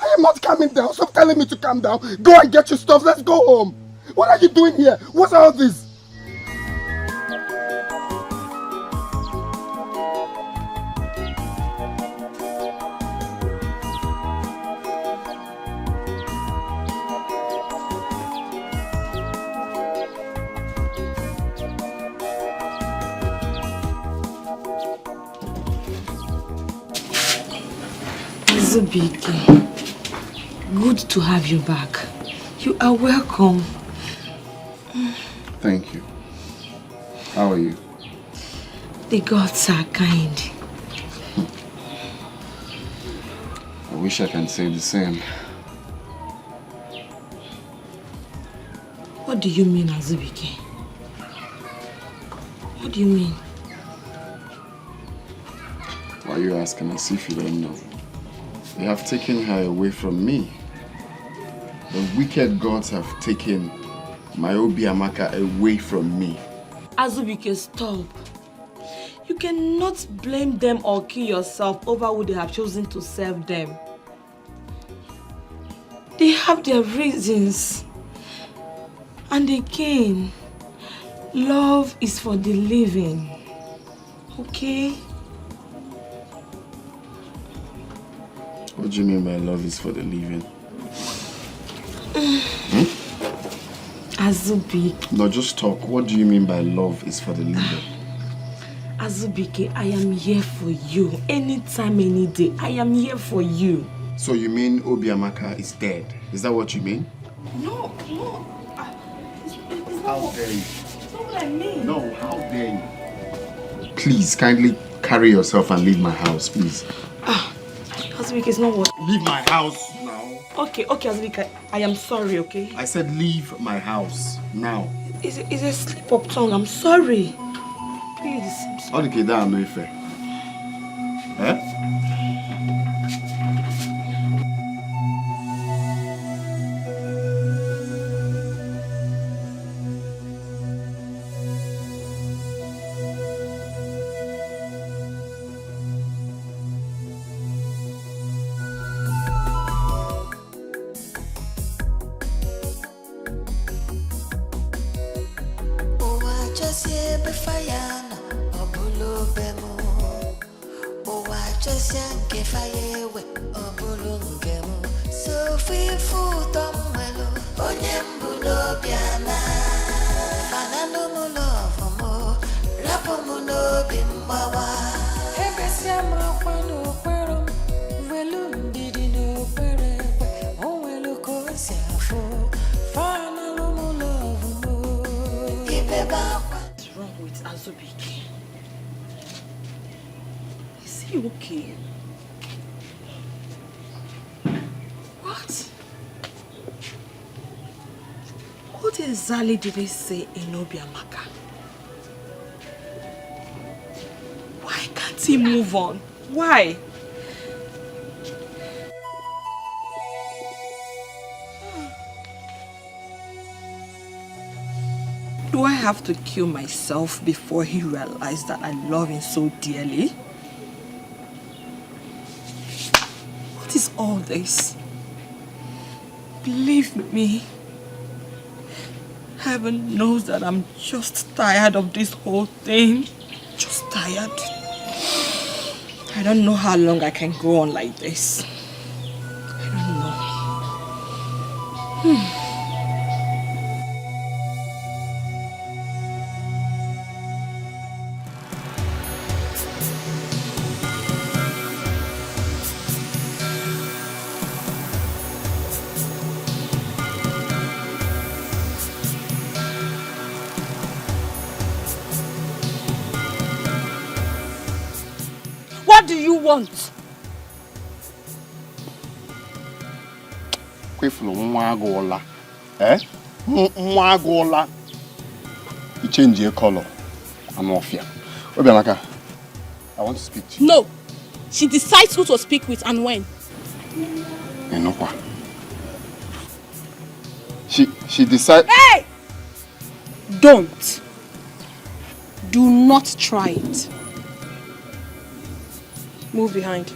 I am not calming down. Stop telling me to calm down. Go and get your stuff. Let's go home. What are you doing here? What's all this? Azubike, good to have you back. You are welcome. Thank you. How are you? The gods are kind. I wish I can say the same. What do you mean, Azubike? What do you mean? Why are you asking as if you don't know? They have taken her away from me. The wicked gods have taken my Obiamaka away from me. Azubike, stop. You cannot blame them or kill yourself over who they have chosen to serve them. They have their reasons. And again, love is for the living. Okay? What do you mean by love is for the living? Azubike. No, just talk. What do you mean by love is for the living? Azubike, I am here for you. Anytime, any day, I am here for you. So you mean Obiamaka is dead? Is that what you mean? No. How dare you? That's not what I mean. No, how dare you? Please, kindly carry yourself and leave my house, please. Azubike, it's not what... Leave my house now. Okay, Azubike, I am sorry, okay? I said leave my house now. It's a slip-up tongue, I'm sorry. Please. Okay, that no fair. Eh? What's wrong with Azubike? Is he okay? What exactly did they say in Obiamaka? Why can't he move on? Why? Do I have to kill myself before he realizes that I love him so dearly? What is all this? Believe me, heaven knows that I'm just tired of this whole thing. Just tired. I don't know how long I can go on like this. I don't know. What do you want? Kwefulu nwa agụọla. Eh? Nwa agụọla. You change your color. I'm off here. Obiamaka, I want to speak to you. No. She decides who to speak with and when. Enokwa. She decides. Hey! Don't. Do not try it. Move behind.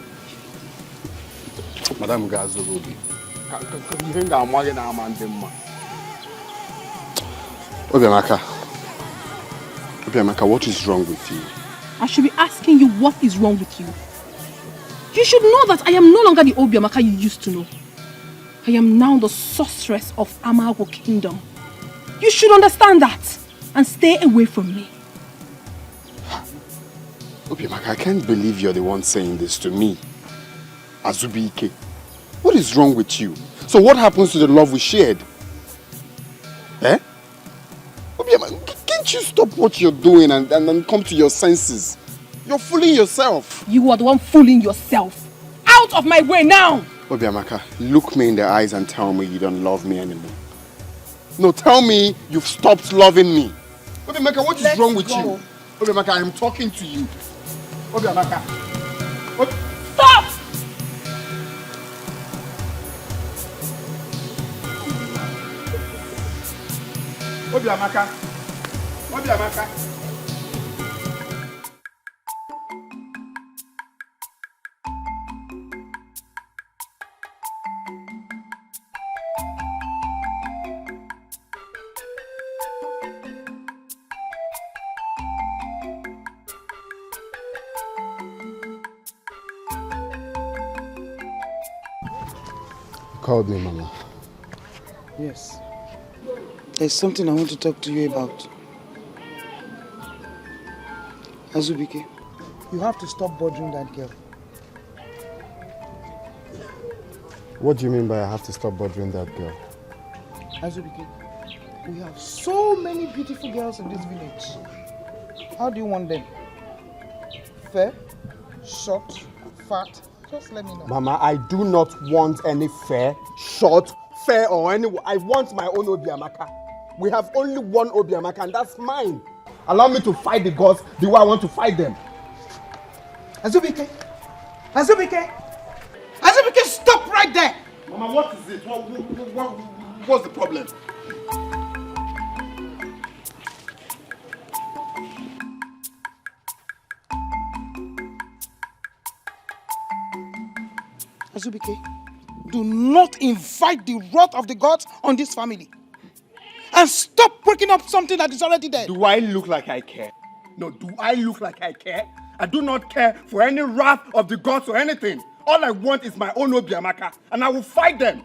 Madam Gazogobi. Obiamaka, what is wrong with you? I should be asking you what is wrong with you. You should know that I am no longer the Obiamaka you used to know. I am now the sorceress of Amago Kingdom. You should understand that and stay away from me. Obiamaka, I can't believe you're the one saying this to me. Azubike, what is wrong with you? So what happens to the love we shared? Eh? Obiama, can't you stop what you're doing and come to your senses? You're fooling yourself. You are the one fooling yourself. Out of my way now! Obiamaka, look me in the eyes and tell me you don't love me anymore. No, tell me you've stopped loving me. Obiamaka, what is wrong with you? Obiamaka, I'm talking to you. Obiamaka. Stop! Obiamaka. Obiamaka. Called me, Mama. Yes. There's something I want to talk to you about. Azubike, you have to stop bothering that girl. What do you mean by I have to stop bothering that girl? Azubike, we have so many beautiful girls in this village. How do you want them? Fair, short, fat? Just let me know. Mama, I do not want any fair, short, fair or any. I want my own Obiamaka. We have only one Obiamaka and that's mine. Allow me to fight the gods the way I want to fight them. Azubike! Azubike! Azubike, stop right there! Mama, what is it? What's the problem? Azubike, do not invite the wrath of the gods on this family. And stop breaking up something that is already there. Do I look like I care? No, do I look like I care? I do not care for any wrath of the gods or anything. All I want is my own Obiamaka, and I will fight them.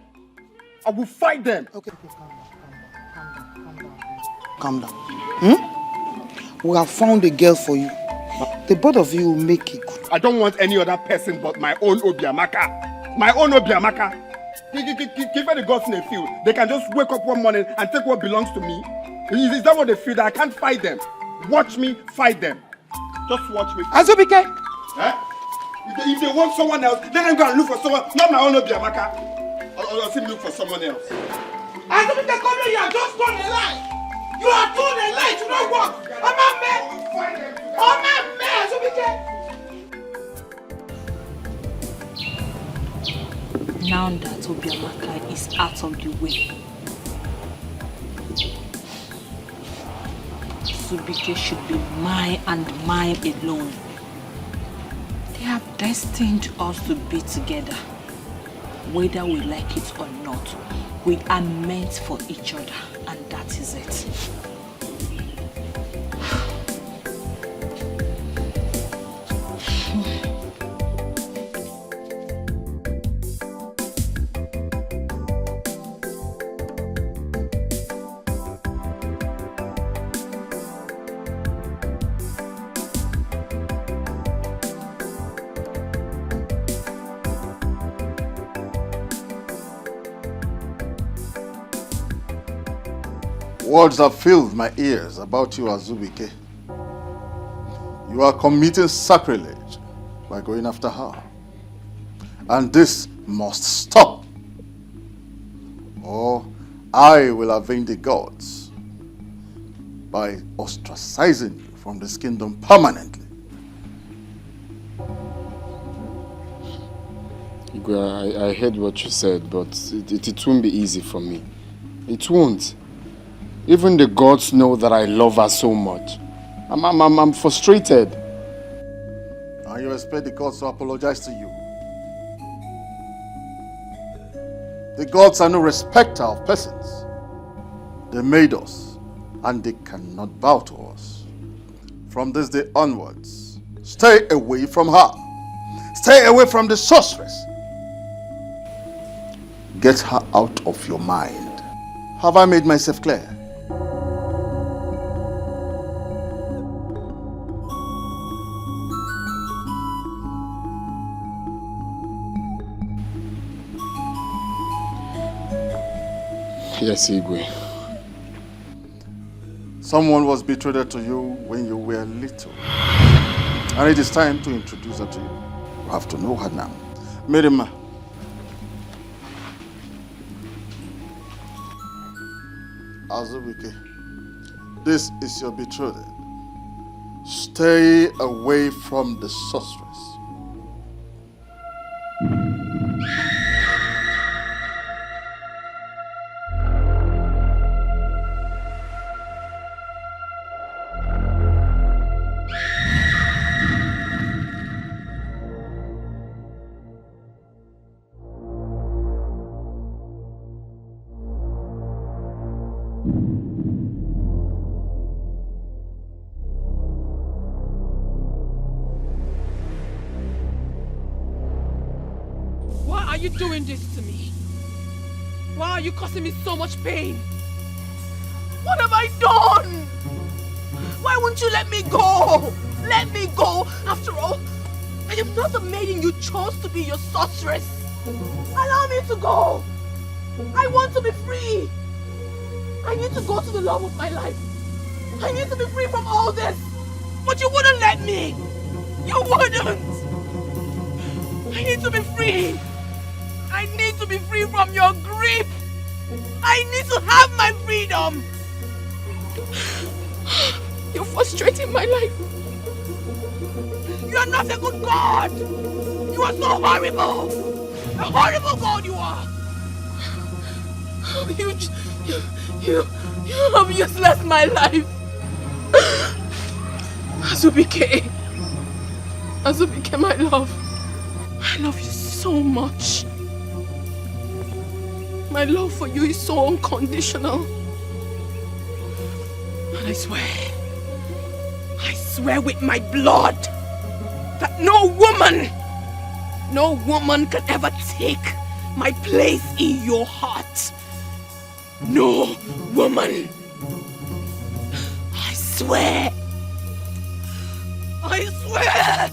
I will fight them. Okay, calm down. We have found a girl for you. The both of you will make it. I don't want any other person but my own Obiamaka. My own Obiamaka. Give her the gods in a field. They can just wake up one morning and take what belongs to me. Is that what they feel? That I can't fight them? Watch me fight them. Just watch me. Azubike! Eh? If they want someone else, let them go and look for someone, not my own Obiamaka. Or see me look for someone else. Azubike, come here, you are just told a lie. You are told a lie, to not work. Azubike! Now that Obiamaka is out of the way, Azubike should be mine and mine alone. They have destined us to be together. Whether we like it or not, we are meant for each other, and that is it. Words have filled my ears about you, Azubike. You are committing sacrilege by going after her. And this must stop. Or I will avenge the gods by ostracizing you from this kingdom permanently. Igwe, I heard what you said, but it won't be easy for me. It won't. Even the gods know that I love her so much. I'm frustrated. And you expect the gods to apologize to you. The gods are no respecter of persons. They made us, and they cannot bow to us. From this day onwards, stay away from her. Stay away from the sorceress. Get her out of your mind. Have I made myself clear? Yes, Igwe. Someone was betrothed to you when you were little. And it is time to introduce her to you. You have to know her now. Mirima. Azubike, this is your betrothed. Stay away from the sorceress. Why are you doing this to me? Why are you causing me so much pain? What have I done? Why won't you let me go? Let me go. After all, I am not the maiden you chose to be your sorceress. Allow me to go. I want to be free. I need to go to the love of my life. I need to be free from all this. But you wouldn't let me. You wouldn't. I need to be free. I need to be free from your grip. I need to have my freedom. You're frustrating my life. You are not a good God. You are so horrible. A horrible God you are. You have useless my life. Azubike, my love. I love you so much. My love for you is so unconditional. And I swear with my blood that no woman can ever take my place in your heart. No woman. I swear. I swear.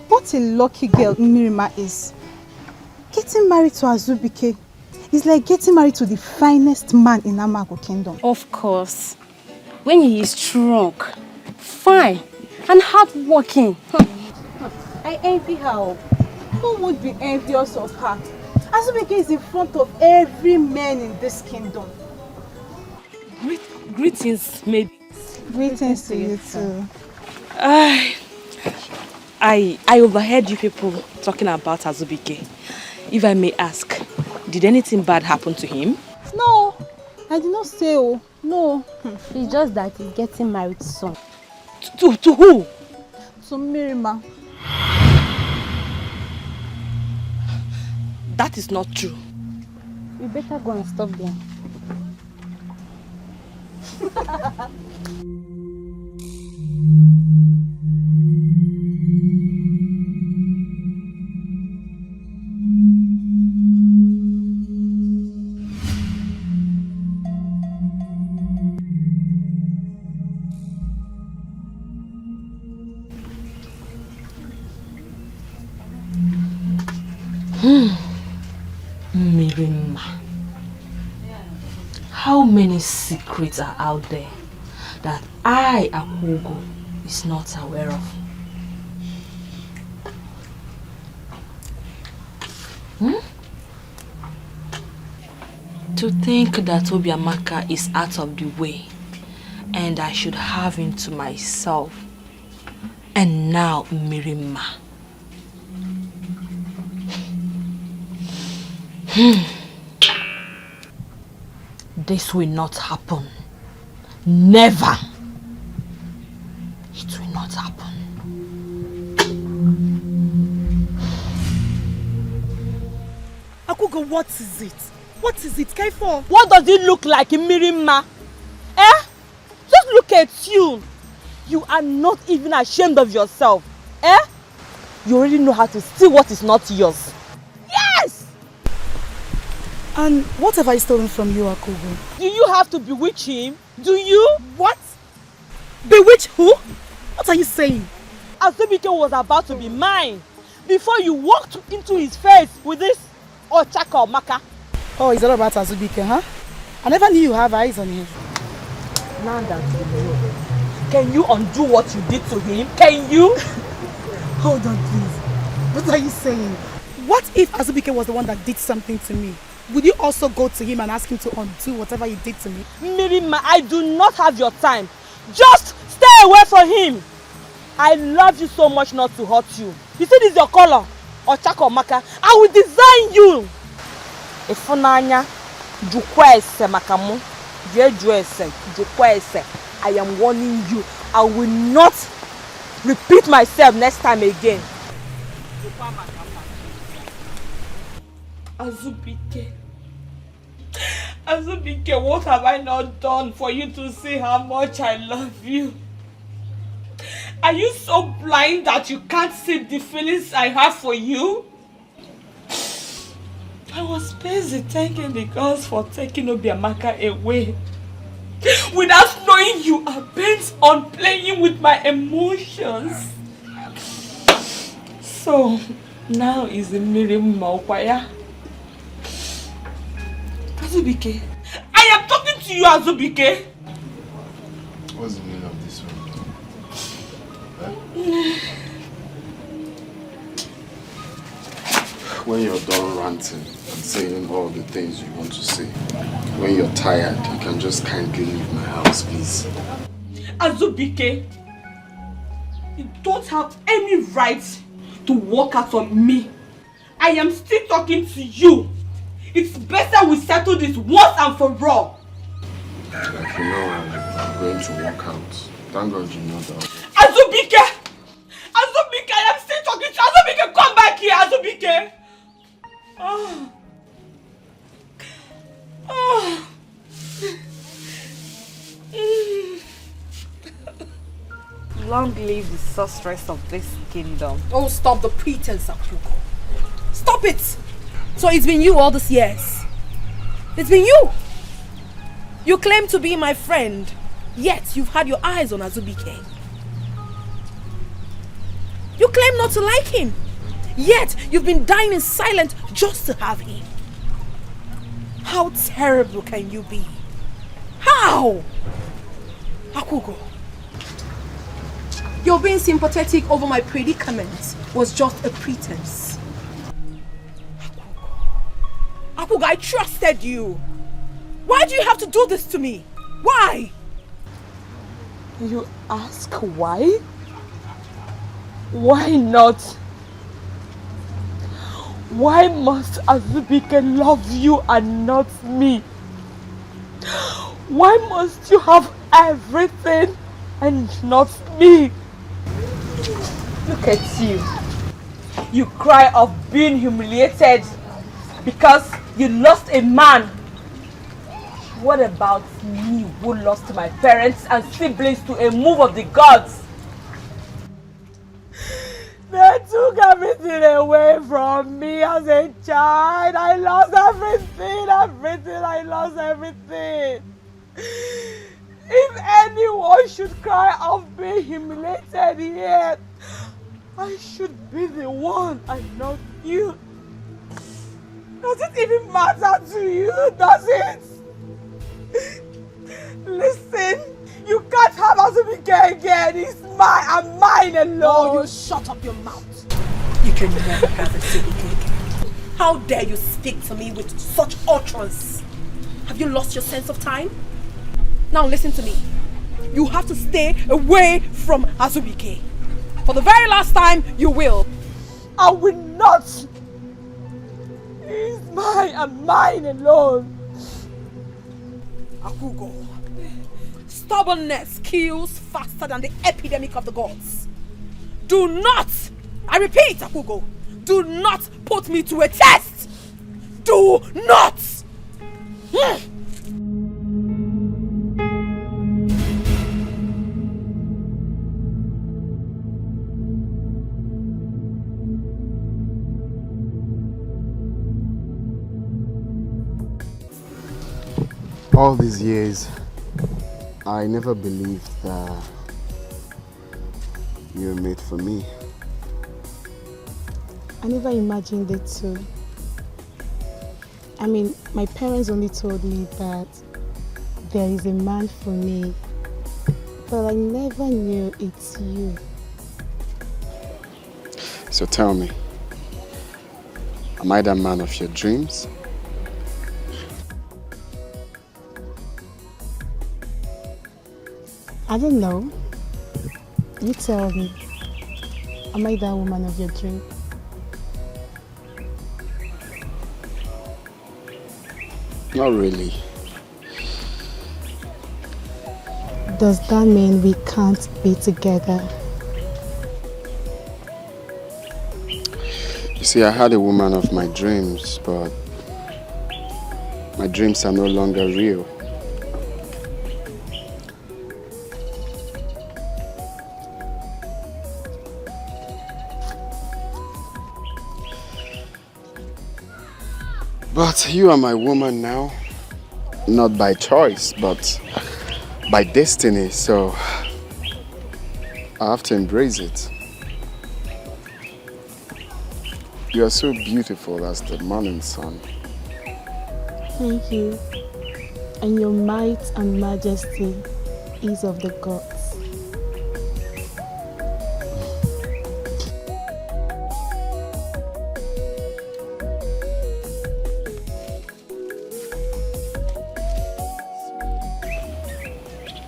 What a lucky girl Mirima is. Getting married to Azubike is like getting married to the finest man in Amago Kingdom. Of course. When he is strong, fine, and hardworking. I envy her. Who would be envious of her? Azubike is in front of every man in this kingdom. Greetings, maybe. Greetings to you too. I overheard you people talking about Azubike. If I may ask, did anything bad happen to him? No, I did not say oh. No. It's just that he's getting married soon. To who? To Mirima. That is not true. You better go and stop them. Mirima, how many secrets are out there that I, Akugo, is not aware of? To think that Obiamaka is out of the way and I should have him to myself. And now Mirima. This will not happen. Never. It will not happen. Akugo, what is it? What is it, Kaifo? What does it look like in Mirima? Just look at you. You are not even ashamed of yourself. You already know how to steal what is not yours. Yes! And what have I stolen from you, Akugo? Do you have to bewitch him? Do you? What? Bewitch who? What are you saying? Azubike was about to be mine before you walked into his face with this Ochaka Maka. Oh, it's all about Azubike, huh? I never knew you have eyes on him. Now that you know, can you undo what you did to him? Can you? Hold on, please. What are you saying? What if Azubike was the one that did something to me? Would you also go to him and ask him to undo whatever he did to me? Mirima, I do not have your time. Just stay away from him. I love you so much not to hurt you. You see this is your color, Ochaka Maka. I will design you. Ifunanya, jukwese makamu, jukwese. I am warning you. I will not repeat myself next time again. Azubike, what have I not done for you to see how much I love you? Are you so blind that you can't see the feelings I have for you? I was busy thanking the gods for taking Obiamaka away without knowing you are bent on playing with my emotions. So, now is the Miriam Maukwaya. Azubike, I am talking to you, Azubike. What's the meaning of this one? When you're done ranting and saying all the things you want to say, when you're tired, you can just kindly leave my house, please. Azubike, you don't have any right to walk out on me. I am still talking to you. It's better we settle this once and for all. Like you know, I'm going to walk out. Thank God you know that. Azubike! Azubike, I am still talking to you. Azubike, come back here, Azubike! Oh. Oh. Long live the sorceress of this kingdom. Oh, stop the pretense, Akugo. Stop it! So it's been you all these years. It's been you. You claim to be my friend, yet you've had your eyes on Azubike. You claim not to like him, yet you've been dying in silence just to have him. How terrible can you be? How? Akugo, your being sympathetic over my predicament was just a pretense. Akugo, I trusted you. Why do you have to do this to me? Why? You ask why? Why not? Why must Azubike love you and not me? Why must you have everything and not me? Look at you. You cry of being humiliated because you lost a man. What about me who lost my parents and siblings to a move of the gods? They took everything away from me as a child. I lost everything, I lost everything. If anyone should cry of being humiliated here, I should be the one and not you. Does it even matter to you? Does it? Listen, you can't have Azubike again. He's mine and mine alone. Oh, you shut up your mouth. You can never have Azubike again. How dare you speak to me with such utterance? Have you lost your sense of time? Now listen to me. You have to stay away from Azubike. For the very last time, you will. I will not. He's mine and mine alone. Akugo, stubbornness kills faster than the epidemic of the gods. Do not, I repeat, Akugo, do not put me to a test. Do not. All these years, I never believed that you were made for me. I never imagined it too. I mean, my parents only told me that there is a man for me, but I never knew it's you. So tell me, am I the man of your dreams? I don't know. You tell me. Am I that woman of your dream? Not really. Does that mean we can't be together? You see, I had a woman of my dreams, but my dreams are no longer real. But you are my woman now, not by choice, but by destiny, so I have to embrace it. You are so beautiful as the morning sun. Thank you. And your might and majesty is of the gods.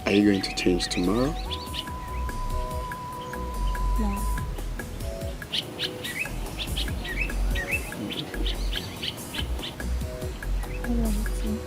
Are you going to change tomorrow? No. I love you too.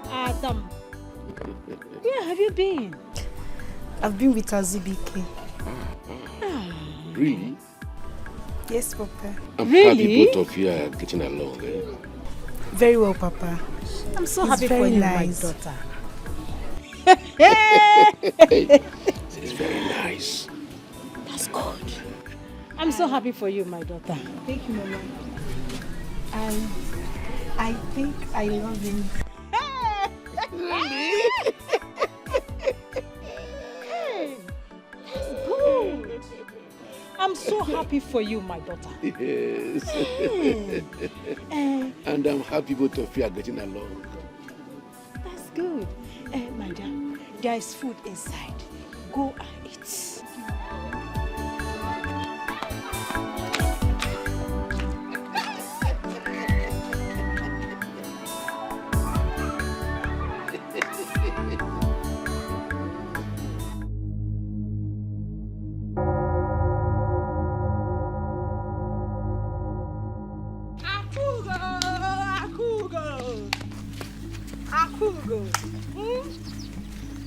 Adam, where have you been? I've been with Azubike. Really? Yes, Papa. I'm happy both of you are getting along. Eh? Very well, Papa. I'm so He's happy for very you, nice. my daughter. It's very nice. That's good. I'm so happy for you, my daughter. Thank you, Mama. And I think I love him. Really? That's good. I'm so happy for you, my daughter. Yes. And I'm happy both of you are getting along. That's good. My dear, there is food inside. Go and eat.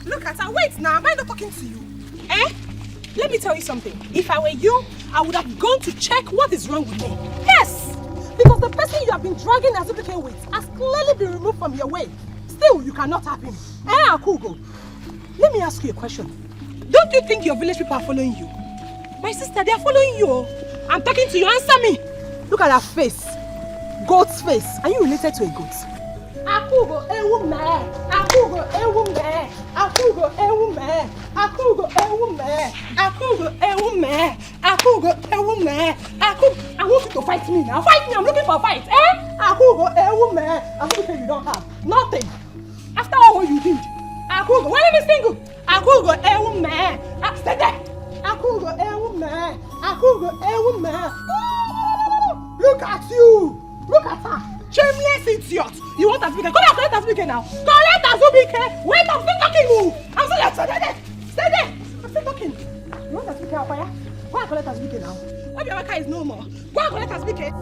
Look at her. Wait now. Am I not talking to you? Eh? Let me tell you something. If I were you, I would have gone to check what is wrong with me. Yes! Because the person you have been dragging Azubike with has clearly been removed from your way. Still, you cannot have him. Eh, Akugo? Let me ask you a question. Don't you think your village people are following you? My sister, they are following you. I'm talking to you. Answer me. Look at her face. Goat's face. Are you related to a goat? Akugo ewume, Akugo ewume, Akugo ewume, Akugo ewume, Akugo ewume, Akugo ewume, Akugo. I want you to fight me now. Fight me. I'm looking for a fight. Eh? Akugo ewume. Akugo you don't have nothing. After all what you did, Akugo. Why are you single? Akugo ewume. Stay there. Akugo ewume, Akugo ewume. Look at you. Look at her. Shameless idiot! You want Azubike? Come here, collect Azubike now! Collect Azubike! Wait, I'm still talking! I'm still stay there! Stay there! I'm still talking! You want collect Azubike now. Obiamaka is no more. Go and collect Azubike.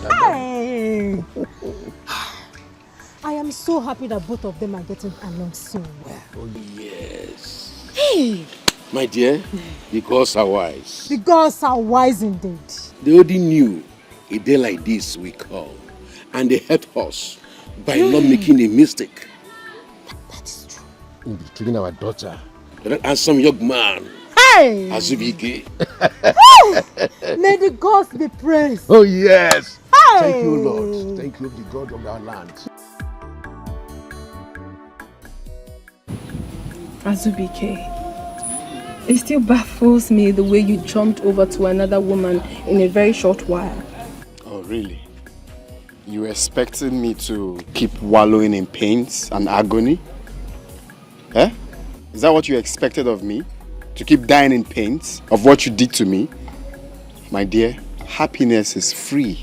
Hey! I am so happy that both of them are getting along so well. Oh, yes. Hey! My dear, the gods are wise. The gods are wise indeed. They already knew a day like this will come, and they helped us by not making a mistake. That is true. In betraying our daughter, that handsome young man, Hey! Azubike. May the gods be praised. Oh, yes. Hey! Thank you, Lord. Thank you, the God of our land. Azubike, it still baffles me the way you jumped over to another woman in a very short while. Oh, really? You expected me to keep wallowing in pains and agony? Eh? Is that what you expected of me? To keep dying in pains of what you did to me? My dear, happiness is free.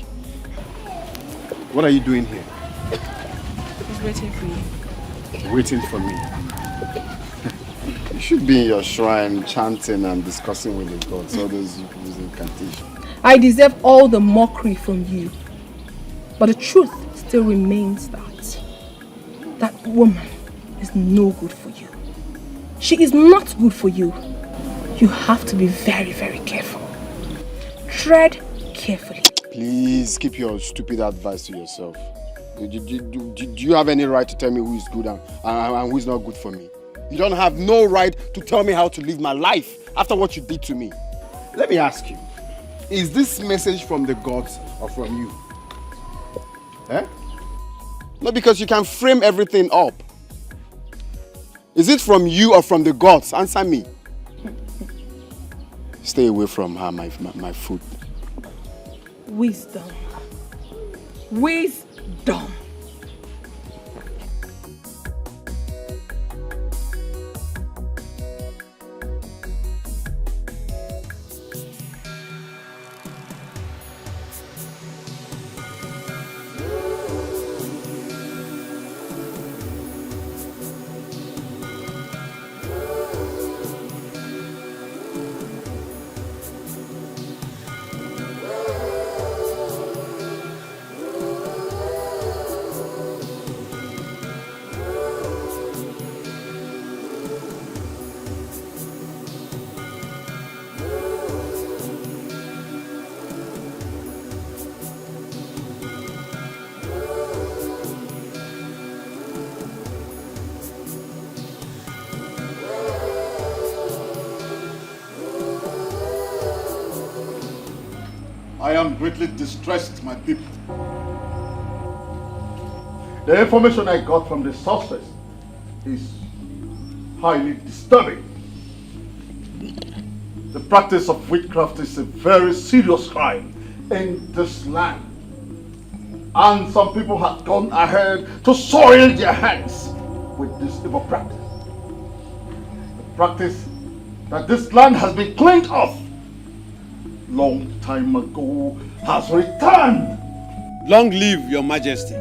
What are you doing here? I was waiting for you. Waiting for me? You should be in your shrine chanting and discussing with the gods, all those incantations. I deserve all the mockery from you. But the truth still remains that woman is no good for you. She is not good for you. You have to be very, very careful. Tread carefully. Please keep your stupid advice to yourself. Do you have any right to tell me who is good and who is not good for me? You don't have no right to tell me how to live my life after what you did to me. Let me ask you, is this message from the gods or from you? Eh? No, because you can frame everything up. Is it from you or from the gods? Answer me. Stay away from her, my food. Wisdom. Wisdom. I am greatly distressed, my people. The information I got from the sources is highly disturbing. The practice of witchcraft is a very serious crime in this land. And some people have gone ahead to soil their hands with this evil practice. The practice that this land has been cleaned of long time ago has returned. Long live your majesty.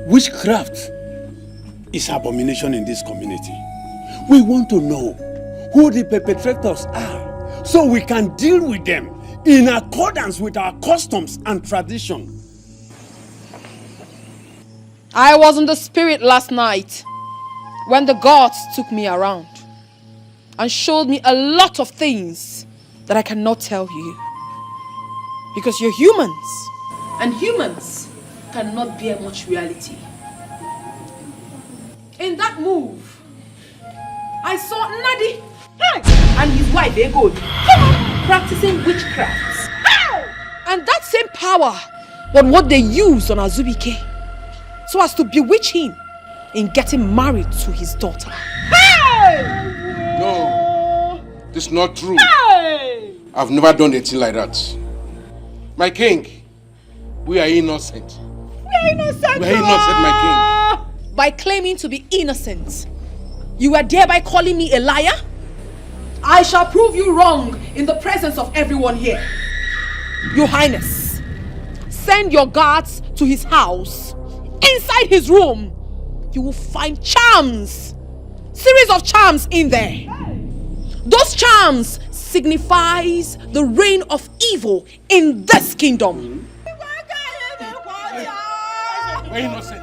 Witchcraft is abomination in this community. We want to know who the perpetrators are so we can deal with them in accordance with our customs and tradition. I was in the spirit last night when the gods took me around and showed me a lot of things that I cannot tell you. Because you're humans. And humans cannot bear much reality. In that move, I saw Nadi and his wife Ego practicing witchcraft. And that same power was what they used on Azubike so as to bewitch him in getting married to his daughter. No, this is not true. I've never done anything like that. My king, we are innocent. We are innocent, my king. By claiming to be innocent, you are thereby calling me a liar? I shall prove you wrong in the presence of everyone here. Your Highness, send your guards to his house, inside his room, you will find charms. Series of charms in there. Those charms signifies the reign of evil in this kingdom. We're innocent.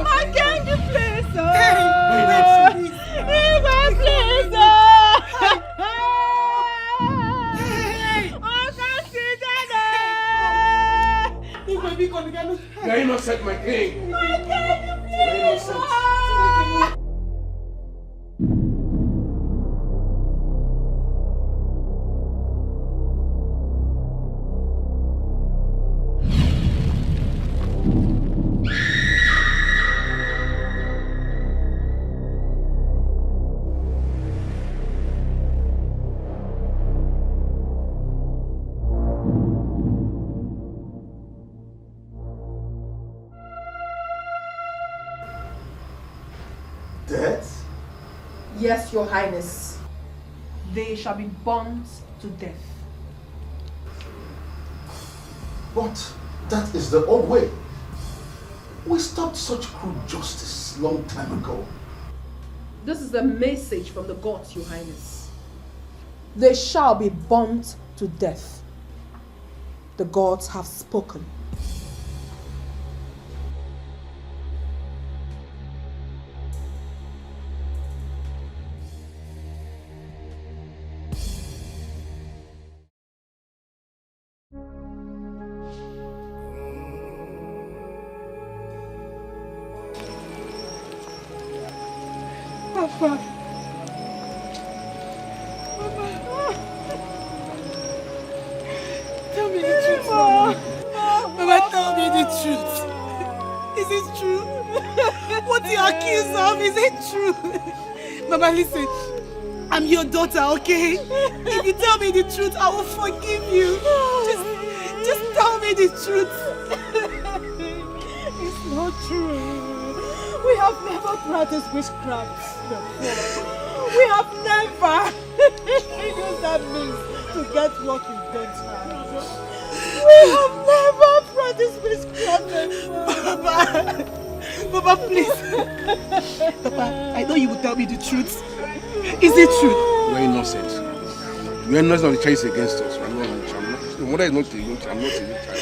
I can't do please, please. You're innocent, my king. You're innocent. Death? Yes, Your Highness. They shall be burnt to death. But that is the old way. We stopped such cruel justice long time ago. This is a message from the gods, Your Highness. They shall be burnt to death. The gods have spoken. Papa. Tell me the truth, Mama. Mama, tell me the truth. Is it true? What you accuse of, is it true? Mama, listen. I'm your daughter, okay? If you tell me the truth, I will forgive you. Just tell me the truth. It's not true. We have never practiced witchcraft before. We have never used that means to get what we don't have. We have never practiced witchcraft before. Papa, please. Papa, I know you will tell me the truth. Is it true? We're innocent. We're innocent of the charges against us. The mother is not the young. I'm not the young child.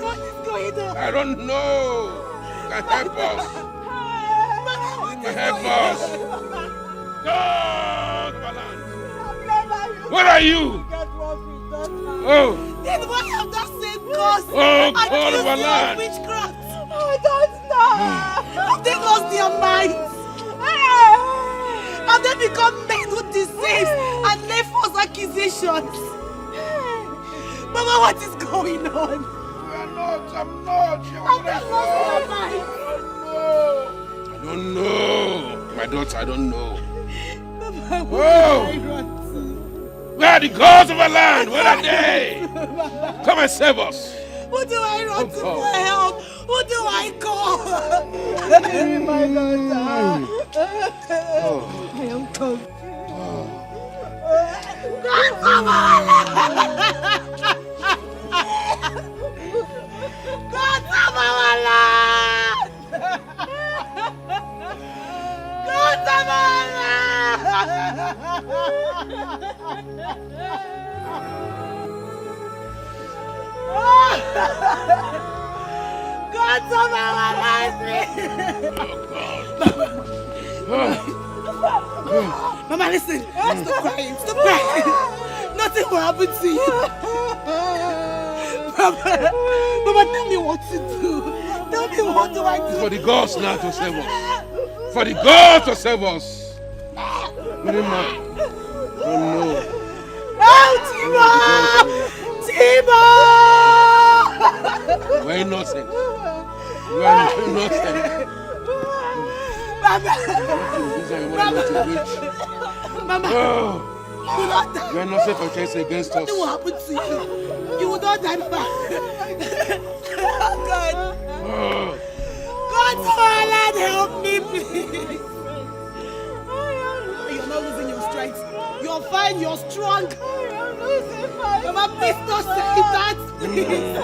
What is going on? I don't know. You can help us. You can help us. God, Balan. What are you? Oh. Then why have that same cause? Oh, God, Balan. Witchcraft. I don't know. Have they lost their minds? Have they become men who deceive and lay false accusations? Mama, what is going on? I'm not. Have they lost their minds? I don't know. My daughter, I don't know. Mama, what do I run to? Where are the gods of our land? Where are they? Come and save us. Who do I run to for help? Who do I call? My daughter. I am confused. God, Mama, listen. Stop crying. Stop crying. Nothing will happen to you. Mama, tell me what to do. Tell me what do I do. For the gods now to save us. For the gods to save us. Oh no. Oh, Timo! We're innocent. We're innocent. Mama! You will not die. You are not safe for case against us. Nothing will happen to you. You will not die, Mama. God. God, help me, please. You're not losing your strength. You're fine, you're strong. Mama, please don't say that, please.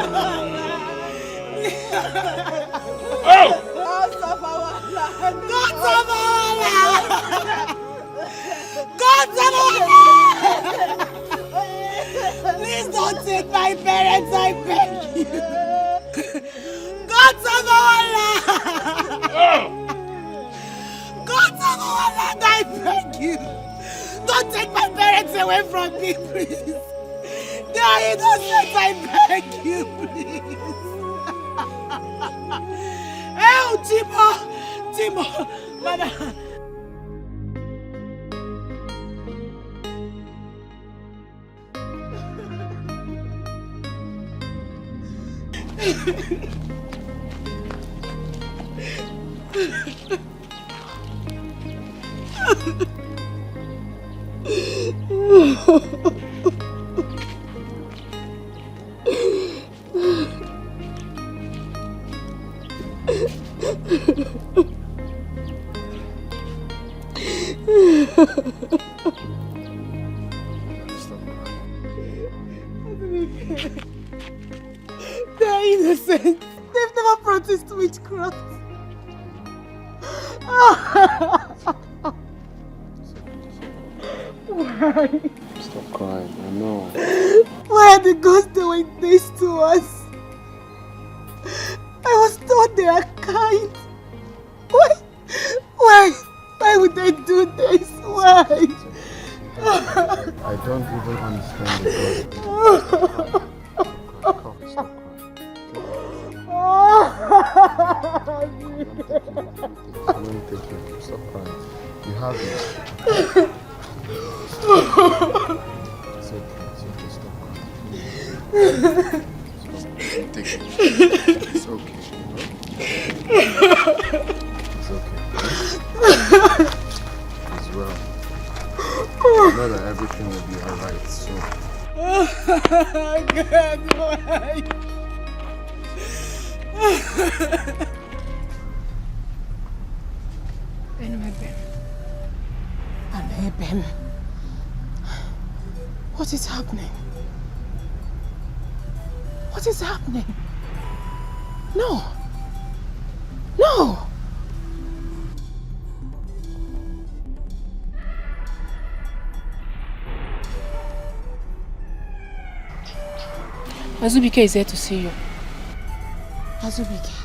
Please don't take my parents, I beg you. God God I beg you. Don't take my parents away from me, please. They are innocent, I beg you, please. Oh, Timo, Mama. They're innocent. They've never practiced witchcraft. Why? Stop crying, I know. Why are the gods doing this to us? I was told they are kind. Why would they do this? Why? I don't even understand the I'm going to take you. Stop crying. You have it. It's okay, stop crying. Stop. Take it. It's okay. It's okay. It's well. I know that everything will be alright, so. God, why? Aneben. What is happening? What is happening? No. No. Azubike is here to see you. Azubike.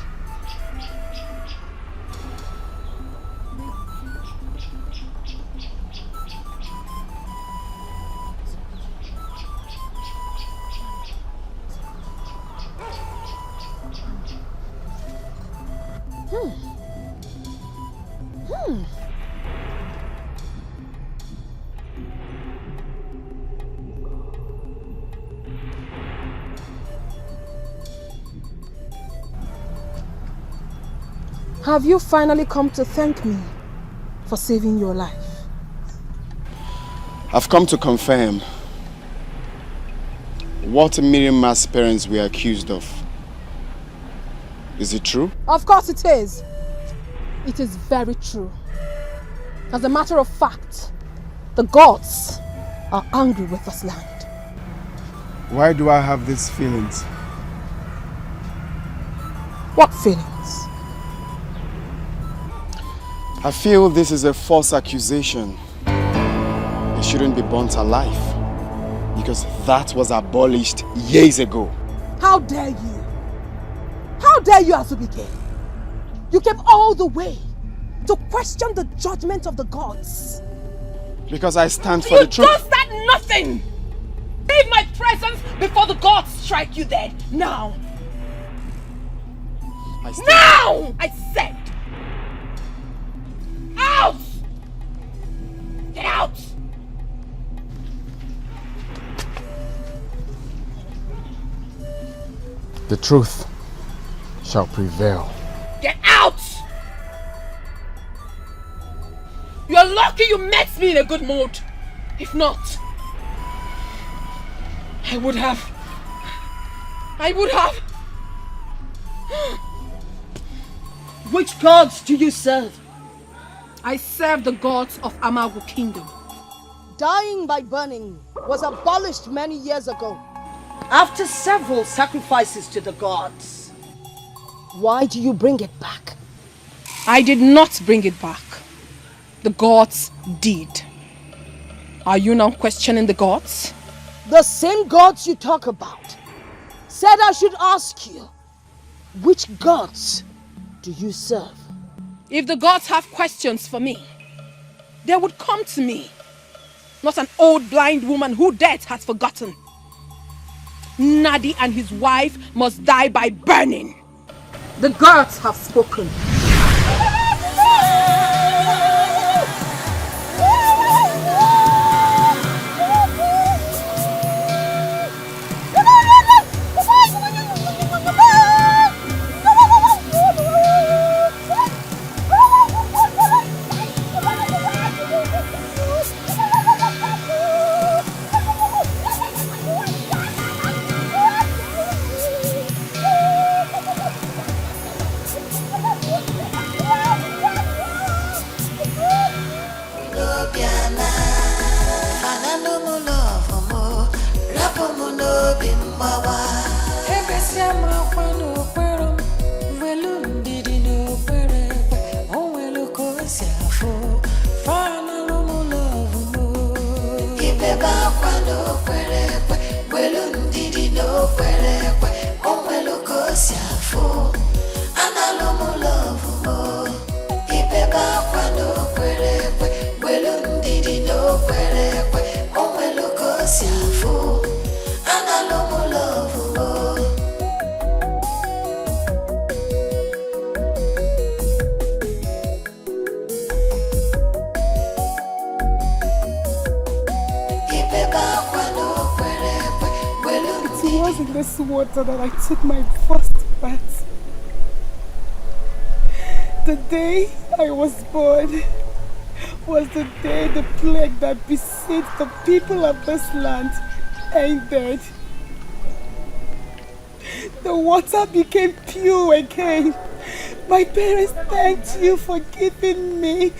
Have you finally come to thank me for saving your life? I've come to confirm what Miriam's parents were accused of. Is it true? Of course it is. It is very true. As a matter of fact, the gods are angry with this land. Why do I have these feelings? What feelings? I feel this is a false accusation. They shouldn't be burnt alive because that was abolished years ago. How dare you? How dare you, Azubike? You came all the way to question the judgment of the gods. Because I stand for the truth. You just said nothing! Leave my presence before the gods strike you dead. Now! Now! I said! Out! Get out! The truth shall prevail. Get out! You're lucky you met me in a good mood. If not, I would have. Which gods do you serve? I serve the gods of Amago Kingdom. Dying by burning was abolished many years ago, after several sacrifices to the gods. Why do you bring it back? I did not bring it back. The gods did. Are you now questioning the gods? The same gods you talk about said I should ask you, which gods do you serve? If the gods have questions for me, they would come to me, not an old blind woman who death has forgotten. Nadi and his wife must die by burning. The gods have spoken. In this water that I took my first bath. The day I was born was the day the plague that besieged the people of this land ended. The water became pure again. My parents thanked you for giving me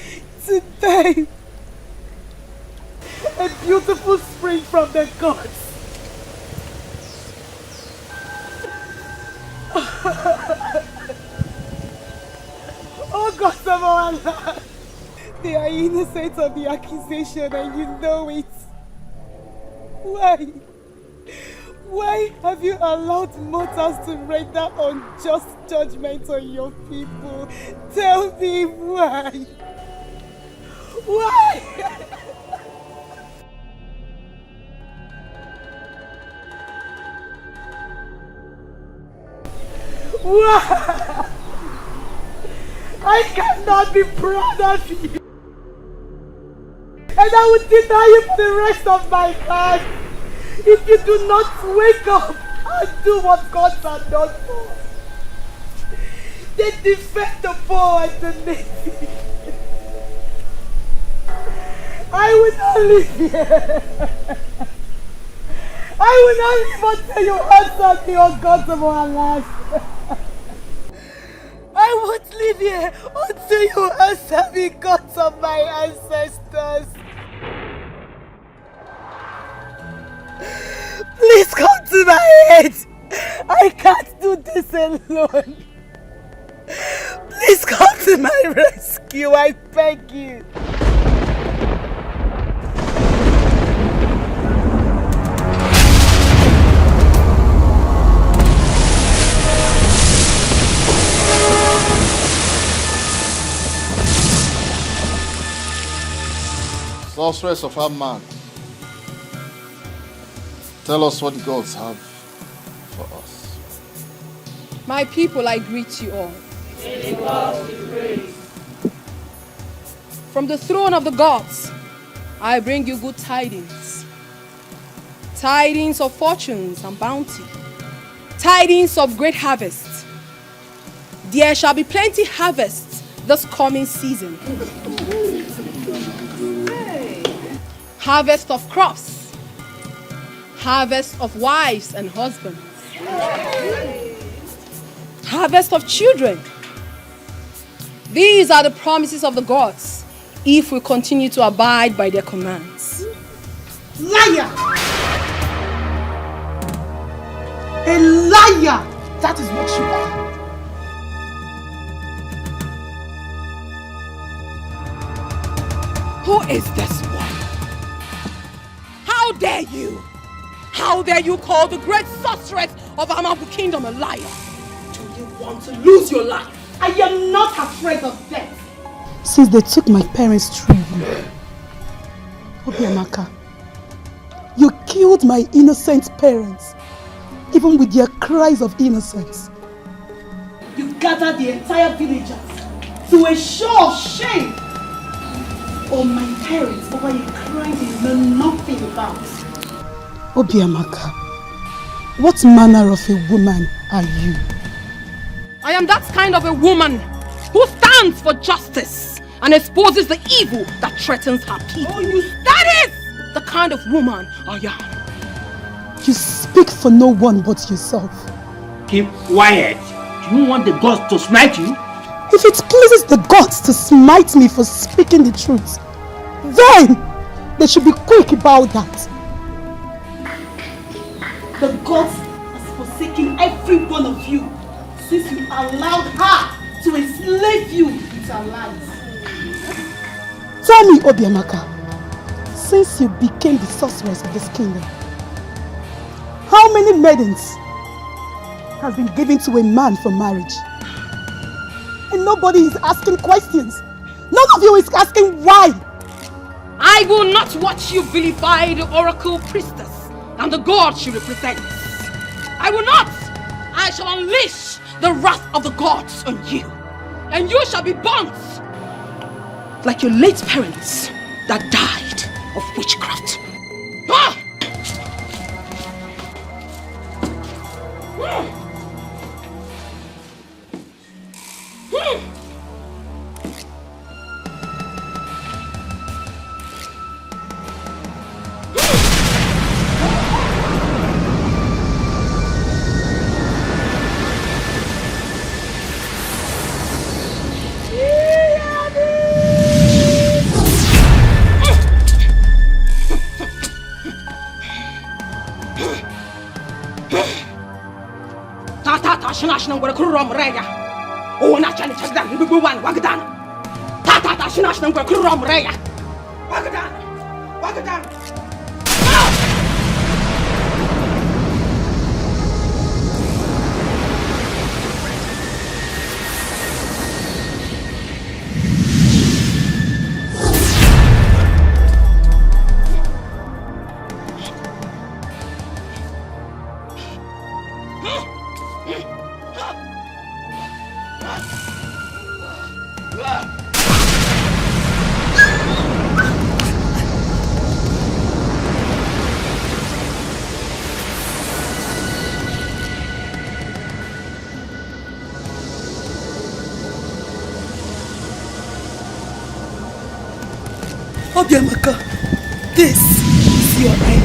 today a beautiful spring from the gods. Oh God of our land, they are innocent of the accusation and you know it. Why? Why have you allowed mortals to render unjust judgment on your people? Tell me why? Why? Why? I cannot be proud of you. And I will deny you for the rest of my life if you do not wake up and do what gods are done for. They defend the poor and the needy. I will not live here. I will not live until you answer me, oh God of our lives. I won't live here until you answer me, gods of my ancestors. Please come to my aid. I can't do this alone. Please come to my rescue, I beg you. Sorceress of our man, tell us what the gods have for us. My people, I greet you all. From the throne of the gods, I bring you good tidings. Tidings of fortunes and bounty. Tidings of great harvest. There shall be plenty harvest this coming season. Harvest of crops. Harvest of wives and husbands. Harvest of children. These are the promises of the gods if we continue to abide by their commands. Liar! A liar! That is what you are. Who is this one? How dare you? How dare you call the great sorceress of Amagu Kingdom a liar? Do you want to lose your life? I am not afraid of death. Since they took my parents' tree, Obiamaka, you killed my innocent parents, even with their cries of innocence. You gathered the entire villagers to a show of shame on my parents over a crime they know nothing about. Obiamaka, what manner of a woman are you? I am that kind of a woman who stands for justice and exposes the evil that threatens her people. That is the kind of woman I am. You speak for no one but yourself. Keep quiet. Do you want the gods to smite you? If it pleases the gods to smite me for speaking the truth, then they should be quick about that. The gods has forsaken every one of you since you allowed her to enslave you with her lies. Tell me, Obiamaka, since you became the sorceress of this kingdom, how many maidens has been given to a man for marriage? And nobody is asking questions. None of you is asking why. I will not watch you vilify the oracle priestess and the god she represents. I will not. I shall unleash the wrath of the gods on you, and you shall be burnt like your late parents that died of witchcraft. Ah! National Kurum Raya. Oh, Nachan Chagdan, Bubuan, Wagadan. Tata National Kurum Raya. Wagadan, Wagadan. Obiamaka, this is your end.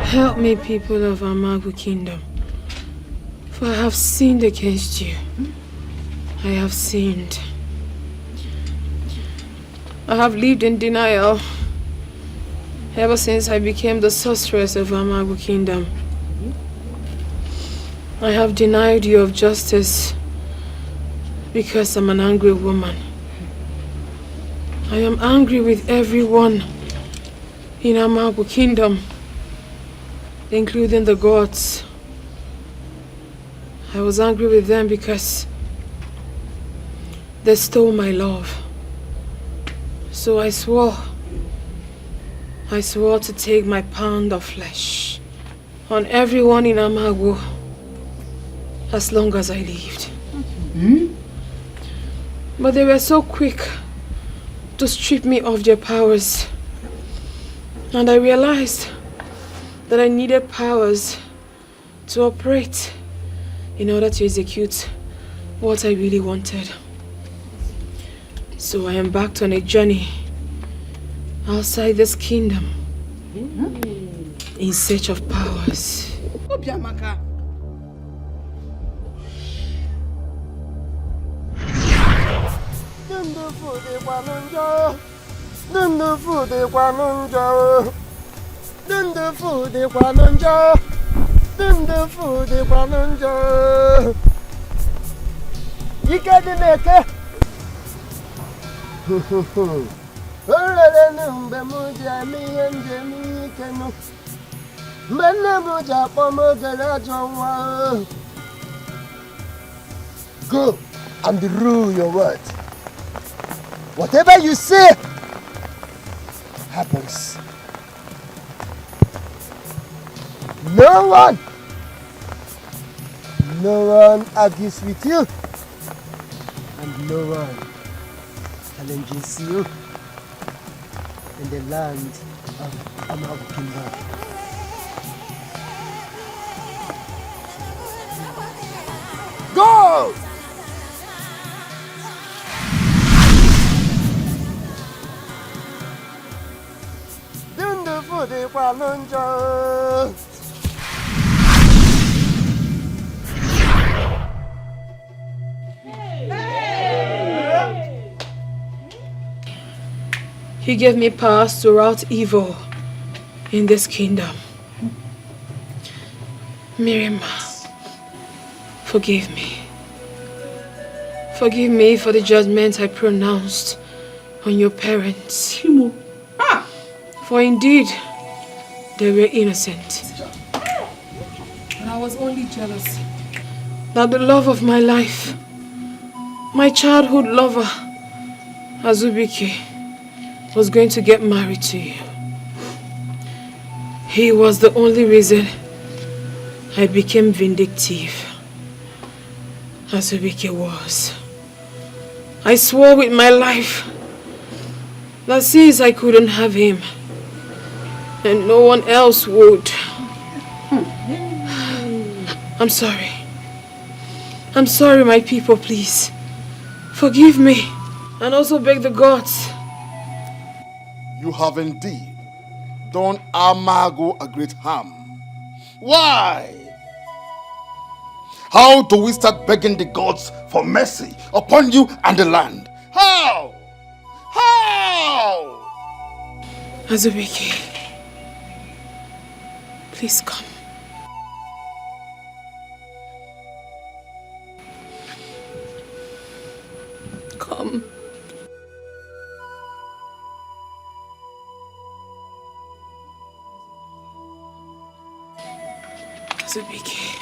Help me, people of Amagu Kingdom, for I have sinned against you. I have sinned. I have lived in denial ever since I became the sorceress of Amagu Kingdom. I have denied you of justice because I'm an angry woman. I am angry with everyone in Amagu Kingdom, including the gods. I was angry with them because they stole my love. So I swore to take my pound of flesh on everyone in Amagu as long as I lived. But they were so quick to strip me of their powers. And I realized that I needed powers to operate in order to execute what I really wanted. So I embarked on a journey outside this kingdom in search of powers. Obiamaka. Go and rule your word. Whatever you say happens. No one argues with you, and no one challenges you in the land of Amago Kingdom. Go! He gave me powers to rout evil in this kingdom. Miriam, forgive me. Forgive me for the judgment I pronounced on your parents. For indeed, they were innocent. And I was only jealous that the love of my life, my childhood lover, Azubike, was going to get married to you. He was the only reason I became vindictive. Azubike was. I swore with my life that since I couldn't have him, and no one else would. I'm sorry. I'm sorry, my people, please. Forgive me. And also beg the gods. You have indeed done Amago a great harm. Why? How do we start begging the gods for mercy upon you and the land? How? How? Azubike, please come. Come. Azubike,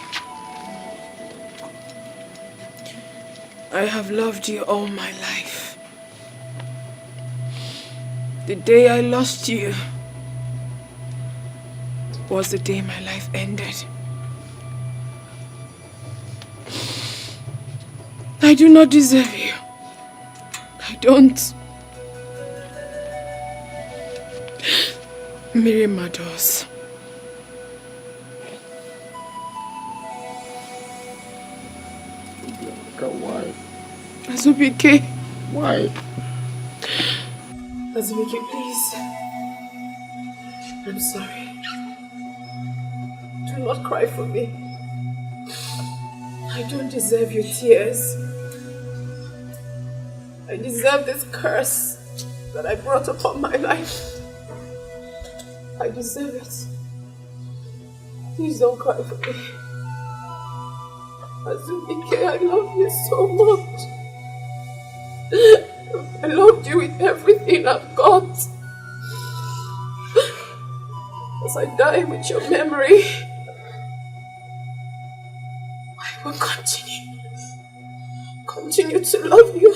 I have loved you all my life. The day I lost you was the day my life ended. I do not deserve you. I don't. Miriam adores. Why? Azubike. Why? Azubike, please. I'm sorry. Do not cry for me. I don't deserve your tears. I deserve this curse that I brought upon my life. I deserve it. Please don't cry for me. Azubike, I love you so much. I loved you with everything I've got. As I die with your memory, I will continue to love you.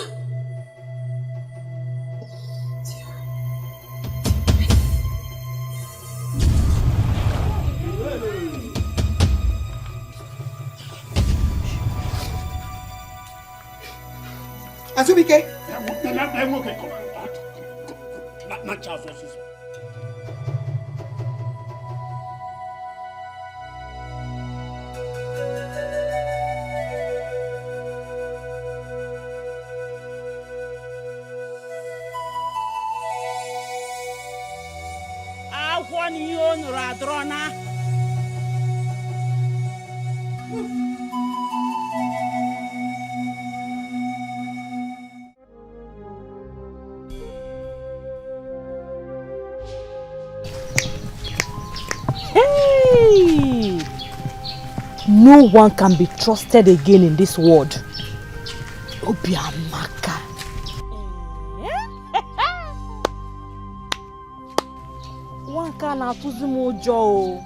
Azubike. Charles Osisi. Akwọ n'ihe o nụrụ adọrọ na. Hey! No one can be trusted again in this world. Obiamaka. One can atụzi m ụjọ o.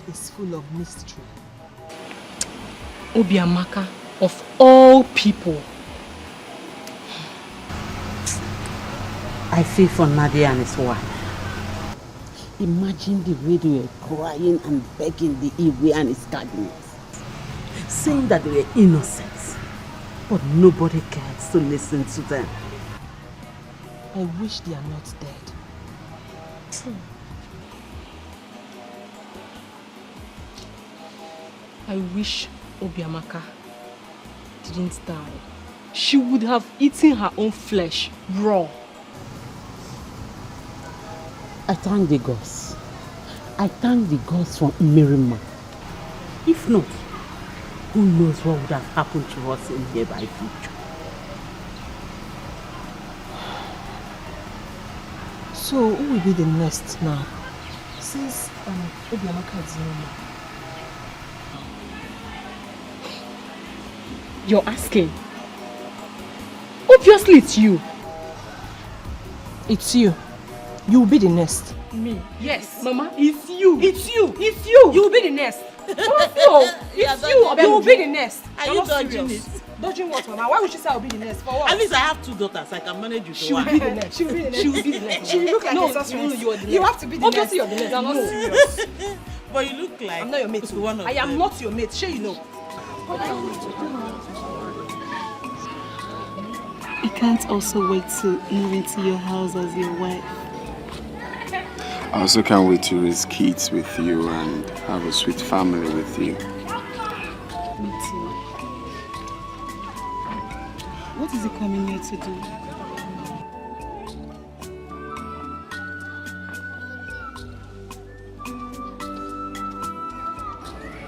Is full of mystery. Obiamaka, of all people. I feel for Nadia and his wife. Imagine the way they were crying and begging the Iwe and his cardinals, saying that they were innocent, but nobody cares to listen to them. I wish they are not dead. True. I wish Obiamaka didn't die. She would have eaten her own flesh raw. I thank the gods. I thank the gods for Mirima. If not, who knows what would have happened to us in nearby future. So, who will be the next now? Since Obiamaka is no more. You're asking? Obviously it's you. It's you. You will be the next. Me? Yes. Mama, it's you. It's you. It's you. You will be the next. No, it's you. You will be the next. Are you dodging it? Dodging what, Mama? Why would she say I will be the next? For what? At least I have 2 daughters. I can manage you. She will be the next. She will be the next. She will be the next. She will look like no, a sorceress. you are the next. You have to be the Obviously next. you're the next. You're not No. serious. But you look like I'm not your mate. one of I am them. not your mate. Sure you know. I can't also wait to move into your house as your wife. I also can't wait to raise kids with you and have a sweet family with you. Me too. What is he coming here to do?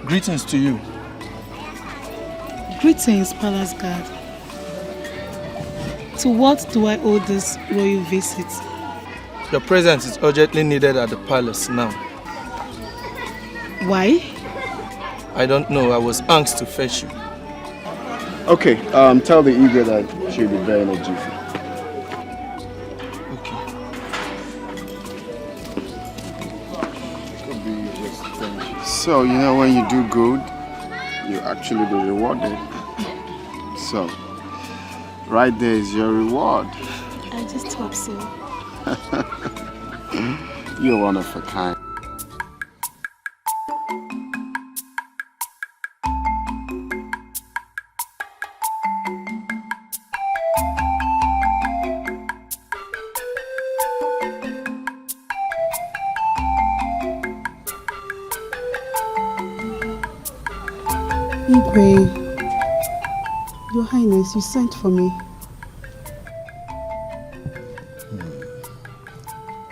Greetings to you. Greetings, Palace Guard. To what do I owe this royal visit? Your presence is urgently needed at the palace now. Why? I don't know. I was asked to fetch you. Okay, tell the Igwe that she'll be there in a jiffy. So, you know, when you do good, you actually be rewarded. So, right there is your reward. I just hope so. You're one of a kind. Igwe, Your Highness, you sent for me.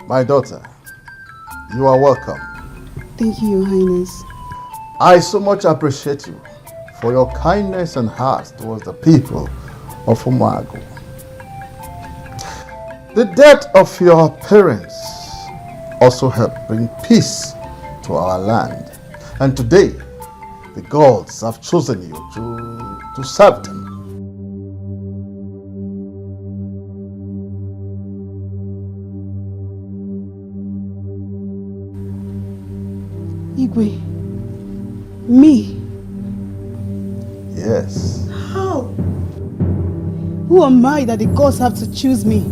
My daughter, you are welcome. Thank you, Your Highness. I so much appreciate you for your kindness and heart towards the people of Umago. The death of your parents also helped bring peace to our land. And today, the gods have chosen you to serve them. Igwe, me? Yes. How? Who am I that the gods have to choose me?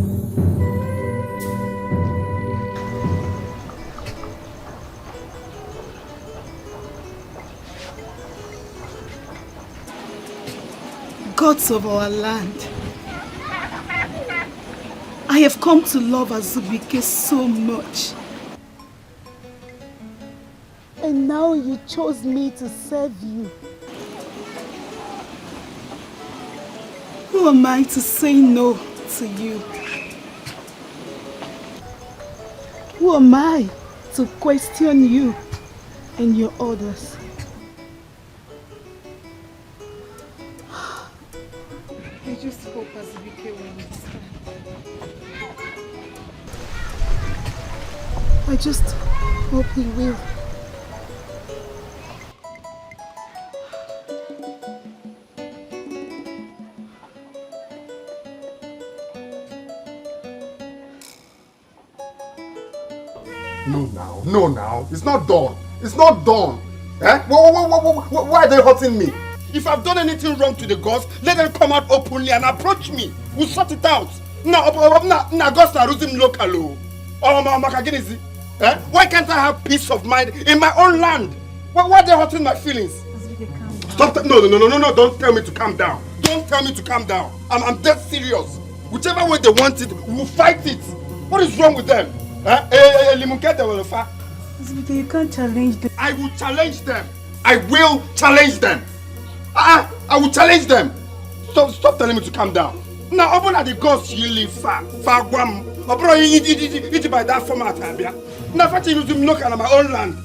Gods of our land, I have come to love Azubike so much. And now you chose me to serve you. Who am I to say no to you? Who am I to question you and your orders? I just hope Azubike will understand. I just hope he will. No now, it's not done. It's not done. Eh? Why are they hurting me? If I've done anything wrong to the gods, let them come out openly and approach me. We'll sort it out. Now, gods are losing local. Why can't I have peace of mind in my own land? Why are they hurting my feelings? Stop. No, don't tell me to calm down. Don't tell me to calm down. I'm dead serious. Whichever way they want it, we'll fight it. What is wrong with them? You can't challenge them. I will challenge them. I will challenge them. I will challenge them. Stop telling me to calm down. Now, open at the gods you live far guam. Open it by that format. Now, if you look at my own land,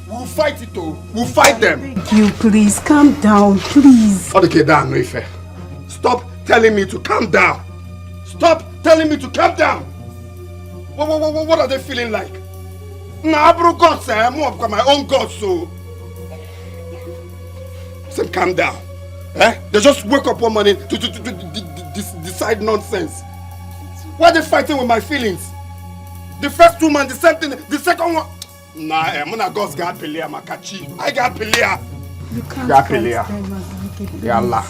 we'll fight it though. We'll fight them. Thank you, please calm down, please. Okay, down, Noife. Stop telling me to calm down. Stop telling me to calm down. What are they feeling like? Nah, bro, gods, I'm more of my own gods, so. Say, calm down. They just wake up one morning to decide nonsense. Why are they fighting with my feelings? The first woman, the same thing. The second one. Nah, I'm gonna gods got Pelia, Makachi. I got Pelia. You can't fight them, Ya Allah.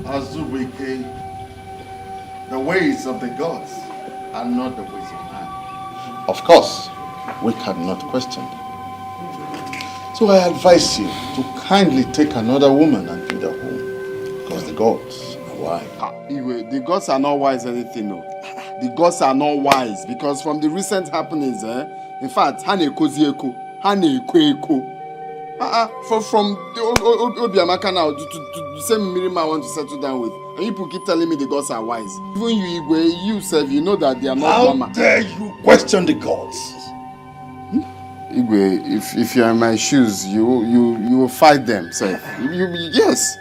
Azubike, the ways of the gods are not the ways of man. Of course, we cannot question them. So I advise you to kindly take another woman and build a home, because the gods are wise. The gods are not wise anything, no. The gods are not wise because from the recent happenings, in fact, from the Obiamaka now to the same Mirima I want to settle down with. And people keep telling me the gods are wise. Even you, Igwe, you self, you know that they are not. How dare you question the gods? Igwe, if you are in my shoes, you will fight them, sir. Yes,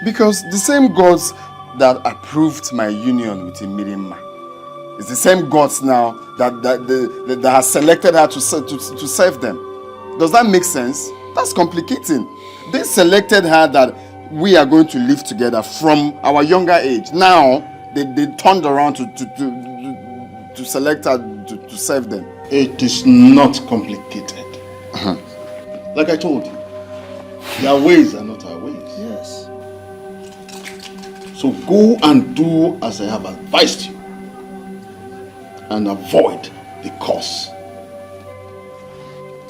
because the same gods that approved my union with Imirima, it's the same gods now that has selected her to serve them. Does that make sense? That's complicating. They selected her that we are going to live together from our younger age. Now they turned around to select her to serve them. It is not complicated. Like I told you, their ways are not our ways. Yes. So go and do as I have advised you, and avoid the cause.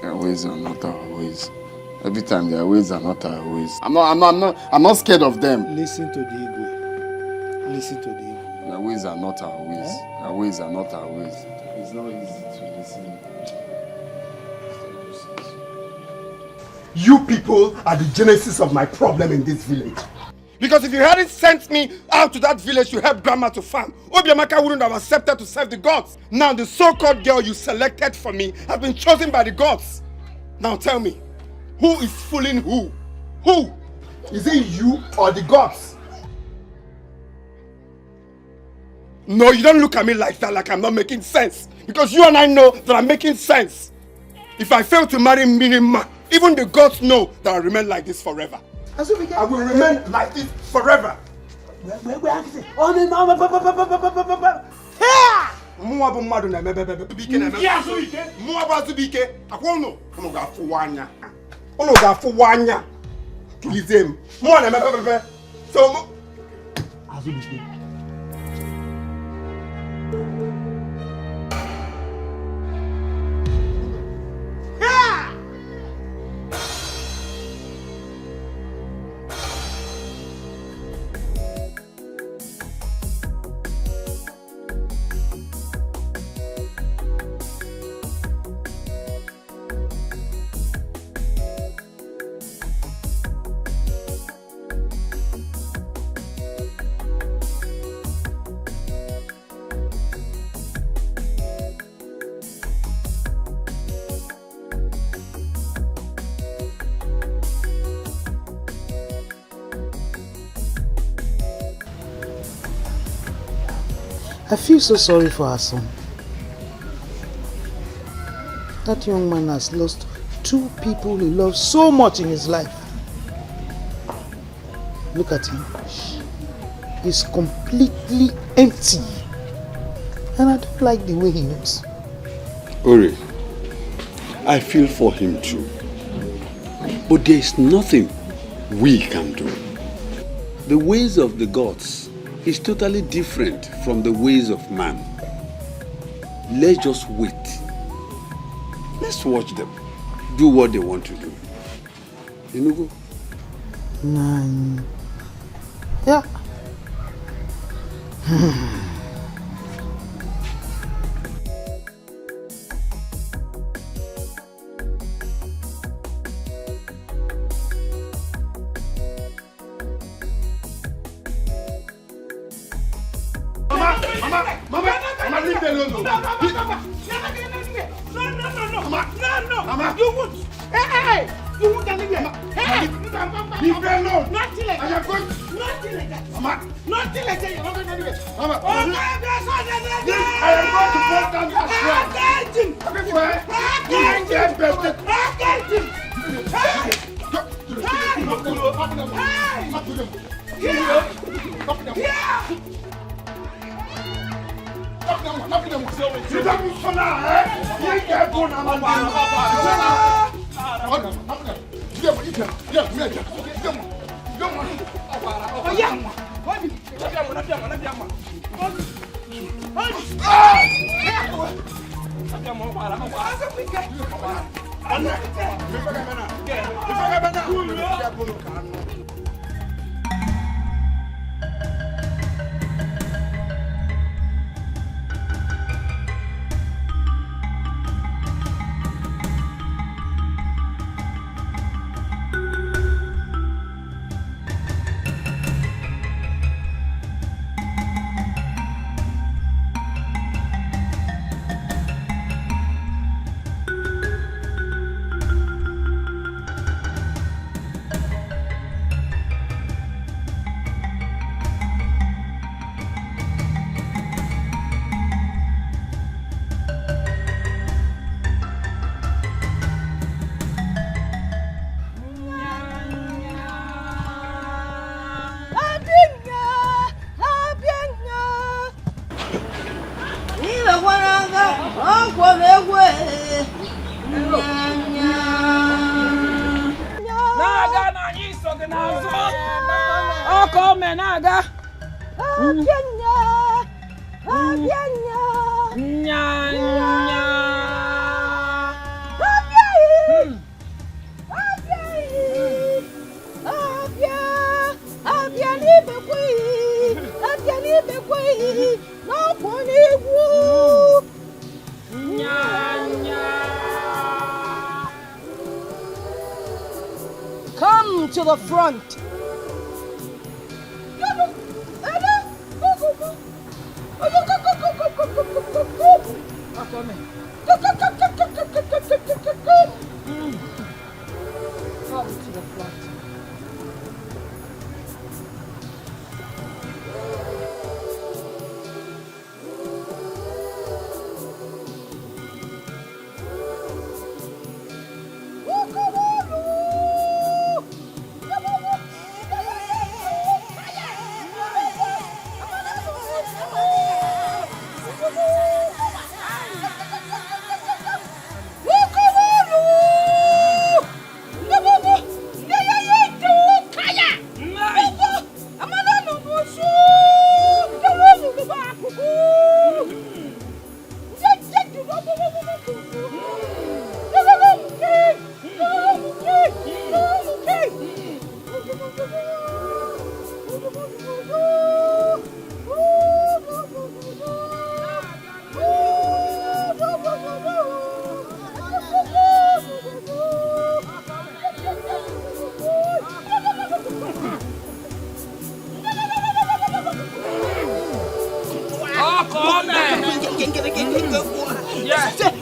Their ways are not our ways. Every time their ways are not our ways. I'm not scared of them. Listen to the Igwe. Listen to the Igwe. Their ways are not our ways. Their ways are not our ways. It's not easy to listen. You people are the genesis of my problem in this village. Because if you hadn't sent me out to that village to help Grandma to farm, Obiamaka wouldn't have accepted to serve the gods. Now the so-called girl you selected for me has been chosen by the gods. Now tell me, who is fooling who? Who? Is it you or the gods? No, you don't look at me like that, like I'm not making sense. Because you and I know that I'm making sense. If I fail to marry Mirima, even the gods know that I'll remain like this forever. Azubike. I will remain like this forever. Mwa bụ mmadụ na-emebebe bike na-eme. Ya Azubike. Mwa bụ Azubike. Akwa unu ga-afụwa anya. Unu ga-afụwa anya. Kilizie m. Mwa na-emebebe. So Azubike. I feel so sorry for her son. That young man has lost 2 people he loves so much in his life. Look at him. He's completely empty. And I don't like the way he looks. Ori, I feel for him too. But there is nothing we can do. The ways of the gods is totally different from the ways of man. Let's just wait. Let's watch them do what they want to do. You know? Yeah. Mama, leave me alone. No. You won't. Hey. You won't leave me. Hey. Leave me alone. Nothing like that. I am going. Nothing like that. Mama. Nothing like that. You're not going to leave me. Mama. Oh, I am going to fall down that shrine. Everywhere. You ain't get better. Come to the front. Come to the front.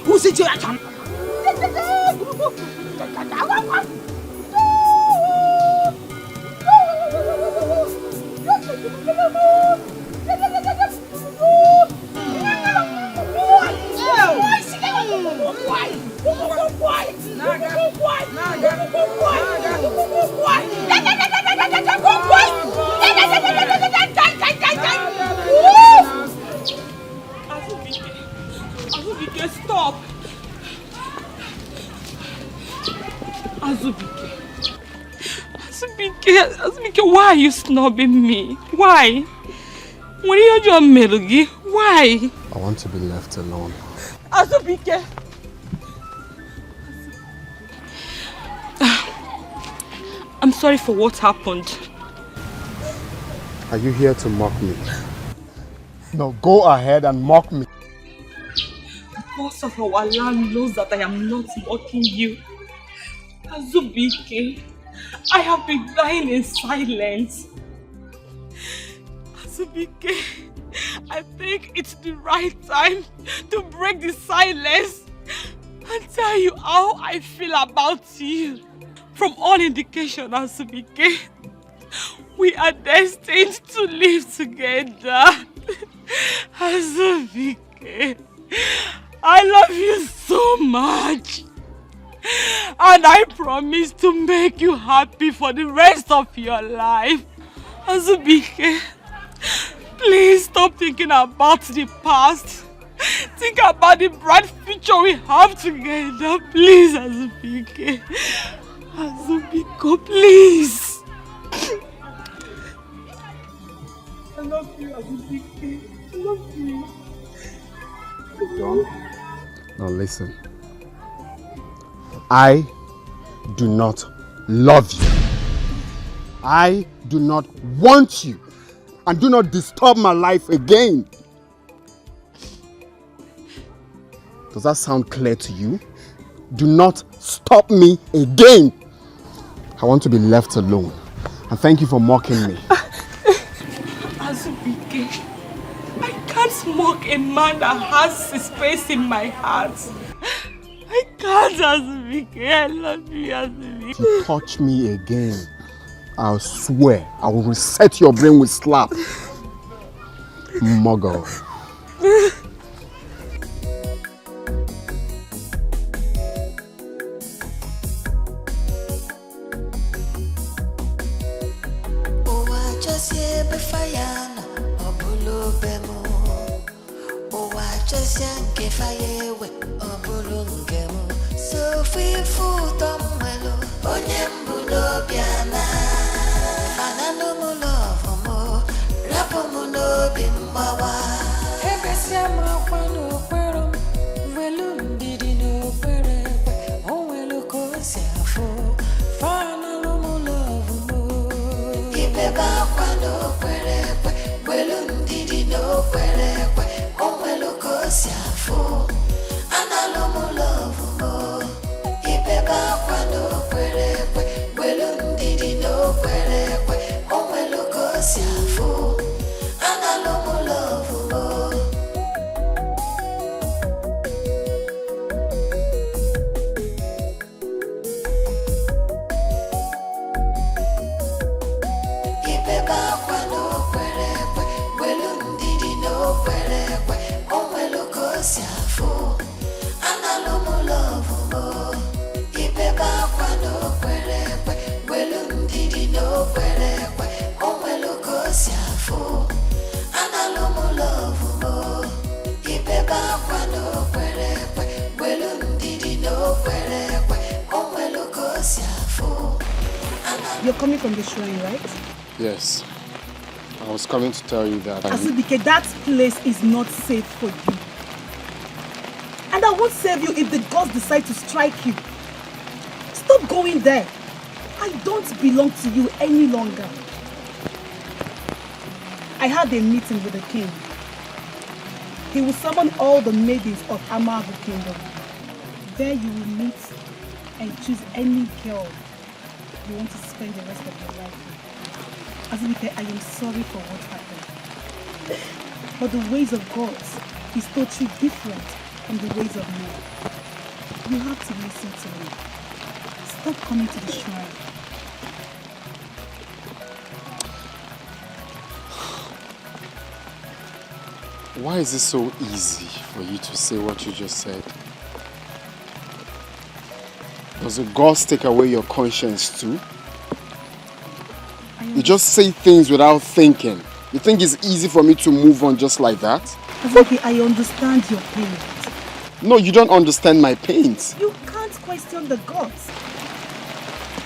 Who's it? Azubike, stop. Azubike, why are you snubbing me? Why? When you're your Melugi, why? I want to be left alone. Azubike. I'm sorry for what happened. Are you here to mock me? No, go ahead and mock me. The boss of our land knows that I am not mocking you. Azubike, I have been dying in silence. Azubike, I think it's the right time to break the silence and tell you how I feel about you. From all indication, Azubike, we are destined to live together. Azubike, I love you so much. And I promise to make you happy for the rest of your life. Azubike, please stop thinking about the past. Think about the bright future we have together. Please, Azubike. Azubike, please. I love you, Azubike. I love you. Now listen. I do not love you. I do not want you. And do not disturb my life again. Does that sound clear to you? Do not stop me again. I want to be left alone. And thank you for mocking me. Azubike, I can't mock a man that has his space in my heart. I can't, Azubike. I love you, Azubike. If you touch me again, I'll swear I will reset your brain with slap. Muggle. You're coming from the shrine, right? Yes. I was coming to tell you that. Azubike, that place is not safe for you. And I won't save you if the gods decide to strike you. Stop going there. I don't belong to you any longer. I had a meeting with the king. He will summon all the maidens of Amago Kingdom. There you will meet and choose any girl you want to spend the rest of your life with. Azubike, I am sorry for what happened. But the ways of God is totally different from the ways of men. You have to listen to me. Stop coming to the shrine. Why is it so easy for you to say what you just said? Does the gods take away your conscience too? You just say things without thinking. You think it's easy for me to move on just like that? Azobi, I understand your pain. No, you don't understand my pains. You can't question the gods.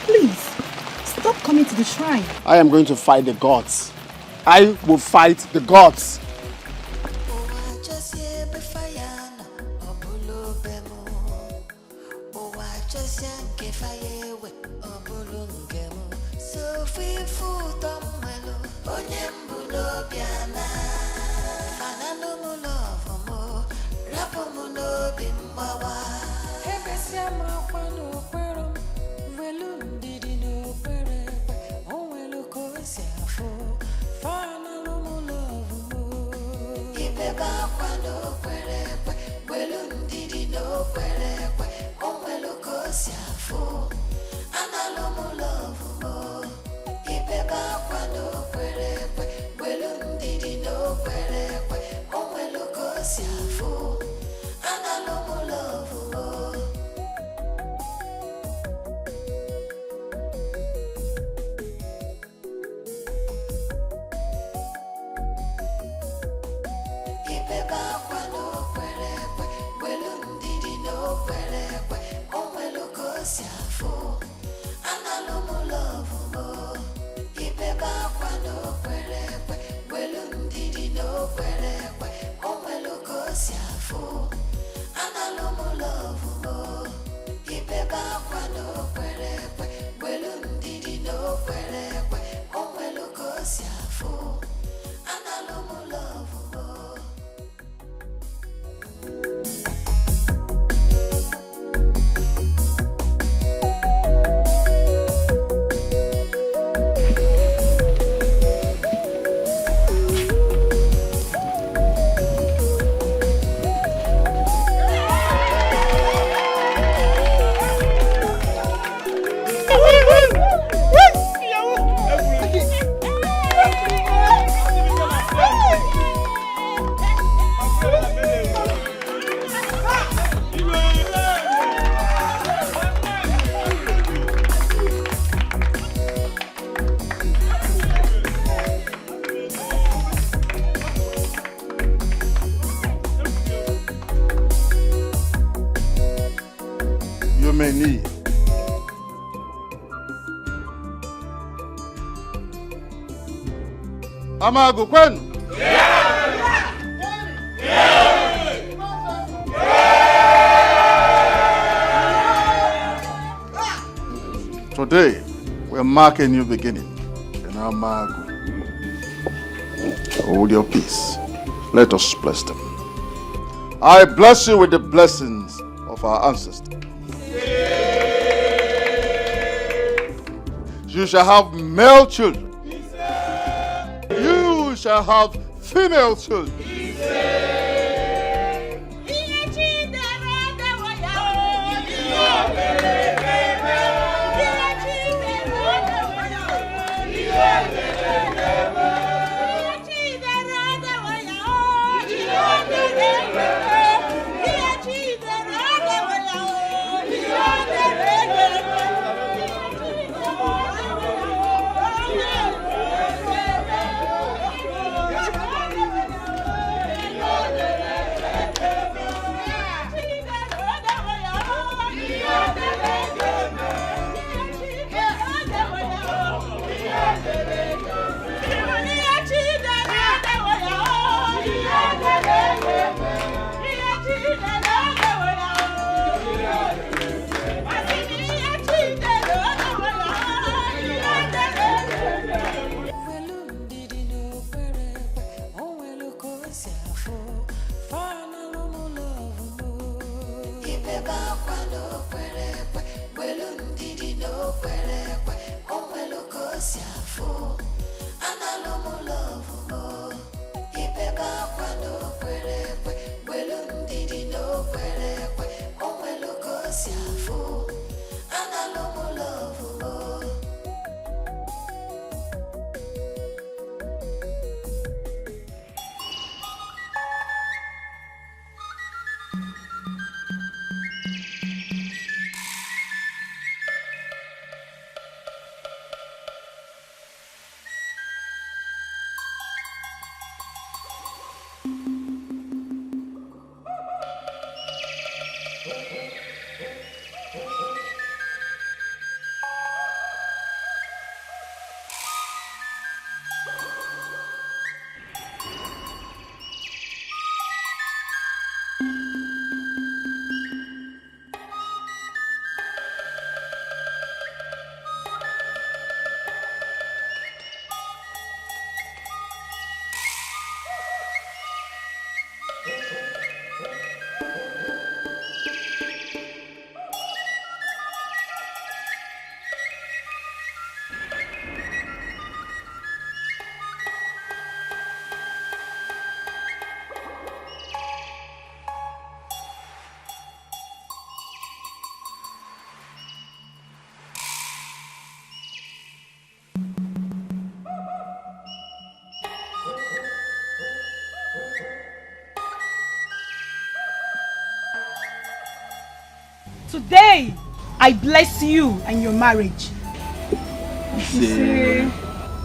Please, stop coming to the shrine. I am going to fight the gods. I will fight the gods. Amago kwenu. Today, we're marking a new beginning in Amago. Hold your peace. Let us bless them. I bless you with the blessings of our ancestors. You shall have male children. You shall have female children. Analumu love mo, ibeba kwa Today, I bless you and your marriage. Ise.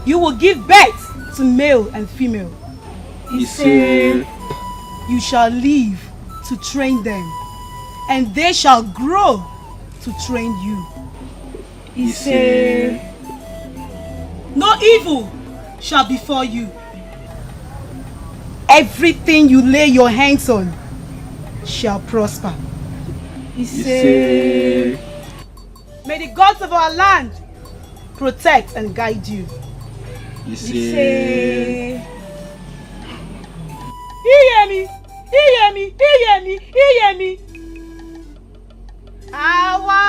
You will give birth to male and female. Ise. You shall live to train them, and they shall grow to train you. Ise. No evil shall befall you. Everything you lay your hands on shall prosper. Ise. May the gods of our land protect and guide you. Ise. Iyemi, Iyemi, Iyemi, Iyemi. Awa.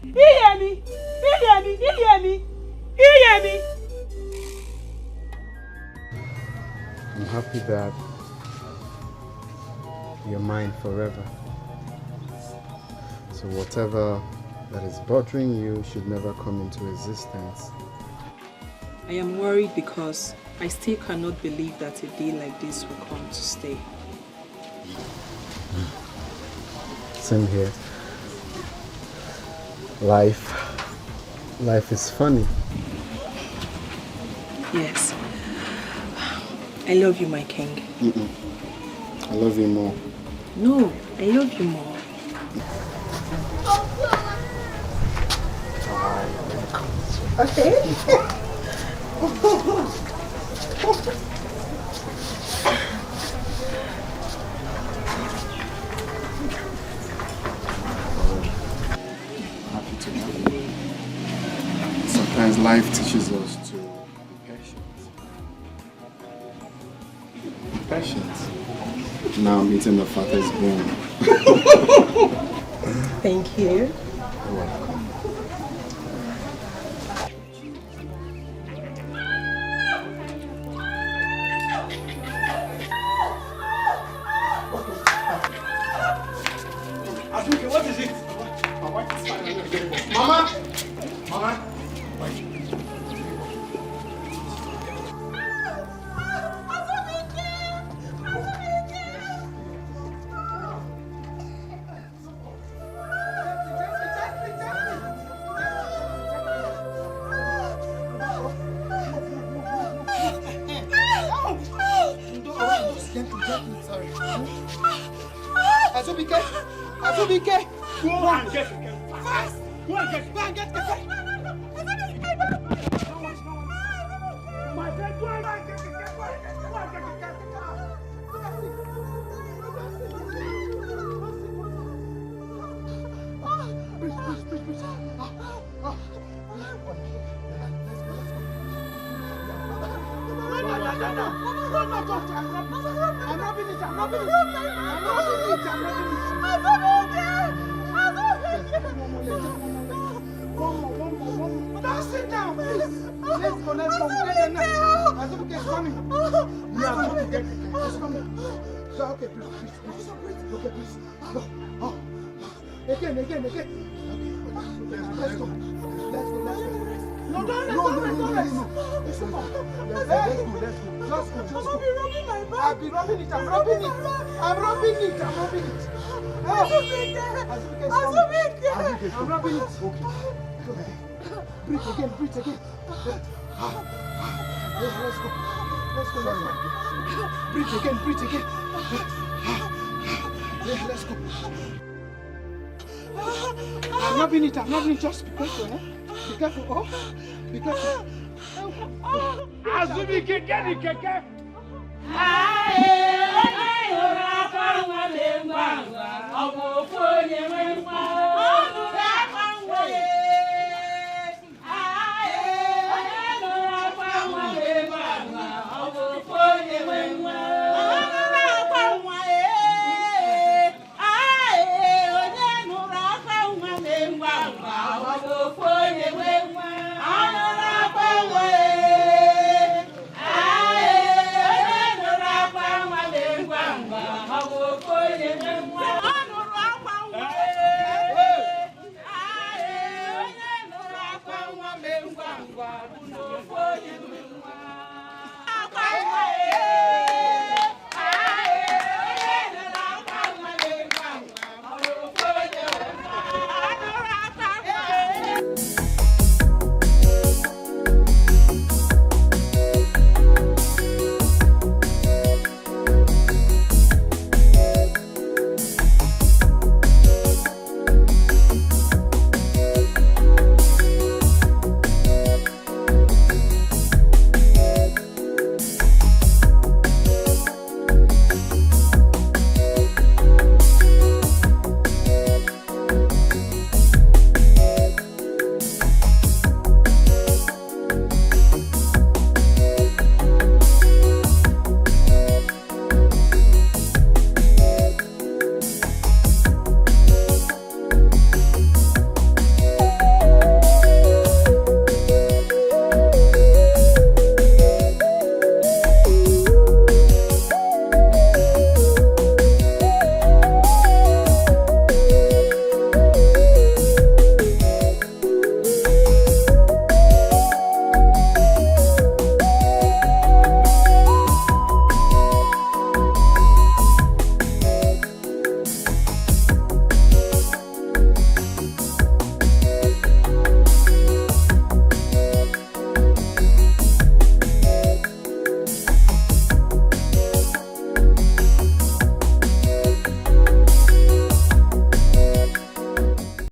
Iyemi, Iyemi, Iyemi, Iyemi. I'm happy that you're mine forever. So whatever that is bothering you should never come into existence. I am worried because I still cannot believe that a day like this will come to stay. Same here. Life is funny. Yes. I love you, my king. I love you more. No, I love you more. Okay. Happy to know you. Sometimes life teaches us to be patient. Patient. Now I'm eating the fattest bone. Thank you. You're welcome. What is it? Mama! Mama! Sorry. Azubike! Azubike! Go and get Keke. Fast! Go and get Keke. My friend, go and get Keke. Go and get Keke. Please. I'm rubbing it. Don't sit down, please. Let's go. Azubike is coming. We are going to get it. It's coming. So, okay, please. Okay, please. Oh. Again. Okay. Let's go. No. Let's go. Just go. I'll be rubbing it. I'm rubbing it. I'm rubbing it. Azubike is coming. I'm rubbing it. Okay. Breathe again. Let's go. Breathe again. Let's go. I'm rubbing it. Just be careful, eh? Be careful. Oh, be careful. Azubike, get the Keke.